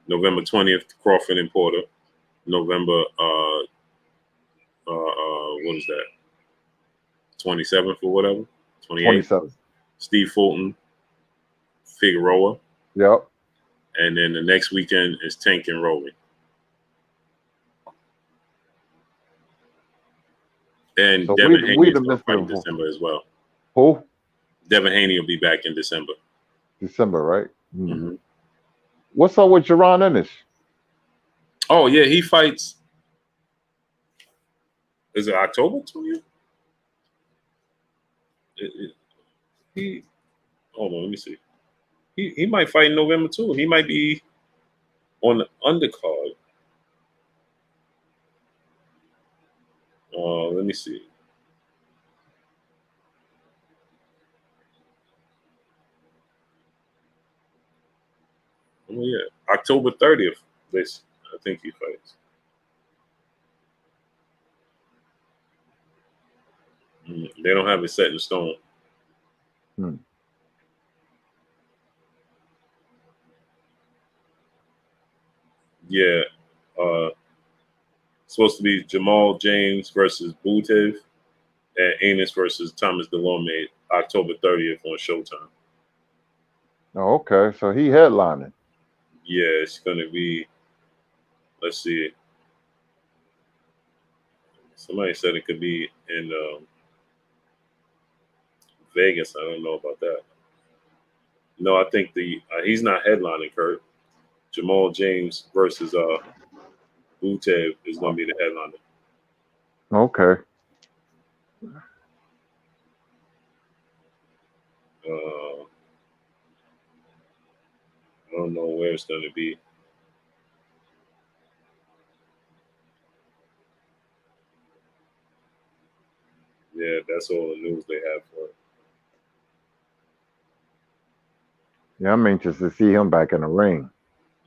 A: November 20th, Crawford and Porter. November what is that? 27th or whatever. 28th.
B: 27th.
A: Steve Fulton, Figueroa.
B: Yep.
A: And then the next weekend is Tank and Rolling. And
B: so
A: Devin Haney is
B: going to
A: fight in December as well.
B: Who?
A: Devin Haney will be back in December.
B: December, right?
A: Mm-hmm.
B: What's up with Jaron Ennis?
A: Oh, yeah, he fights. Is it October 20th? Hold on, let me see. He might fight in November too. He might be on the undercard. Let me see. Oh yeah, October 30th. I think he fights. They don't have it set in stone. Yeah, supposed to be Jamal James versus Butev and Enos versus Thomas Delorme, October 30th on Showtime.
B: Oh, okay. So he headlining.
A: Yeah, it's gonna be. Let's see. Somebody said it could be in Vegas. I don't know about that. No, I think he's not headlining, Kurt. Jamal James versus Butev is going to be the headliner.
B: Okay.
A: I don't know where it's going to be. Yeah, that's all the news they have for it.
B: Yeah, I'm anxious to see him back in the ring.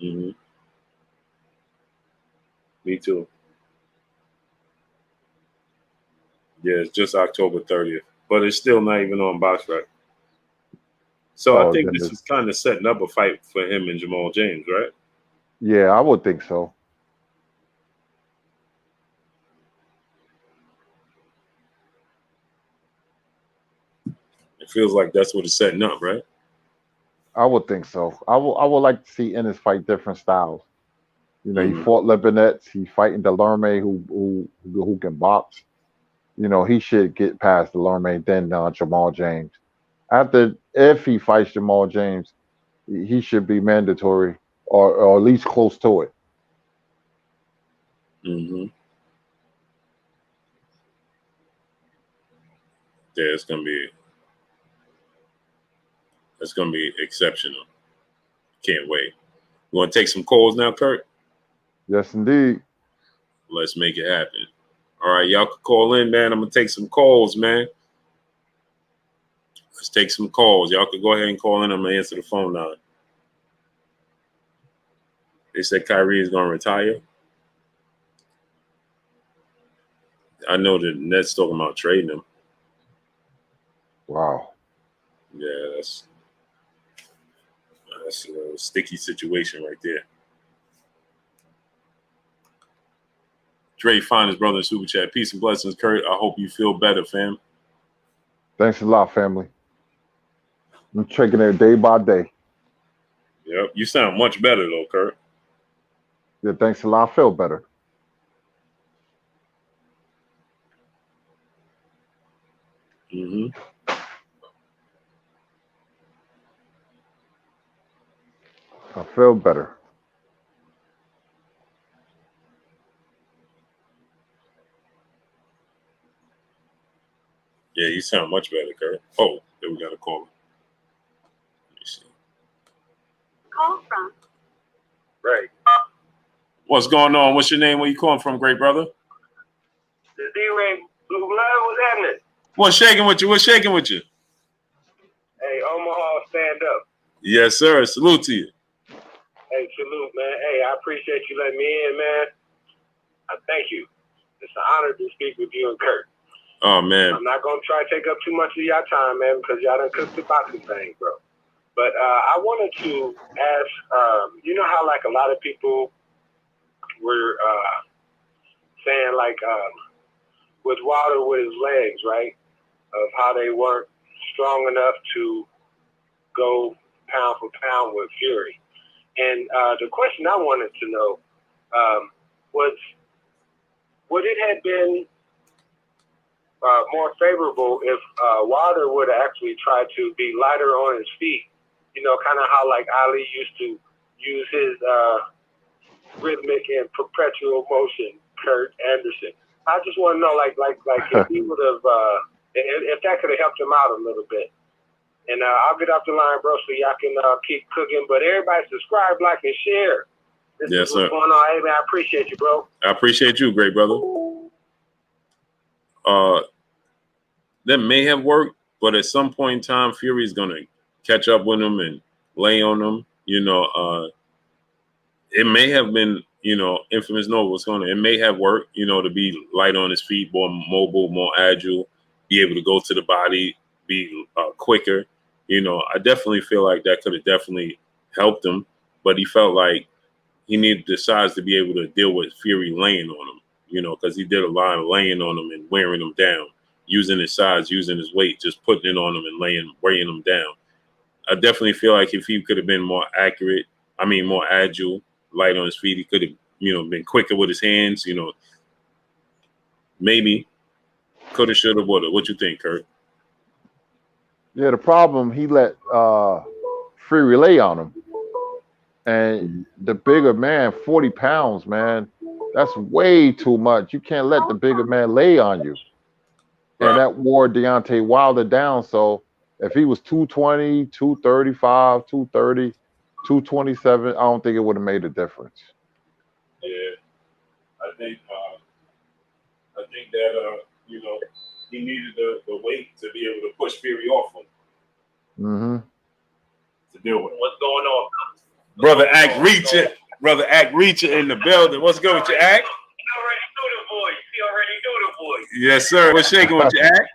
A: Mm-hmm. Me too. Yeah, it's just October 30th, but it's still not even on BoxRec. So I think this is kind of setting up a fight for him and Jamal James, right?
B: Yeah, I would think so.
A: It feels like that's what it's setting up, right?
B: I would think so. I would like to see Ennis fight different styles. You know, he
A: Mm-hmm.
B: fought Lebanese. He fighting Delorme, who can box. You know, he should get past Delorme, then Jamal James. After, if he fights Jamal James, he should be mandatory or at least close to it.
A: Mm-hmm. Yeah, it's gonna be exceptional. Can't wait. You want to take some calls now, Kurt?
B: Yes, indeed.
A: Let's make it happen. All right, y'all can call in, man. I'm gonna take some calls, man. Let's take some calls. Y'all can go ahead and call in. I'm gonna answer the phone now. They said Kyrie is gonna retire. I know the Nets talking about trading him.
B: Wow.
A: Yeah, that's a sticky situation right there. Dre find his brother in super chat. Peace and blessings, Kurt. I hope you feel better, fam.
B: Thanks a lot, family. I'm checking it day by day.
A: Yep, you sound much better though, Kurt.
B: Yeah, thanks a lot. I feel better.
A: Mm-hmm.
B: I feel better.
A: Yeah, you sound much better, Kurt. Oh, there we got a call. Let me see.
C: Call from.
A: Right. What's going on? What's your name? Where you calling from, great brother?
C: The D-Ray Blue Blood, what's happening?
A: What's shaking with you? What's shaking with you?
C: Hey, Omaha, stand up.
A: Yes, sir. Salute to you.
C: Hey, salute, man. Hey, I appreciate you letting me in, man. I thank you. It's an honor to speak with you and Kurt.
A: Oh, man.
C: I'm not going to try to take up too much of your time, man, because y'all done cooked the boxing thing, bro. But I wanted to ask, you know how, like, a lot of people were saying, like, with Wilder with his legs, right, of how they weren't strong enough to go pound for pound with Fury. And the question I wanted to know was, would it have been more favorable if Wilder would have actually tried to be lighter on his feet? You know, kind of how like Ali used to use his rhythmic and perpetual motion, Kurt Anderson. I just want to know, like if he would have, if that could have helped him out a little bit. And I'll get off the line, bro, so y'all can keep cooking. But everybody subscribe, like, and share. This
A: Yes,
C: is what's
A: sir.
C: going on. Hey, man, I appreciate you, bro.
A: I appreciate you, great brother. That may have worked, but at some point in time, Fury is going to catch up with him and lay on him. You know, it may have been, you know, infamous know what's going on. It may have worked, you know, to be light on his feet, more mobile, more agile, be able to go to the body, be quicker. You know, I definitely feel like that could have definitely helped him, but he felt like he needed the size to be able to deal with Fury laying on him, you know, because he did a lot of laying on him and wearing him down, using his size, using his weight, just putting it on him and weighing him down. I definitely feel like if he could have been more accurate, more agile, light on his feet, he could have, you know, been quicker with his hands, you know, maybe could have, should have, would have. What you think, Kurt?
B: Yeah, the problem, he let Fury lay on him. And the bigger man, 40 pounds, man, that's way too much. You can't let the bigger man lay on you.
A: Right.
B: And that wore Deontay Wilder down. So if he was 220, 235, 230, 227, I don't think it would have made a difference.
A: Yeah, I think that you know, he needed the weight to be able to push Fury off him.
B: Mm-hmm.
A: To deal with.
C: What's going on?
A: Brother Act Reacher in the building. What's good with you, Act?
C: You already know the voice. You already know the voice.
A: Yes, sir. What's shaking with you, Act?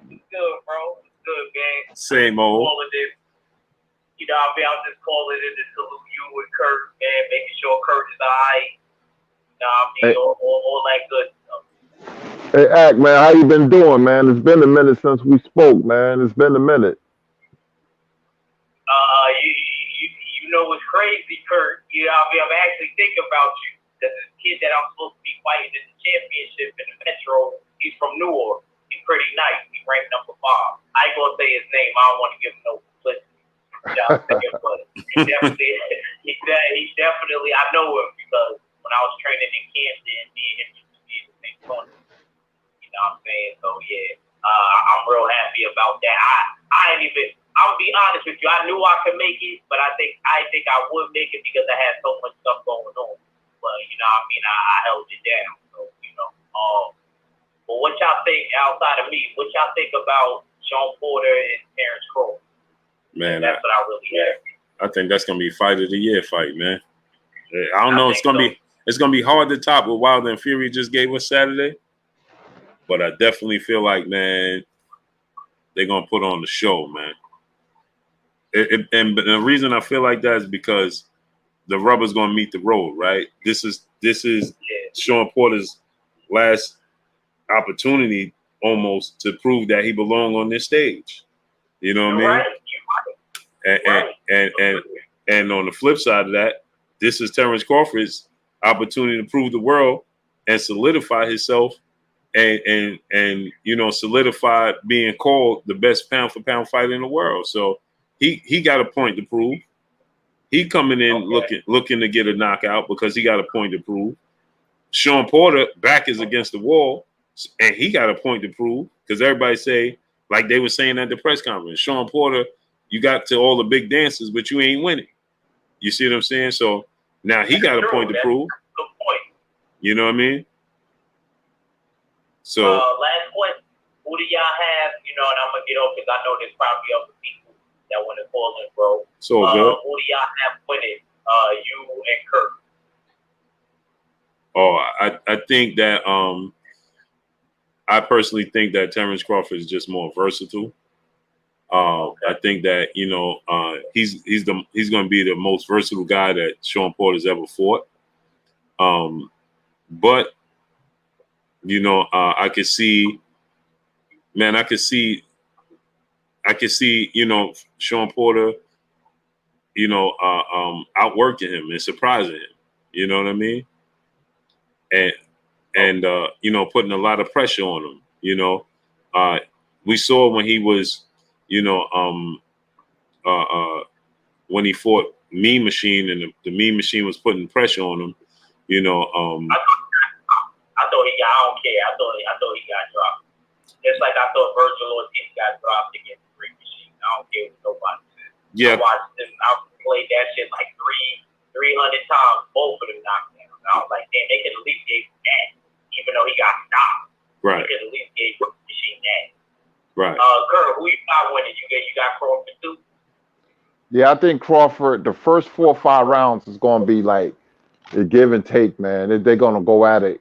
C: Good, bro. Good, man.
A: Same old.
C: All of this,
D: know what I mean? I'm just calling in to salute you and Kurt, man, making sure Kurt is alright. You know what I mean? All that good stuff.
B: Hey, Ack, man, how you been doing, man? It's been a minute since we spoke, man. It's been a minute.
D: You know what's crazy, Kurt? You know what I mean? I'm actually thinking about you. There's this kid that I'm supposed to be fighting in the championship in the Metro. He's from New Orleans. He's pretty nice. He's ranked number 5. I ain't gonna say his name. I don't want to give him no publicity. You know what I'm saying? But he definitely, I know him because when I was training in Camden, me and him used to be in the same corner. You know what I'm saying? So yeah, I'm real happy about that. I'll be honest with you. I knew I could make it, but I think I would make it because I had so much stuff going on. But you know what I mean? I held it down. So you know. But what y'all think outside of me? What y'all think about Sean Porter and Terrence Crawford?
A: Man,
D: that's what I really have.
A: I think that's gonna be fight of the year fight, man. I don't know. It's gonna be hard to top what Wilder and Fury just gave us Saturday, but I definitely feel like, man, they're gonna put on the show, man. And the reason I feel like that is because the rubber's gonna meet the road, right? This is Sean Porter's last opportunity almost to prove that he belongs on this stage. You know what I mean? And on the flip side of that, this is Terrence Crawford's opportunity to prove the world and solidify himself and you know, solidify being called the best pound for pound fighter in the world. So he got a point to prove. He coming in looking to get a knockout because he got a point to prove. Sean Porter back is against the wall, and he got a point to prove because everybody say, like they were saying at the press conference, Sean Porter, you got to all the big dances, but you ain't winning. You see what I'm saying? So now he got a point to prove.
D: Good point.
A: You know what I mean? So
D: last question. Who do y'all have? You know, and I'm gonna get over because I know there's probably other people that want to call in, bro.
A: So good.
D: Who do y'all have winning? You and Kurt.
A: Oh, I think that I personally think that Terrence Crawford is just more versatile. I think that, you know, he's going to be the most versatile guy that Sean Porter's ever fought. But you know, I could see, you know, Sean Porter, you know, outworking him and surprising him. You know what I mean? And you know, putting a lot of pressure on him. You know, we saw when he was, you know, when he fought Mean Machine, and the Mean Machine was putting pressure on him. You know,
D: I thought he got. I don't care. I thought he got dropped. Just like I thought Virgil Ortiz got dropped against the Mean Machine. I don't care what nobody says.
A: Yeah.
D: I watched him. I played that shit like 300 times. Both of them knocked down. And I was like, damn, they could at least give him that, even though he got stopped.
A: Right.
D: They could at least give the Machine that.
A: Right.
D: Kurt, who you got winning? You got Crawford too?
B: Yeah, I think Crawford, the first 4 or 5 rounds is going to be like a give and take, man. They're going to go at it.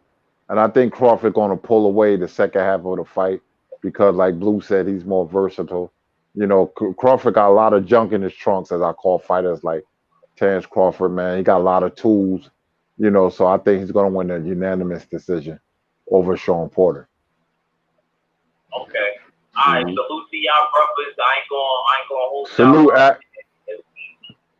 B: And I think Crawford going to pull away the second half of the fight because, like Blue said, he's more versatile. You know, Crawford got a lot of junk in his trunks, as I call fighters like Terrence Crawford, man. He got a lot of tools, you know, so I think he's going to win a unanimous decision over Sean Porter.
D: Okay. All right, salute to y'all brothers. I ain't gonna hold
B: Salute,
D: y'all.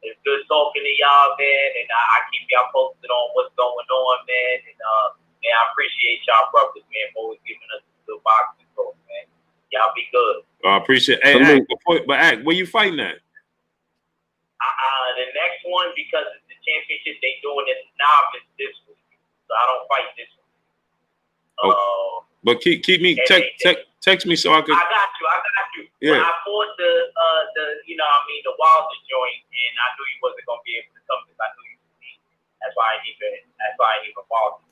D: It's good talking to y'all, man, and I keep y'all posted on what's going on, man. And man, I appreciate y'all brothers, man, for always giving us the boxing talk, man. Y'all be good.
A: I appreciate it. Hey, Ack, where you fighting at?
D: The next one, because it's the championship, they doing this novice this week, so I don't fight this week.
A: But keep me text me so I could.
D: I got you.
A: Yeah.
D: When I fought the you know, I mean, the Wilder joint, and I knew he wasn't gonna be able to come because I knew he was beat. That's why I didn't even bother.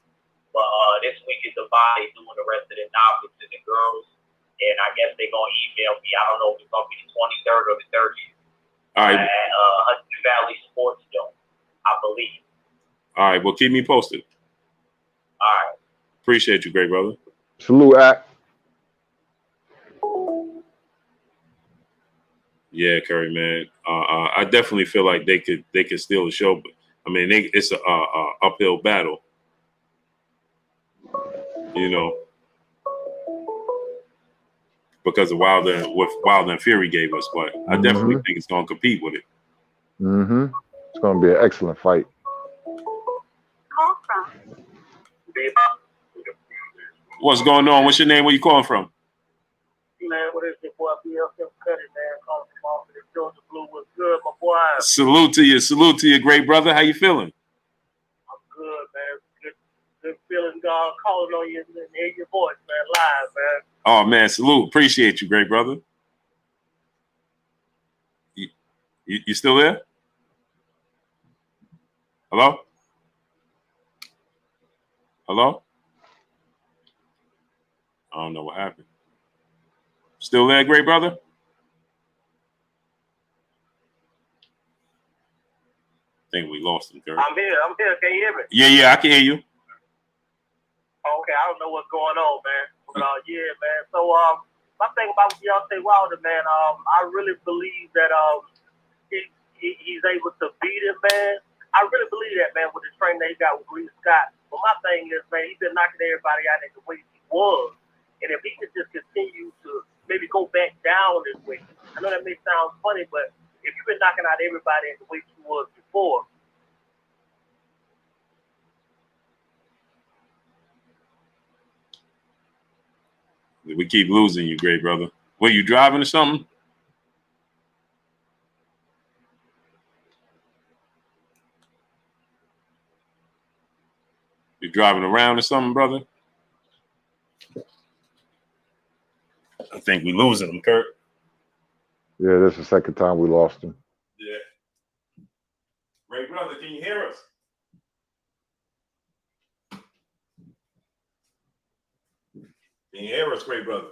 D: But this week is the body doing the rest of the novices and the girls, and I guess they're gonna email me. I don't know if it's gonna be the 23rd or the 30th.
A: All right.
D: At Hudson Valley Sports Dome, I believe.
A: All right. Well, keep me posted.
D: All right.
A: Appreciate you, great brother.
B: Salute, Ack.
A: Yeah, Curry, man. I definitely feel like they could steal the show, but I mean, it's a uphill battle, you know, because of what Wilder and Fury gave us. But I definitely think it's going to compete with it.
B: It's going to be an excellent fight.
A: What's going on? What's your name? Where you calling from?
E: Man, what is your boy BLM Cuddy, man? Calling from off of the Georgia Blue. What's good, my boy?
A: Salute to you, great brother. How you feeling?
E: I'm good, man. Good feeling, God, calling on you and hear your voice, man, live, man.
A: Oh man, salute. Appreciate you, great brother. You still there? Hello? Hello? I don't know what happened. Still there, great brother? I think we lost him, Kurt.
E: I'm here. Can you hear me?
A: Yeah, I can hear you.
E: Okay, I don't know what's going on, man. But yeah, man. So my thing about Deontay Wilder, man, I really believe that he's able to beat him, man. I really believe that, man, with the training that he got with Reed Scott. But my thing is, man, he's been knocking everybody out at the weight he was. And if he could just continue to maybe go back down this weight, I know that may sound funny, but if you've been knocking out everybody at the weight you was before,
A: We keep losing you, great brother. Were you driving or something? You driving around or something, brother? I think we losing him, Kurt.
B: Yeah, this is the second time we lost him.
A: Yeah. Great brother, can you hear us? Can you hear us, great brother?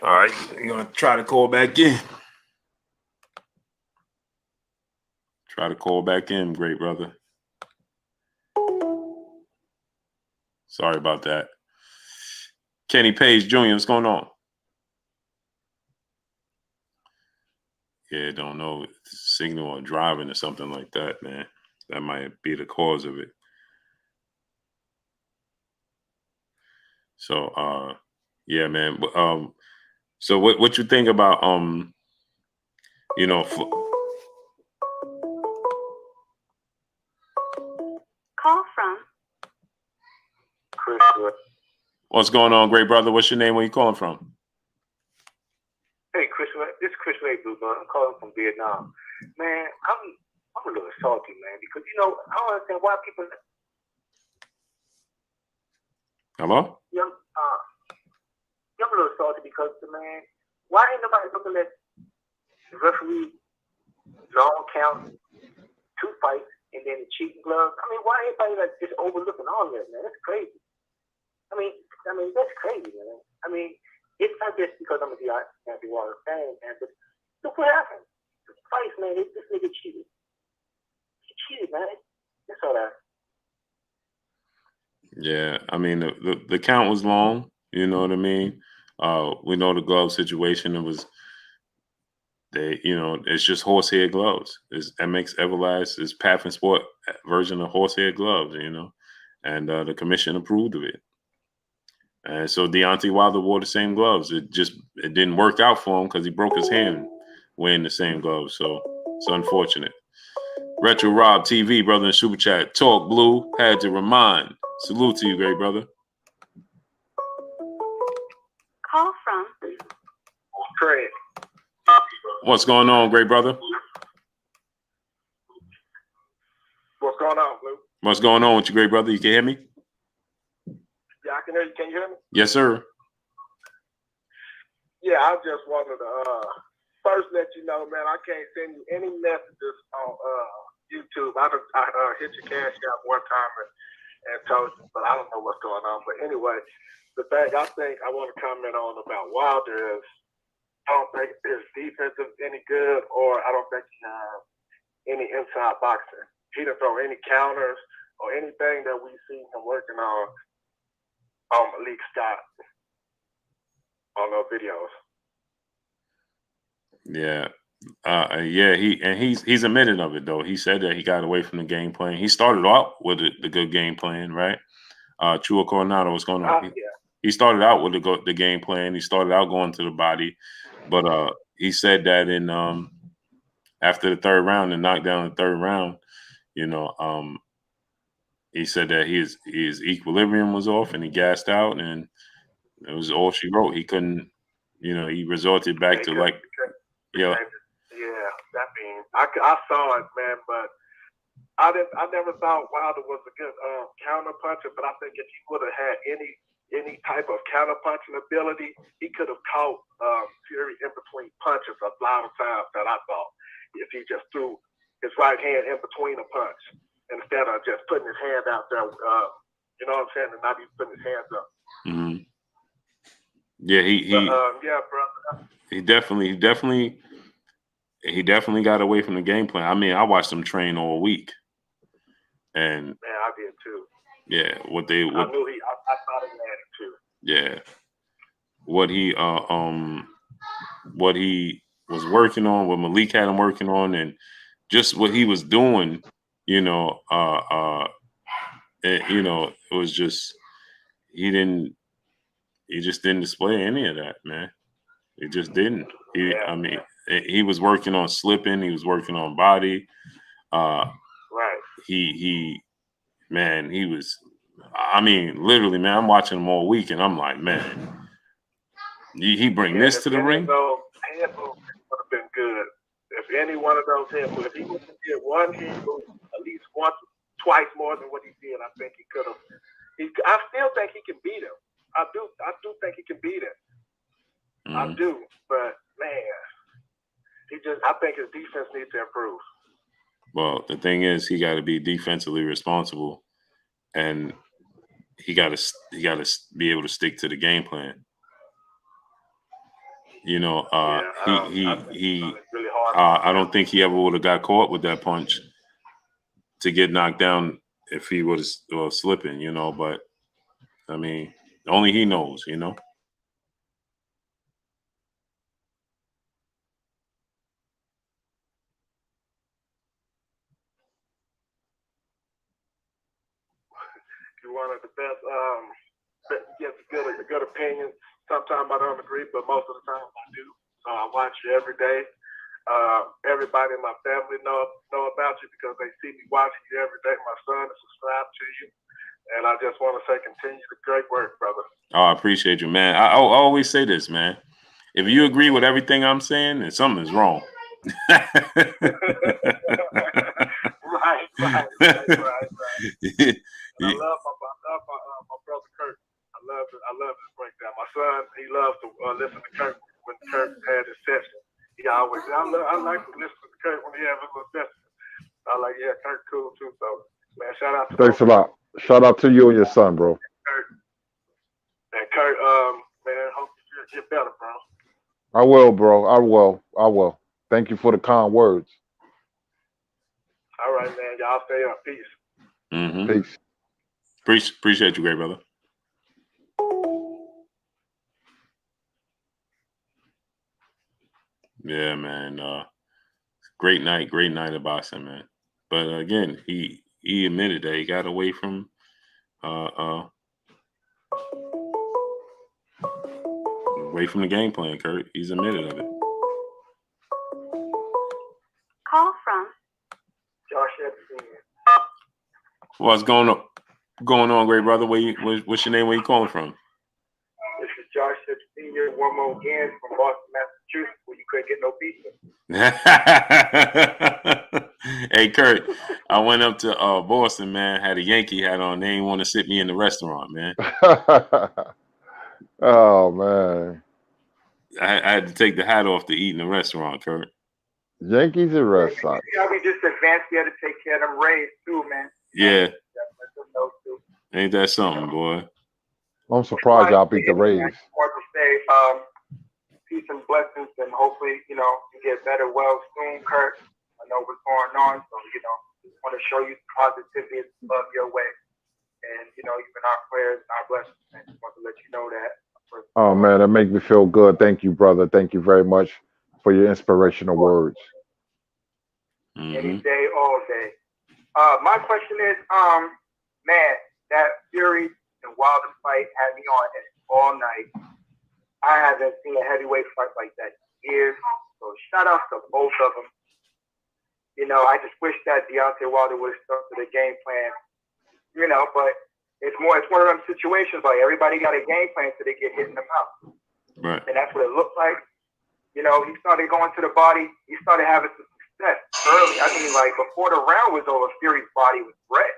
A: All right, you're going to try to call back in. Try to call back in, great brother. Sorry about that. Kenny Page Jr., what's going on? Yeah, don't know. Signal or driving or something like that, man. That might be the cause of it. So, yeah, man. So what you think about, you know,
F: call from
C: Chris.
A: What's going on, great brother? What's your name? Where you calling from?
C: Hey, Chris. This is Chris Ray, Blue Man. I'm calling from Vietnam. Man, I'm a little salty, man, because I don't understand why people.
A: Hello?
C: I'm a little salty because, man, why ain't nobody looking at the referee long count, 2 fights, and then the cheating gloves? I mean, why everybody like just overlooking all that, man? That's crazy. I mean, that's crazy, man. I mean, it's not just because I'm a Deontay Wilder fan, man, but look what happened. The fights, man, this nigga cheated. He cheated, man. That's all that.
A: Yeah, I mean, the count was long. You know what I mean? We know the glove situation. It was, it's just horsehair gloves. It's MX Everlast, it's Path and Sport version of horsehair gloves, and the commission approved of it. And so Deontay Wilder wore the same gloves. It didn't work out for him because he broke his hand wearing the same gloves. So it's unfortunate. Retro Rob TV, brother in Super Chat. Talk Blue, had to remind. Salute to you, great brother.
F: call from
C: Craig.
A: What's going on, great brother?
C: What's going on, Blue?
A: What's going on with you, great brother? You can hear me?
C: Yeah, I can hear you. Can you hear me?
A: Yes, sir.
C: Yeah, I just wanted to first let you know, man, I can't send you any messages on YouTube. I hit your cash out one time and told you, but I don't know what's going on. But anyway, the thing I think I want to comment on about Wilder is I don't think his defense is any good, or I don't think he has any inside boxing. He didn't throw any counters or anything that we see him working on Malik Scott. on those videos.
A: Yeah. He's admitted of it though. He said that he got away from the game plan. He started out with the good game plan, right? Chua Coronado, what's going on? He started out with the game plan. He started out going to the body, but he said that in after the third round and knocked down the third round, he said that his equilibrium was off and he gassed out, and it was all she wrote. He couldn't, he resorted back to like,
C: yeah. That means I saw it, man, but I never thought Wilder was a good counter puncher. But I think if he would have had any type of counter punching ability, he could have caught Fury in between punches a lot of times. That I thought if he just threw his right hand in between a punch instead of just putting his hand out there, you know what I'm saying, and not even putting his hands up.
A: Mm-hmm. Yeah,
C: yeah, brother.
A: He definitely got away from the game plan. I mean, I watched him train all week, and
C: man, I did too.
A: Yeah,
C: I thought he had it too.
A: Yeah, what he was working on, what Malik had him working on, and just what he was doing, it was just he just didn't display any of that, man. He just didn't. I mean, he was working on slipping. He was working on body.
C: Right.
A: He was. I mean, literally, man. I'm watching him all week, and I'm like, man, he bring this to the ring.
C: Head move would have been good. If any one of those head moves, if he would have did one head move at least once, twice more than what he did, I think he could have. I still think he can beat him. I do think he can beat him. Mm-hmm. I do, but man, I think his defense needs to improve.
A: Well, the thing is, he got to be defensively responsible, and he got to be able to stick to the game plan. I don't think he ever would have got caught with that punch to get knocked down if he was slipping, but I mean, only he knows,
C: You're one of the best, gets a good opinion. Sometimes I don't agree, but most of the time I do. So I watch you every day. Everybody in my family know about you because they see me watching you every day. My son is subscribed to you. And I just want to say continue the great work, brother.
A: Oh, I appreciate you, man. I always say this, man. If you agree with everything I'm saying, then something's wrong.
C: Right. I love my brother Kurt. I love his breakdown. My son, he loves to listen to Kurt when Kurt had his session. He always, I like to listen to Kurt when he has his little session. I like, yeah, Kurt cool too. So, man, shout out to
B: Thanks a lot. Shout out to you and your son, bro.
C: Kurt, man, hope you get better, bro.
B: I will, bro. I will. Thank you for the kind words.
C: All right, man. Y'all stay up. Peace.
A: Mm-hmm.
B: Peace.
A: Appreciate you, great brother. Yeah, man. Great night of boxing, man. But again, he admitted that he got away from the game plan, Kurt. He's admitted of it.
F: Call from
C: Josh Epstein.
A: What's going on, great brother? What's your name? Where you calling from?
C: This is Josh Epstein, one more again from Boston, Massachusetts, where you couldn't get no pizza.
A: Hey, Kurt, I went up to Boston, man. Had a Yankee hat on. They didn't want to sit me in the restaurant, man.
B: Oh man,
A: I had to take the hat off to eat in the restaurant, Kurt.
B: Yankees and Red Sox.
E: We just advanced here to take care of them Rays too, man.
A: Yeah. Ain't that something, boy?
B: I'm surprised y'all beat the Rays.
E: I just want to say peace and blessings, and hopefully, you get better well soon, Kurt. I know what's going on, so, just want to show you positivity and love your way. And, even our prayers and our blessings, man. Just want to let you know that.
B: Oh man, that make me feel good. Thank you, brother. Thank you very much for your inspirational words.
G: Any day, all day. My question is, man, that Fury and Wilder fight had me on it all night. I haven't seen a heavyweight fight like that in years. So shout out to both of them. You know, I just wish that Deontay Wilder would have stuck to the game plan. You know, but it's one of them situations like everybody got a game plan so they get hit in the mouth.
A: Right.
G: And that's what it looked like. You know, he started going to the body. He started having some success early. I mean, like before the round was over, Fury's body was red.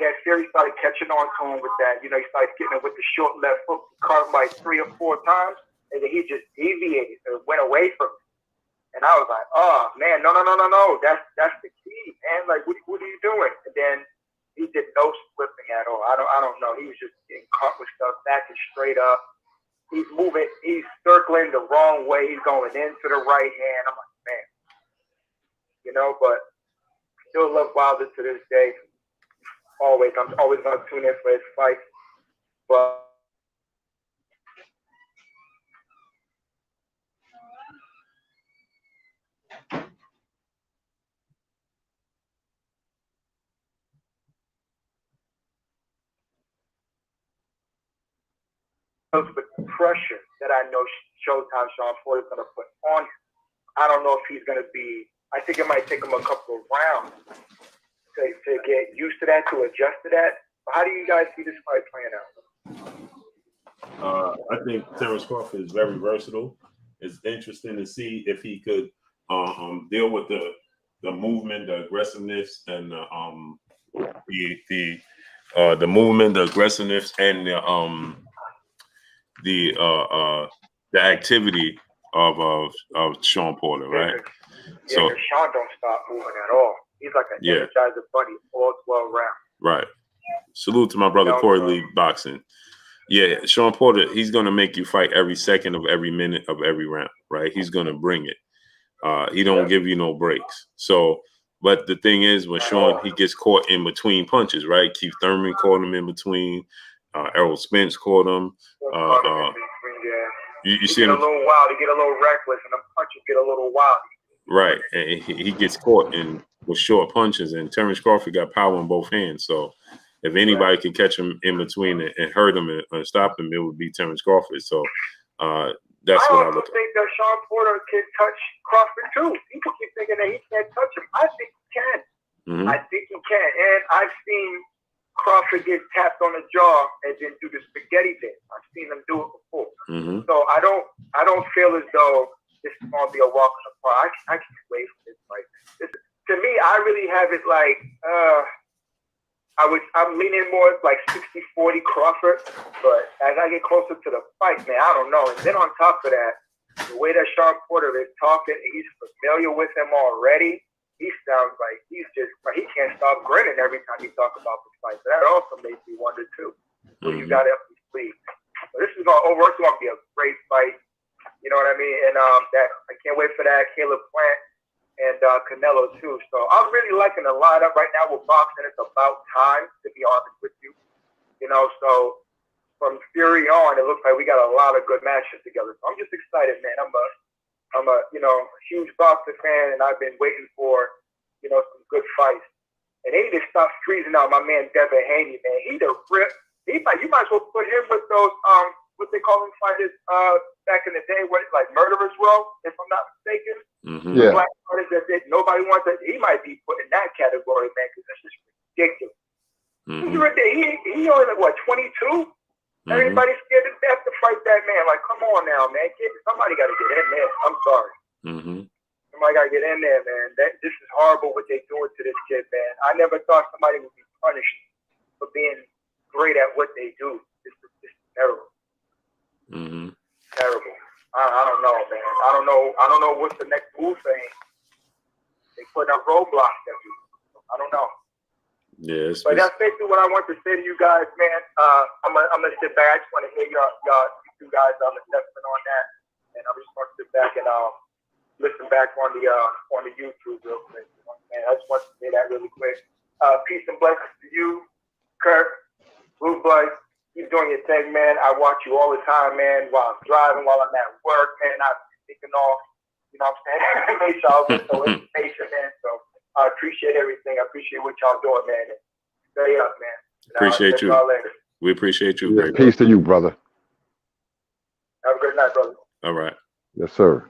G: Yeah, Fury started catching on to him with that. You know, he started getting him with the short left hook, caught him like 3 or 4 times, and then he just deviated and went away from it. And I was like, oh man, no. That's the key, man. Like, what are you doing? And then he did no slipping at all. I don't know. He was just getting caught with stuff, backing straight up. He's moving. He's circling the wrong way. He's going into the right hand. I'm like, man. You know, but still love Wilder to this day. Always. I'm always going to tune in for his fight. But with the pressure that I know Showtime Sean Ford is going to put on him, I don't know if he's going to be. I think it might take him a couple of rounds to get used to that, to adjust to that. But how do you guys see this fight playing out?
A: I think Terrence Crawford is very versatile. It's interesting to see if he could deal with the movement, the aggressiveness, and the movement, the aggressiveness, and the activity of Sean Porter, right?
G: Yeah, so Sean don't stop moving at all. He's like an energizer bunny all 12 rounds.
A: Right. Salute to my brother Corey Lee Boxing. Yeah, Sean Porter, he's going to make you fight every second of every minute of every round, right? He's going to bring it. He don't give you no breaks. So, but the thing is, when Sean, he gets caught in between punches, right? Keith Thurman caught him in between. Errol Spence caught him. You see him
G: a little wild. He get a little reckless, and the punches get a little wild.
A: Right, and he gets caught with short punches, and Terrence Crawford got power in both hands. So if anybody can catch him in between and hurt him and stop him, it would be Terrence Crawford. So that's what I look at.
G: I think that Sean Porter can touch Crawford too. People keep thinking that he can't touch him. I think he can. Mm-hmm. I think he can. And I've seen Crawford get tapped on the jaw and then do the spaghetti dance. I've seen him do it before. Mm-hmm. So I don't feel as though this is going to be a walk in the park. I can't wait for this fight. To me, I really have it like I'm leaning more like 60-40 Crawford, but as I get closer to the fight, man, I don't know. And then on top of that, the way that Sean Porter is talking, and he's familiar with him already, he sounds like he can't stop grinning every time he talks about the fight. So that also makes me wonder too. So you got to please. So this is going to be a great fight. You know what I mean? And I can't wait for that. Caleb Plant and Canelo too. So I'm really liking the lineup right now with boxing. It's about time, to be honest with you. You know, so from Fury on, it looks like we got a lot of good matches together. So I'm just excited, man. I'm a huge boxing fan, and I've been waiting for some good fights. And they need to stop freezing out my man Devin Haney, man. You might as well put him with those what they call them fighters back in the day, where it's like Murderers Row, if I'm not mistaken.
B: Mm-hmm. Yeah.
G: Black fighters that nobody wants. He might be put in that category, man, because this is ridiculous. Mm-hmm. He only like what, 22? Mm-hmm. Everybody's scared to death to fight that man. Like, come on now, man. Somebody got to get in there. I'm sorry. Mm-hmm. Somebody got to get in there, man. This is horrible what they're doing to this kid, man. I never thought somebody would be punished for being great at what they do. This is terrible. Mm-hmm. Terrible. I don't know, man. I don't know what's the next move thing. They put up roadblocks everywhere. I don't know.
A: Yes.
G: But that's basically what I want to say to you guys, man. I'm gonna sit back. I just want to hear y'all you guys assessment on that, and I'm just going to sit back and listen back on the YouTube real quick. Man, I just want to say that really quick. Peace and blessings to you, Kirk, Blue Blood, Keep doing your thing, man. I watch you all the time, man, while I'm driving, while I'm at work, man. I'm thinking off, you know what I'm saying? Make sure I'll get some information, man. So I appreciate everything. I appreciate what y'all doing, man. Stay up, man.
A: Appreciate you.
G: Y'all later.
A: We appreciate you.
B: Yeah, peace to you, brother.
G: Have a good night, brother.
A: All right.
B: Yes, sir.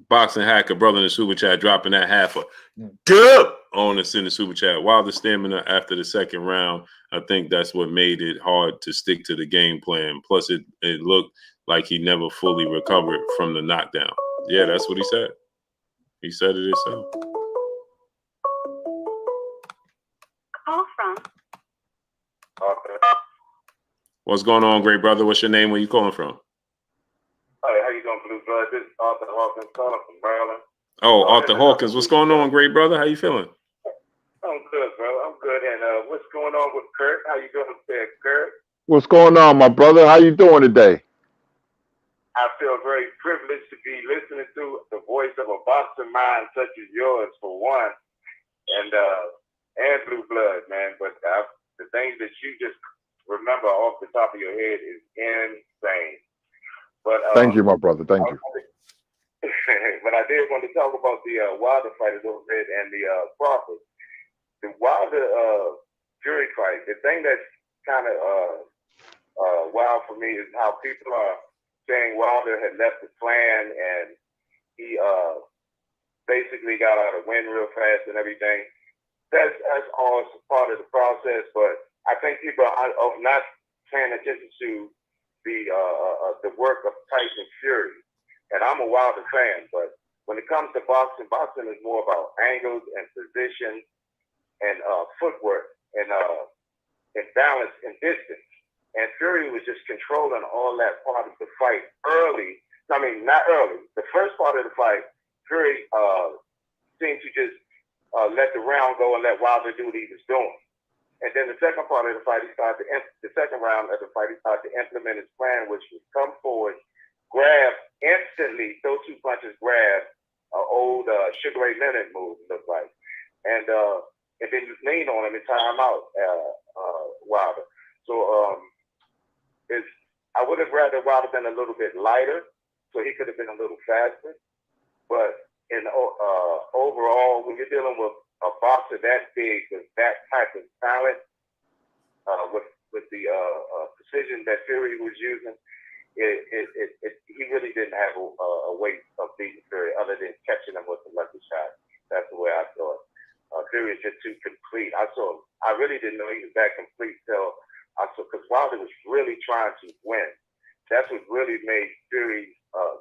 A: Boxing Hacker, brother in the super chat, dropping that half a dub on us in the super chat. Wilder stamina after the second round, I think that's what made it hard to stick to the game plan. Plus, it looked like he never fully recovered from the knockdown. Yeah, that's what he said. He said it himself.
F: Call from.
A: What's going on, great brother? What's your name? Where you calling from?
H: Hey, how you doing, Blue Blood? This is Arthur Hawkins calling from Maryland.
A: Oh, Arthur Hawkins. What's going on, great brother? How you feeling?
H: I'm good, bro. I'm good. And what's going on with Kurt? How you doing there, Kurt?
B: What's going on, my brother? How you doing today?
H: I feel very privileged to be listening to the voice of a boxing mind such as yours, for one, and Blue Blood, man. But the things that you just remember off the top of your head is insane. But
B: thank you, my brother. Thank you.
H: But I did want to talk about the Wilder fight a little bit and the Crawford. The Wilder Fury fight. The thing that's kind of wild for me is how people are saying Wilder had left the plan and he basically got out a win real fast and everything. That's all part of the process, but I think people are not paying attention to the work of Tyson Fury. And I'm a Wilder fan, but when it comes to boxing, boxing is more about angles and position and footwork and balance and distance. And Fury was just controlling all that part of the fight early. I mean, not early. The first part of the fight, Fury seemed to just let the round go and let Wilder do what he was doing. And then the second part of the fight, the second round of the fight, he started to implement his plan, which was come forward, grab instantly, those two punches grab, old Sugar Ray Leonard move, it looked like. And then just lean on him and tie him out, Wilder. So I would have rather Wilder been a little bit lighter, so he could have been a little faster. But in overall, when you're dealing with a boxer that big, with that type of talent, with the precision that Fury was using, he really didn't have a way of beating Fury other than catching him with the lucky shot. That's the way I saw it. Fury is just too complete. I really didn't know he was that complete till I saw, because Wilder was really trying to win. That's what really made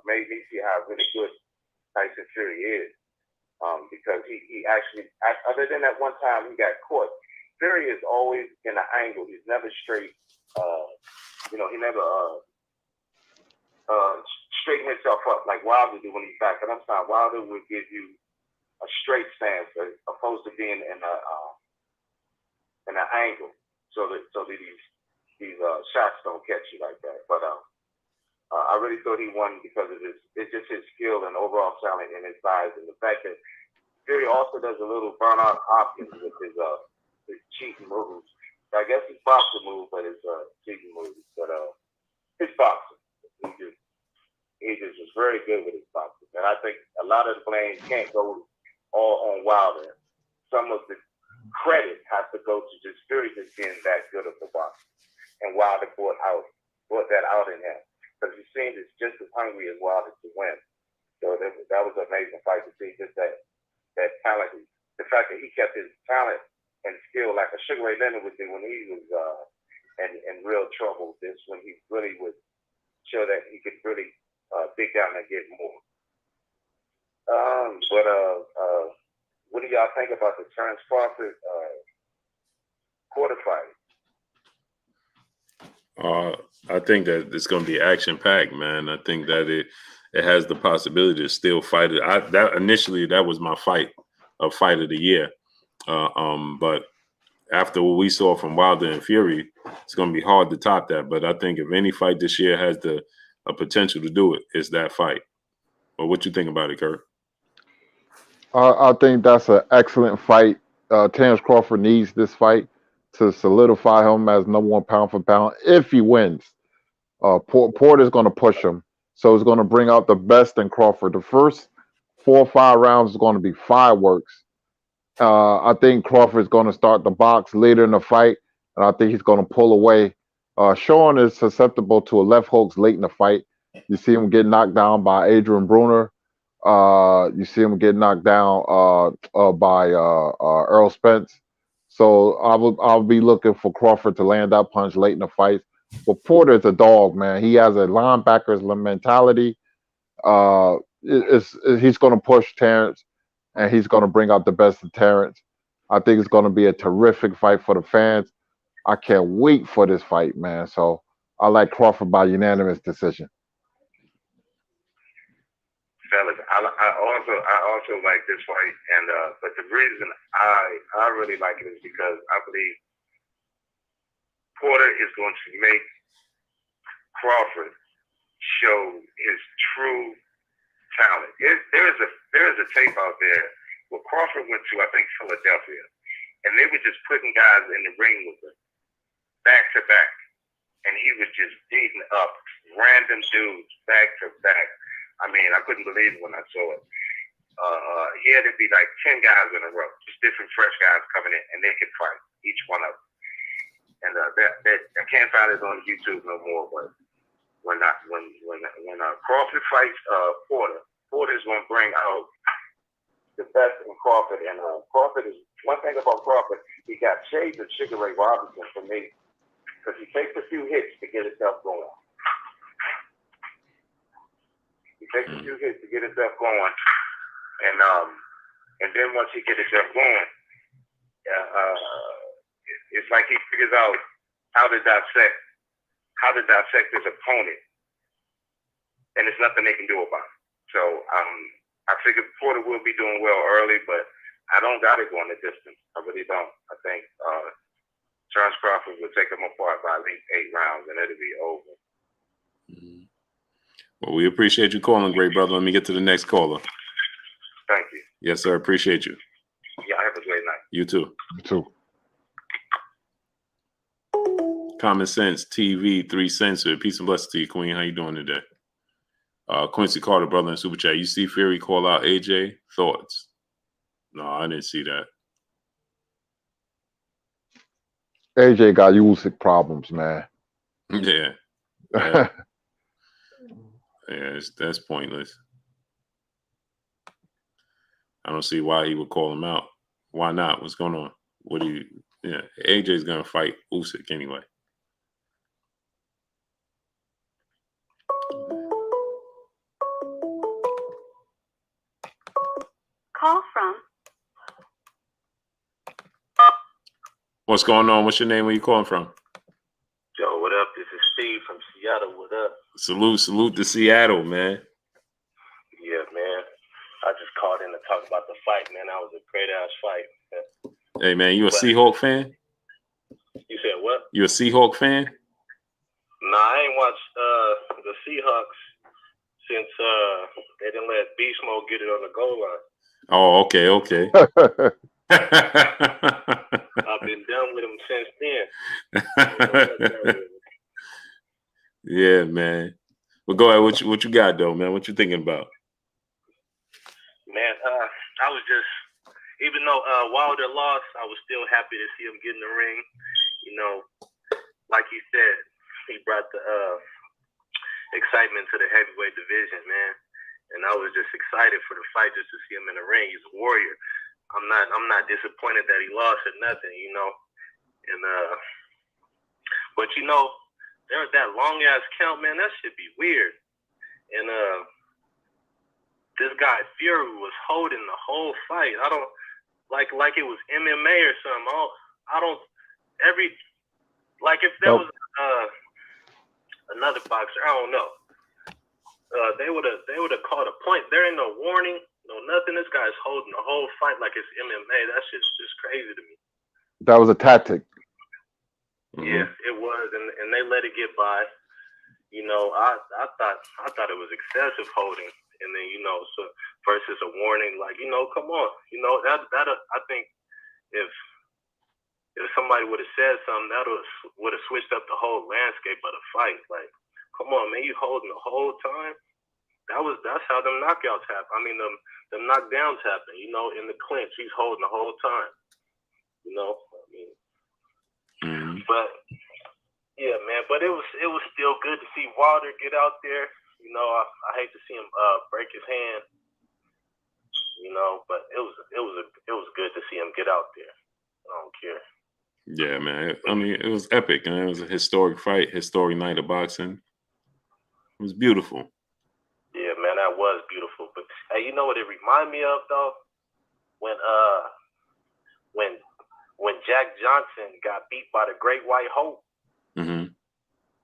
H: made me see how really good Tyson Fury is. Because he actually, other than that one time he got caught, Fury is always in an angle. He's never straight. He never straighten himself up like Wilder do when he's back. And I'm sorry, Wilder would give you a straight stance as opposed to being in an angle, so that these shots don't catch you like that. But I really thought he won because of it's just his skill and overall talent and his size, and the fact that Fury also does a little Bernard Hopkins with his cheating moves. I guess it's boxing move, but it's cheating moves. But it's boxing. He just was very good with his boxing. And I think a lot of the blame can't go all on Wilder. Some of the credit has to go to just Fury just being that good of a boxer. And Wilder brought that out in him. Because he seemed just as hungry as Wilder to win. So that was an amazing fight to see, just that talent. The fact that he kept his talent and skill like a Sugar Ray Leonard would do when he was in real trouble. This when he really would show that he could really dig down and get more. What do y'all think about the Terrence Crawford quarter fight?
A: I think that it's going to be action packed, man. I think that it has the possibility to still fight it. Initially that was my fight of the year, but after what we saw from Wilder and Fury, it's going to be hard to top that. But I think if any fight this year has the potential to do it, it's that fight. Well, what you think about it, Kurt?
B: I think that's an excellent fight. Terrence Crawford needs this fight. to solidify him as number one pound for pound if he wins. Porter's going to push him. So it's going to bring out the best in Crawford. The first 4 or 5 rounds is going to be fireworks. I think Crawford's going to start the box later in the fight, and I think he's going to pull away. Sean is susceptible to a left hooks late in the fight. You see him get knocked down by Adrian Bruner. You see him get knocked down by Earl Spence. So I'll be looking for Crawford to land that punch late in the fight. But Porter's a dog, man. He has a linebacker's mentality. He's going to push Terrence, and he's going to bring out the best of Terrence. I think it's going to be a terrific fight for the fans. I can't wait for this fight, man. So I like Crawford by unanimous decision.
H: Fellas, I also like this fight, and but the reason I really like it is because I believe Porter is going to make Crawford show his true talent. There is a tape out there where Crawford went to, I think, Philadelphia, and they were just putting guys in the ring with him back to back, and he was just beating up random dudes back to back. I mean, I couldn't believe it when I saw it. He had to be like 10 guys in a row, just different fresh guys coming in, and they could fight, each one of them. And I can't find it on YouTube no more, but when Crawford fights Porter's going to bring out the best in Crawford. And Crawford is, one thing about Crawford, he got shades of Sugar Ray Robinson for me, because he takes a few hits to get himself going. He takes a few hits to get himself going, and then once he gets himself going, it's like he figures out how to dissect his opponent, and there's nothing they can do about it. So I figure Porter will be doing well early, but I don't got it going the distance. I really don't. I think Charles Crawford will take him apart by at least 8 rounds, and it'll be over.
A: Well, we appreciate you calling, great brother. Let me get to the next caller.
H: Thank you.
A: Yes, sir. Appreciate you.
H: Yeah, have a great night.
A: You too.
B: You too.
A: Common Sense TV 3 Censored. Peace and blessings to you, Queen. How you doing today? Quincy Carter, brother in Super Chat. You see Fury call out AJ? Thoughts? No, I didn't see that.
B: AJ got Usyk problems, man.
A: Yeah. Yeah, that's pointless. I don't see why he would call him out. Why not? What's going on? AJ's gonna fight Usyk anyway.
F: Call from.
A: What's going on? What's your name? Where you calling from?
I: Yo, what up? This is Steve from Seattle. What up?
A: Salute to Seattle, man.
I: Yeah, man. I just called in to talk about the fight, man. That was a great ass fight.
A: Hey, man, you a Seahawk fan?
I: You said what?
A: You a Seahawk fan?
I: Nah, I ain't watched the Seahawks since they didn't let Beast Mode get it on the goal line.
A: Oh, okay.
I: I've been done with them since then.
A: Yeah, man. Well, go ahead. What you got though, man? What you thinking about?
I: Man, I was just, even though Wilder lost, I was still happy to see him get in the ring. You know, like you said, he brought the excitement to the heavyweight division, man. And I was just excited for the fight just to see him in the ring. He's a warrior. I'm not disappointed that he lost or nothing, you know. And but you know, there was that long ass count, man. That should be weird. And this guy Fury was holding the whole fight. I don't like it was MMA or something. If there was another boxer, I don't know. They would have called a point. There ain't no warning, no nothing. This guy's holding the whole fight like it's MMA. That shit's just crazy to me.
B: That was a tactic.
A: Mm-hmm.
I: Yeah, it was, and they let it get by. You know, I thought it was excessive holding, and then so versus a warning, like come on, that I think if if somebody would have said something, that would have switched up the whole landscape of the fight. Like, come on, man, you holding the whole time? That's how them knockouts happen. I mean, them knockdowns happen. You know, in the clinch, he's holding the whole time. You know, I mean, but yeah, man. But it was still good to see Wilder get out there. You know, I hate to see him break his hand. You know, but it was good to see him get out there. I don't care.
A: Yeah, man. I mean, it was epic, and it was a historic fight, historic night of boxing. It was beautiful.
I: Yeah, man, that was beautiful. But hey, you know what it reminded me of though? When Jack Johnson got beat by the Great White Hope.
A: Mm-hmm.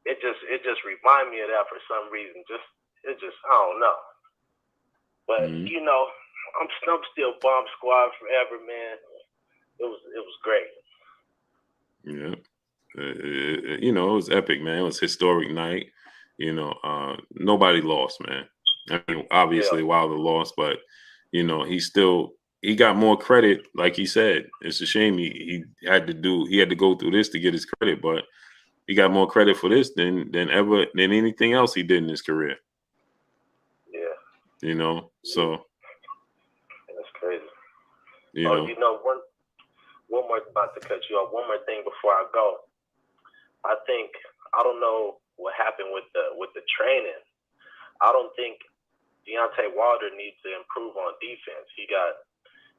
I: It just reminded me of that for some reason. I don't know. But you know, I'm still Bomb Squad forever, man. It was great.
A: Yeah. You know, it was epic, man. It was a historic night. You know, nobody lost, man. I mean, obviously Wilder lost, but you know, he got more credit, like he said. It's a shame he had to go through this to get his credit, but he got more credit for this than anything else he did in his career.
I: Yeah.
A: You know, so
I: that's crazy.
A: You know,
I: one more, about to cut you off. One more thing before I go. I don't know what happened with the training. I don't think Deontay Wilder needs to improve on defense. He got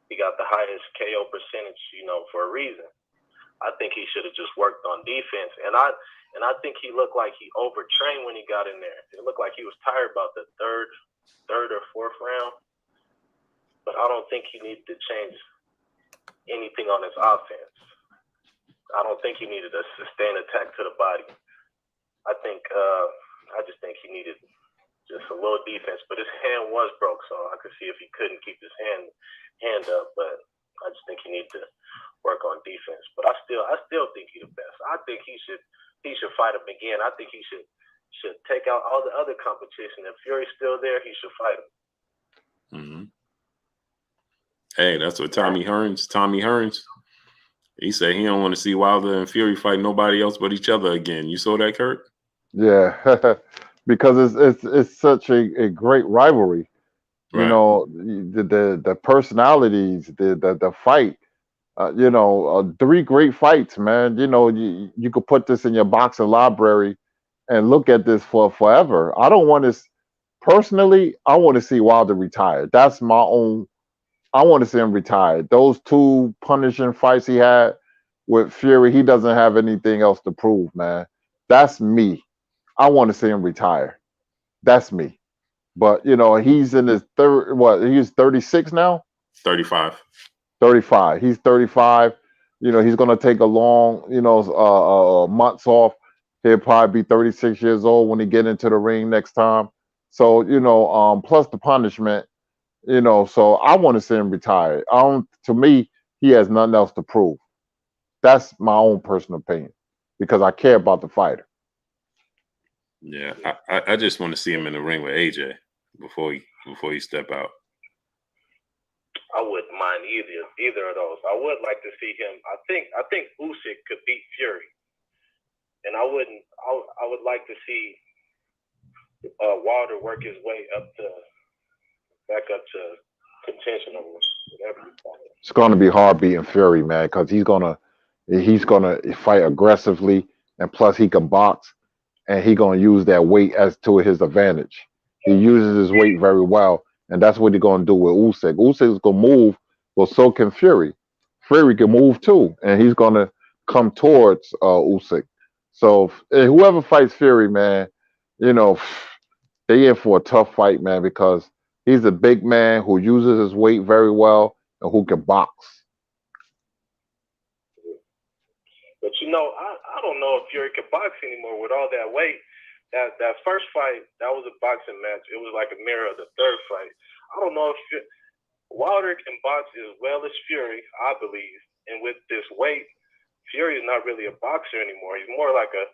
I: the highest KO percentage, you know, for a reason. I think he should have just worked on defense. And I think he looked like he overtrained when he got in there. It looked like he was tired about the third or fourth round. But I don't think he needed to change anything on his offense. I don't think he needed a sustained attack to the body. I just think he needed just a little defense. But his hand was broke, so I could see if he couldn't keep his hand up. But I just think he needed to work on defense. But I still think he's the best. I think he should fight him again. I think he should take out all the other competition. If Fury's still there, he should fight him.
A: Mm-hmm. Hey, that's what Tommy Hearns, he said he don't want to see Wilder and Fury fight nobody else but each other again. You saw that, Kurt?
B: Yeah, because it's such a great rivalry.
A: Right.
B: You know, the personalities, the fight. You know, 3 great fights, man. You know, you could put this in your boxing library and look at this for forever. I don't want to personally. I want to see Wilder retired. That's my own. I want to see him retired. Those 2 punishing fights he had with Fury, he doesn't have anything else to prove, man. That's me. I want to see him retire. That's me. But, you know, he's in his he's 36 now?
A: 35.
B: 35. He's 35. You know, he's going to take a long, you know, months off. He'll probably be 36 years old when he get into the ring next time. So, you know, plus the punishment, you know, so I want to see him retired. To me, he has nothing else to prove. That's my own personal opinion because I care about the fighter.
A: Yeah, I just want to see him in the ring with AJ before he step out.
I: I wouldn't mind either of those. I would like to see him. I think Usyk could beat Fury, and I would like to see Wilder work his way back up to contention or whatever you call it.
B: It's going to be hard beating Fury, man, because he's gonna fight aggressively, and plus he can box, and he's gonna use that weight as to his advantage. He uses his weight very well, and that's what he's gonna do with Usyk. Usyk's gonna move, well, so can Fury. Fury can move too, and he's gonna come towards Usyk. So whoever fights Fury, man, you know, they in for a tough fight, man, because he's a big man who uses his weight very well and who can box.
I: But you know, I don't know if Fury can box anymore with all that weight. That first fight, that was a boxing match. It was like a mirror of the third fight. I don't know if Wilder can box as well as Fury, I believe. And with this weight, Fury is not really a boxer anymore. He's more like a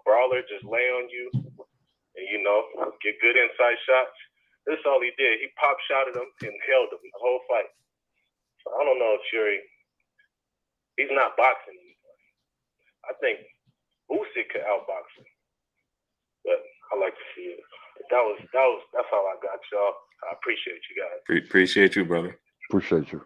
I: brawler, just lay on you and, you know, get good inside shots. This is all he did. He pop shotted him and held him the whole fight. So I don't know if Fury, he's not boxing anymore.
C: I think Usyk could outbox him. But I like to see it. That's all I got, y'all. I appreciate you guys.
A: Appreciate you, brother.
B: Appreciate you.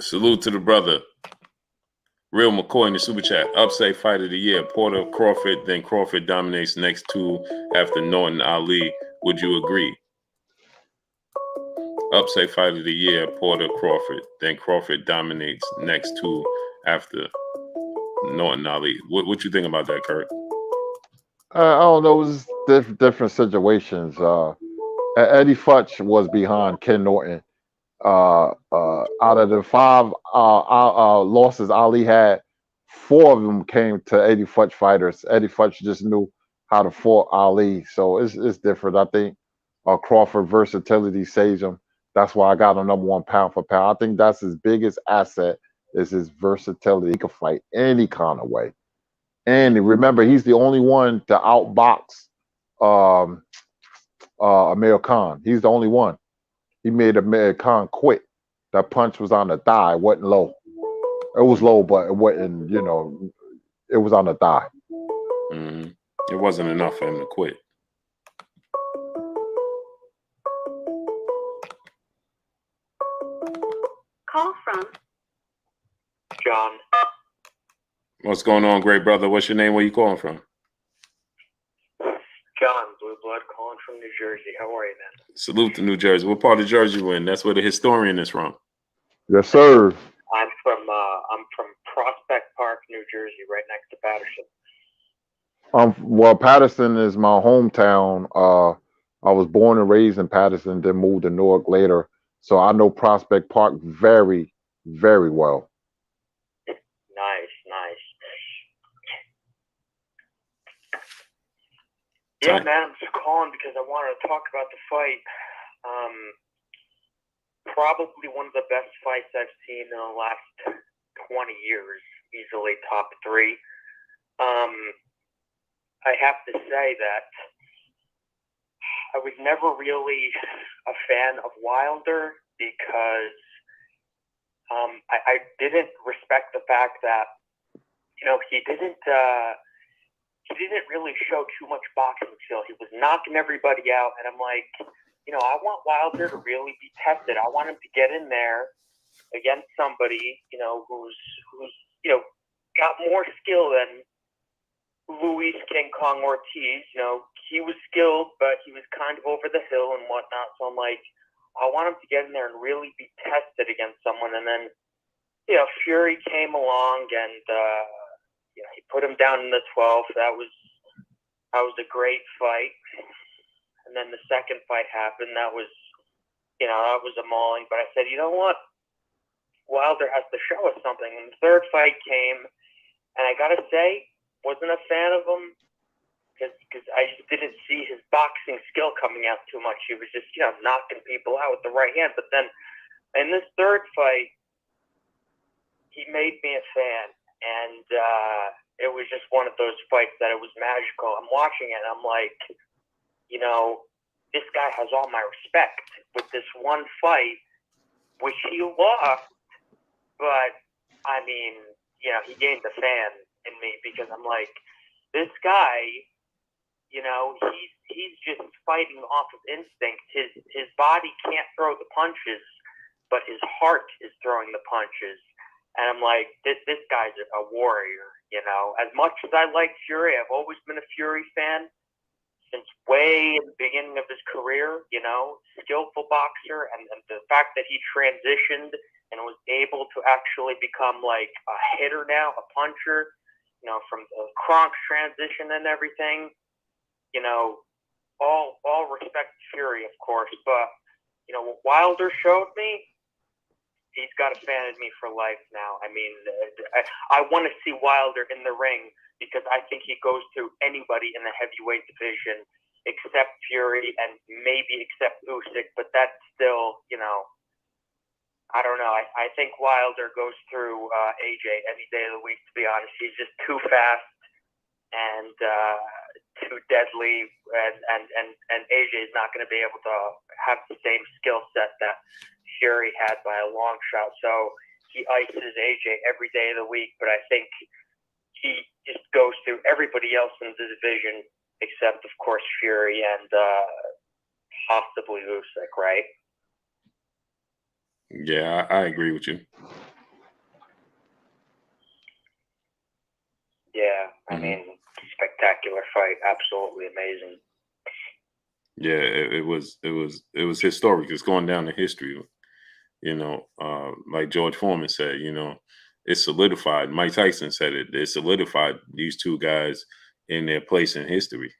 A: Salute to the brother. Real McCoy in the super chat. Upset fight of the year. Porter Crawford, then Crawford dominates next two after Norton Ali. Would you agree? Upset fight of the year. Porter Crawford, then Crawford dominates next two after Norton Ali. What you think about that, Kurt?
B: I don't know. It was different situations. Eddie Futch was behind Ken Norton. Out of the 5 losses Ali had, 4 of them came to Eddie Futch fighters. Eddie Futch just knew how to fight Ali, so it's different. I think Crawford versatility saves him. That's why I got him number 1 pound for pound. I think that's his biggest asset is his versatility. He can fight any kind of way. And remember, he's the only one to outbox Amir Khan. He's the only one. He made Amir Khan quit. That punch was on the thigh. It wasn't low. It was low, but it wasn't, it was on the thigh.
A: Mm-hmm. It wasn't enough for him to quit.
F: Call from
E: John.
A: What's going on, great brother? What's your name? Where you calling from?
E: John, Blue Blood, calling from New Jersey. How are you, man?
A: Salute to New Jersey. What part of Jersey you in? That's where the historian is from.
B: Yes, sir.
E: I'm from Prospect Park, New Jersey, right next to Patterson.
B: Well, Patterson is my hometown. I was born and raised in Patterson, then moved to Newark later. So I know Prospect Park very, very well.
E: Nice. Yeah, man, I'm just calling because I wanted to talk about the fight. Probably one of the best fights I've seen in the last 20 years, easily top 3. I have to say that I was never really a fan of Wilder because I didn't respect the fact that, he didn't really show too much boxing skill. He was knocking everybody out, and I'm like, I want Wilder to really be tested. I want him to get in there against somebody, who's got more skill than Luis King Kong Ortiz. He was skilled, but he was kind of over the hill and whatnot. So I'm like, I want him to get in there and really be tested against someone. And then, Fury came along and, he put him down in the 12th. That was a great fight. And then the second fight happened. That was a mauling. But I said, you know what? Wilder has to show us something. And the third fight came, and I got to say, wasn't a fan of him because I just didn't see his boxing skill coming out too much. He was just, knocking people out with the right hand. But then in this third fight, he made me a fan. And it was just one of those fights that it was magical. I'm watching it, and I'm like, this guy has all my respect with this one fight, which he lost. But, I mean, he gained the fan in me because I'm like, this guy, he's just fighting off of instinct. His body can't throw the punches, but his heart is throwing the punches. And I'm like, this guy's a warrior, As much as I like Fury, I've always been a Fury fan since way in the beginning of his career, skillful boxer. And the fact that he transitioned and was able to actually become like a hitter now, a puncher, from the Kronk's transition and everything, all respect to Fury, of course. But, what Wilder showed me, he's got a fan in me for life now. I mean, I want to see Wilder in the ring because I think he goes through anybody in the heavyweight division except Fury and maybe except Usyk. But that's still, I don't know. I
J: I think Wilder goes through AJ any day of the week, to be honest. He's just too fast and too deadly, and AJ is not going to be able to have the same skill set that Fury had by a long shot. So he ices AJ every day of the week, but I think he just goes through everybody else in the division except, of course, Fury and possibly Usyk, right?
A: Yeah, I agree with you.
J: Yeah, I mean, spectacular fight, absolutely amazing.
A: Yeah, it was historic. It's going down in history. You know, like George Foreman said, you know, it solidified. Mike Tyson said it. It solidified these two guys in their place in history.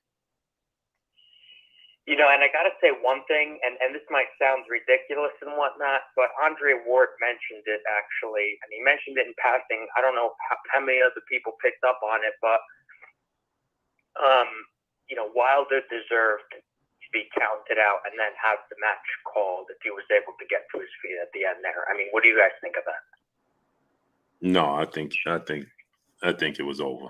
J: You know, and I got to say one thing, and this might sound ridiculous and whatnot, but Andre Ward mentioned it actually, and he mentioned it in passing. I don't know how many other people picked up on it, but, you know, Wilder deserved to be counted out and then have the match called if he was able to get to his feet at the end there. I mean, what do you guys think of that?
A: No, I think it was over.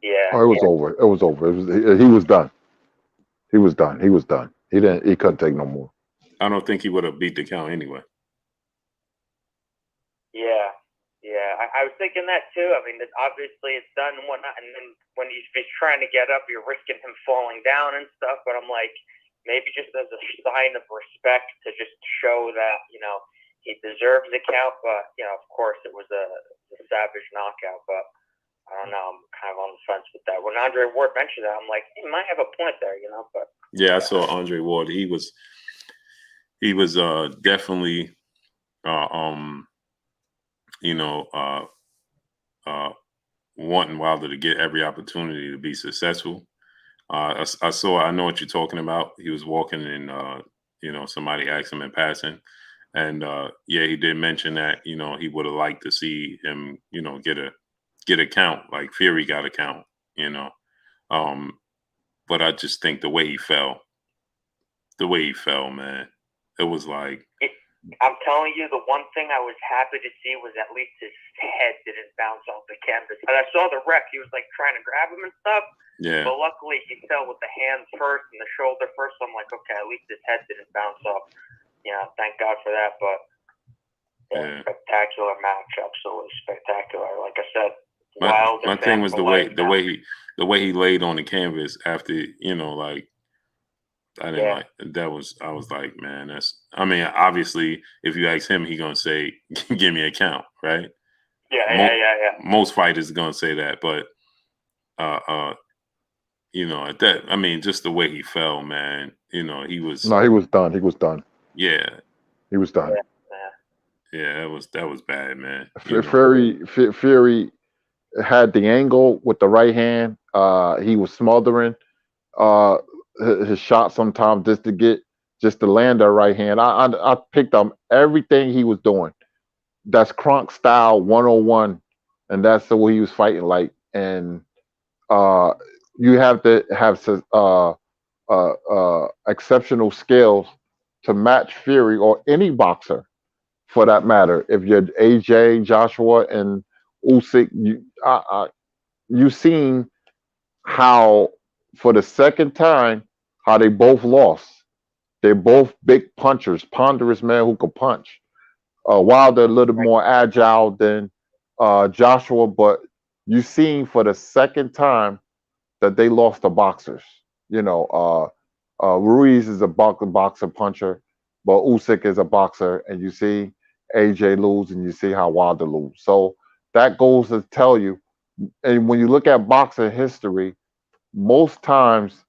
J: Yeah.
B: Oh, it was over. It was over. He was done. He was done. He was done. He couldn't take no more.
A: I don't think he would have beat the count anyway.
J: Yeah. I was thinking that too. I mean, obviously it's done and whatnot, and then when he's trying to get up, you're risking him falling down and stuff. But I'm like, maybe just as a sign of respect to just show that, you know, he deserves the count. But, you know, of course it was a savage knockout. But I don't know. I'm kind of on the fence with that. When Andre Ward mentioned that, I'm like, he might have a point there, you know. But
A: yeah, I saw Andre Ward. He was definitely, you know, wanting Wilder to get every opportunity to be successful. I know what you're talking about. He was walking and, you know, somebody asked him in passing. And, yeah, he did mention that, you know, he would have liked to see him, you know, get a count like Fury got a count, you know. But I just think the way he fell, man, it was like.
J: I'm telling you, the one thing I was happy to see was at least his head didn't bounce off the canvas. And I saw the ref; he was like trying to grab him and stuff.
A: Yeah.
J: But luckily, he fell with the hands first and the shoulder first. So I'm like, okay, at least his head didn't bounce off. Yeah, thank God for that. But yeah. Spectacular match, absolutely spectacular. Like I said,
A: my thing was the way he laid on the canvas after, you know, like. I didn't like that. I was like, man, I mean, obviously, if you ask him, he's gonna say, "Give me a count," right?
J: Yeah.
A: Most fighters are gonna say that, but you know, at that, I mean, just the way he fell, man. You know, he was.
B: No, he was done. He was done.
A: Yeah,
B: he was done.
A: Yeah, that was bad, man.
B: Fury had the angle with the right hand. He was smothering. His shot sometimes just to land that right hand. I picked up everything he was doing. That's Kronk style 101, and that's the way he was fighting like. And you have to have exceptional skills to match Fury or any boxer, for that matter. If you're AJ, Joshua, and Usyk, you've seen how, for the second time, how they both lost. They're both big punchers, ponderous men who could punch. Wilder a little more agile than Joshua, but you've seen for the second time that they lost to boxers. You know, Ruiz is a boxer puncher, but Usyk is a boxer, and you see AJ lose, and you see how Wilder lose. So that goes to tell you, and when you look at boxing history, most times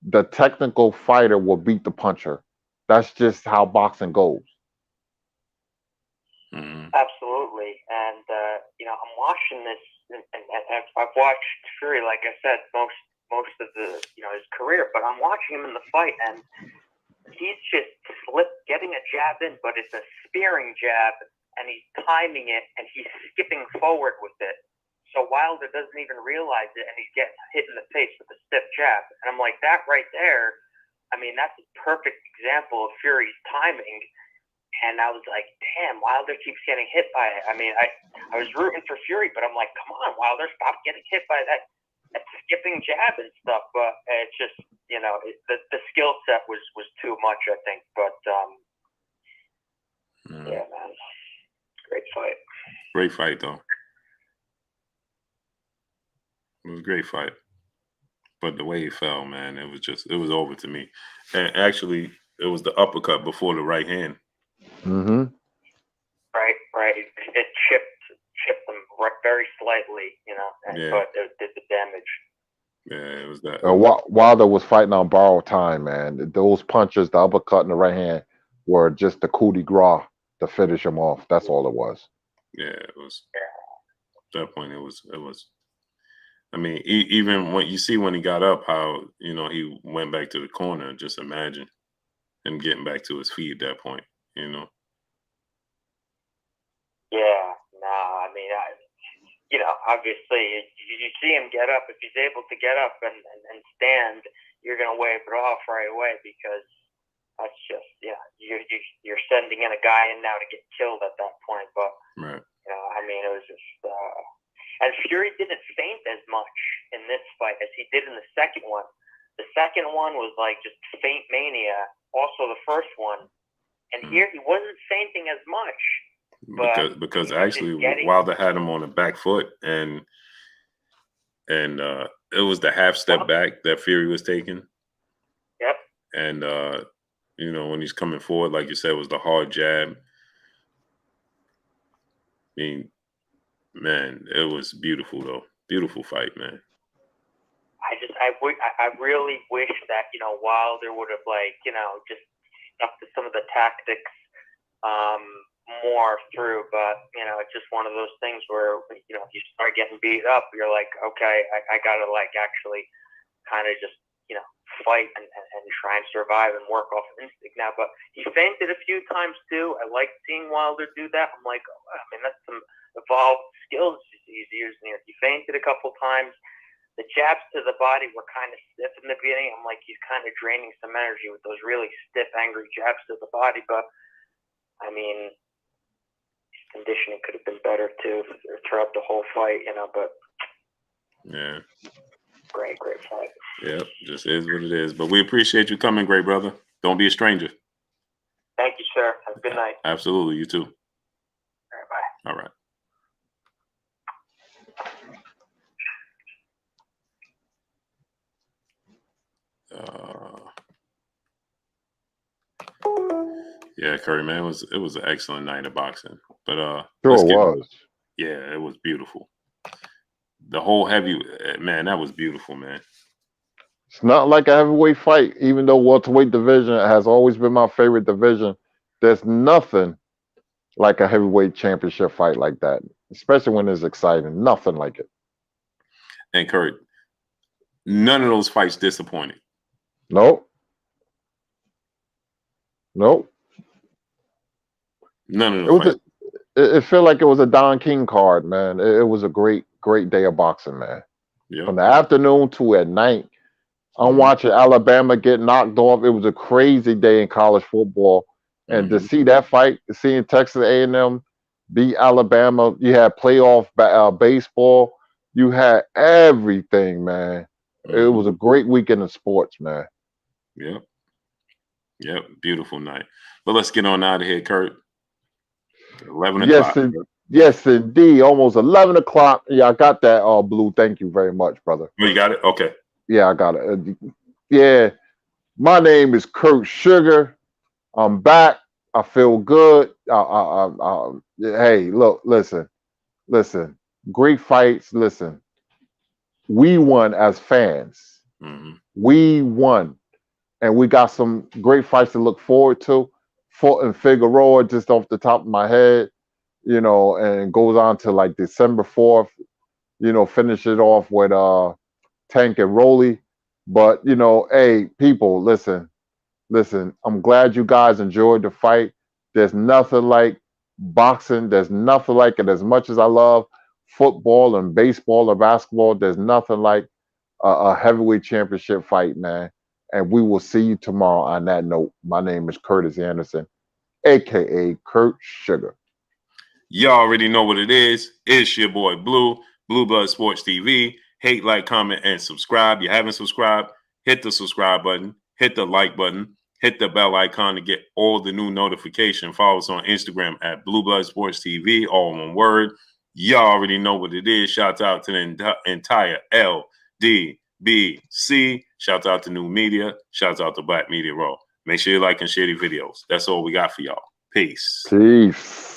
B: the technical fighter will beat the puncher. That's just how boxing goes.
J: Absolutely. And, you know, I'm watching this, and I've watched Fury, like I said, most of the, you know, his career, but I'm watching him in the fight, and he's just getting a jab in, but it's a spearing jab, and he's timing it, and he's skipping forward with it. So Wilder doesn't even realize it, and he gets hit in the face with a stiff jab. And I'm like, that right there, I mean, that's a perfect example of Fury's timing. And I was like, damn, Wilder keeps getting hit by it. I mean, I was rooting for Fury, but I'm like, come on, Wilder, stop getting hit by that skipping jab and stuff. But it's just, you know, the skill set was too much, I think. But, yeah, man. Great fight.
A: Great fight, though. It was a great fight. But the way he fell, man, it was over to me. And actually, it was the uppercut before the right hand.
B: Mm-hmm.
J: Right. It chipped him very slightly, you know, but it did the damage.
A: Yeah, it was that.
B: Wilder was fighting on borrowed time, man. Those punches, the uppercut and the right hand, were just the coup de grace to finish him off. That's all it was.
A: Yeah, it was. At that point, it was. I mean, even when you see when he got up, how, you know, he went back to the corner. Just imagine him getting back to his feet at that point, you know.
J: Yeah, no, I mean, you know, obviously, you see him get up. If he's able to get up and stand, you're going to wave it off right away, because that's just, yeah, you're sending in a guy in now to get killed at that point. But,
A: right.
J: You know, I mean, it was just, and Fury didn't feint as much in this fight as he did in the second one. The second one was like just feint mania, also the first one. And here he wasn't feinting as much.
A: Because actually Wilder had him on the back foot, and it was the half step back that Fury was taking.
J: Yep.
A: And you know, when he's coming forward, like you said, it was the hard jab. I mean, man, it was beautiful though. Beautiful fight, man.
J: I really wish that, you know, Wilder would have, like, you know, just stuck to some of the tactics more through, but, you know, it's just one of those things where, you know, if you start getting beat up, you're like, okay, I gotta, like, actually kind of just, you know, fight and try and survive and work off instinct now. But he feinted a few times too. I like seeing Wilder do that. I'm like, oh, I mean, that's some evolved skills he's using here. He feinted a couple times. The jabs to the body were kind of stiff in the beginning. I'm like, he's kind of draining some energy with those really stiff, angry jabs to the body. But, I mean, his conditioning could have been better too throughout the whole fight, you know, but
A: yeah.
J: Great fight.
A: Yep, just is what it is. But we appreciate you coming, great brother. Don't be a stranger.
J: Thank you, sir. Have a good night.
A: Absolutely, you too.
J: All right, bye.
A: All right. Yeah, Curry, man, it was an excellent night of boxing. But
B: sure it was.
A: Yeah, it was beautiful. The whole heavy, man, that was beautiful, man.
B: It's not like a heavyweight fight, even though welterweight division has always been my favorite division. There's nothing like a heavyweight championship fight like that, especially when it's exciting. Nothing like it.
A: And Kurt, none of those fights disappointed.
B: Nope.
A: None of those fights.
B: It felt like it was a Don King card, man. It was a great day of boxing, man.
A: Yep.
B: From the afternoon to at night. I'm watching Alabama get knocked off. It was a crazy day in college football. And to see that fight, seeing Texas A&M beat Alabama, you had playoff baseball. You had everything, man. It was a great weekend of sports, man.
A: Yep. Beautiful night. But let's get on out of here, Kurt. 11 o'clock.
B: Yes, indeed. Almost 11 o'clock. Yeah, I got that, Blue. Thank you very much, brother.
A: Oh, you got it? Okay.
B: Yeah, I got it. Yeah. My name is Kurt Sugar. I'm back. I feel good. Hey, look, listen. Great fights. Listen. We won as fans. We won. And we got some great fights to look forward to. Fought in Figueroa, just off the top of my head, you know, and goes on to like December 4th, you know, finish it off with Tank and Rolly. But, you know, hey, people, listen, I'm glad you guys enjoyed the fight. There's nothing like boxing. There's nothing like it. As much as I love football and baseball or basketball, there's nothing like a heavyweight championship fight, man. And we will see you tomorrow on that note. My name is Curtis Anderson, aka Kurt Sugar.
A: Y'all already know what it is. It's your boy Blue Blood Sports TV. Hate, like, comment, and subscribe. You haven't subscribed, hit the subscribe button, hit the like button, hit the bell icon to get all the new notification. Follow us on Instagram at Blue Blood Sports TV, all one word. Y'all already know what it is. Shout out to the entire LDBC. Shout out to New Media. Shout out to Black Media Raw. Make sure you like and share the videos. That's all we got for y'all. Peace.
B: Peace.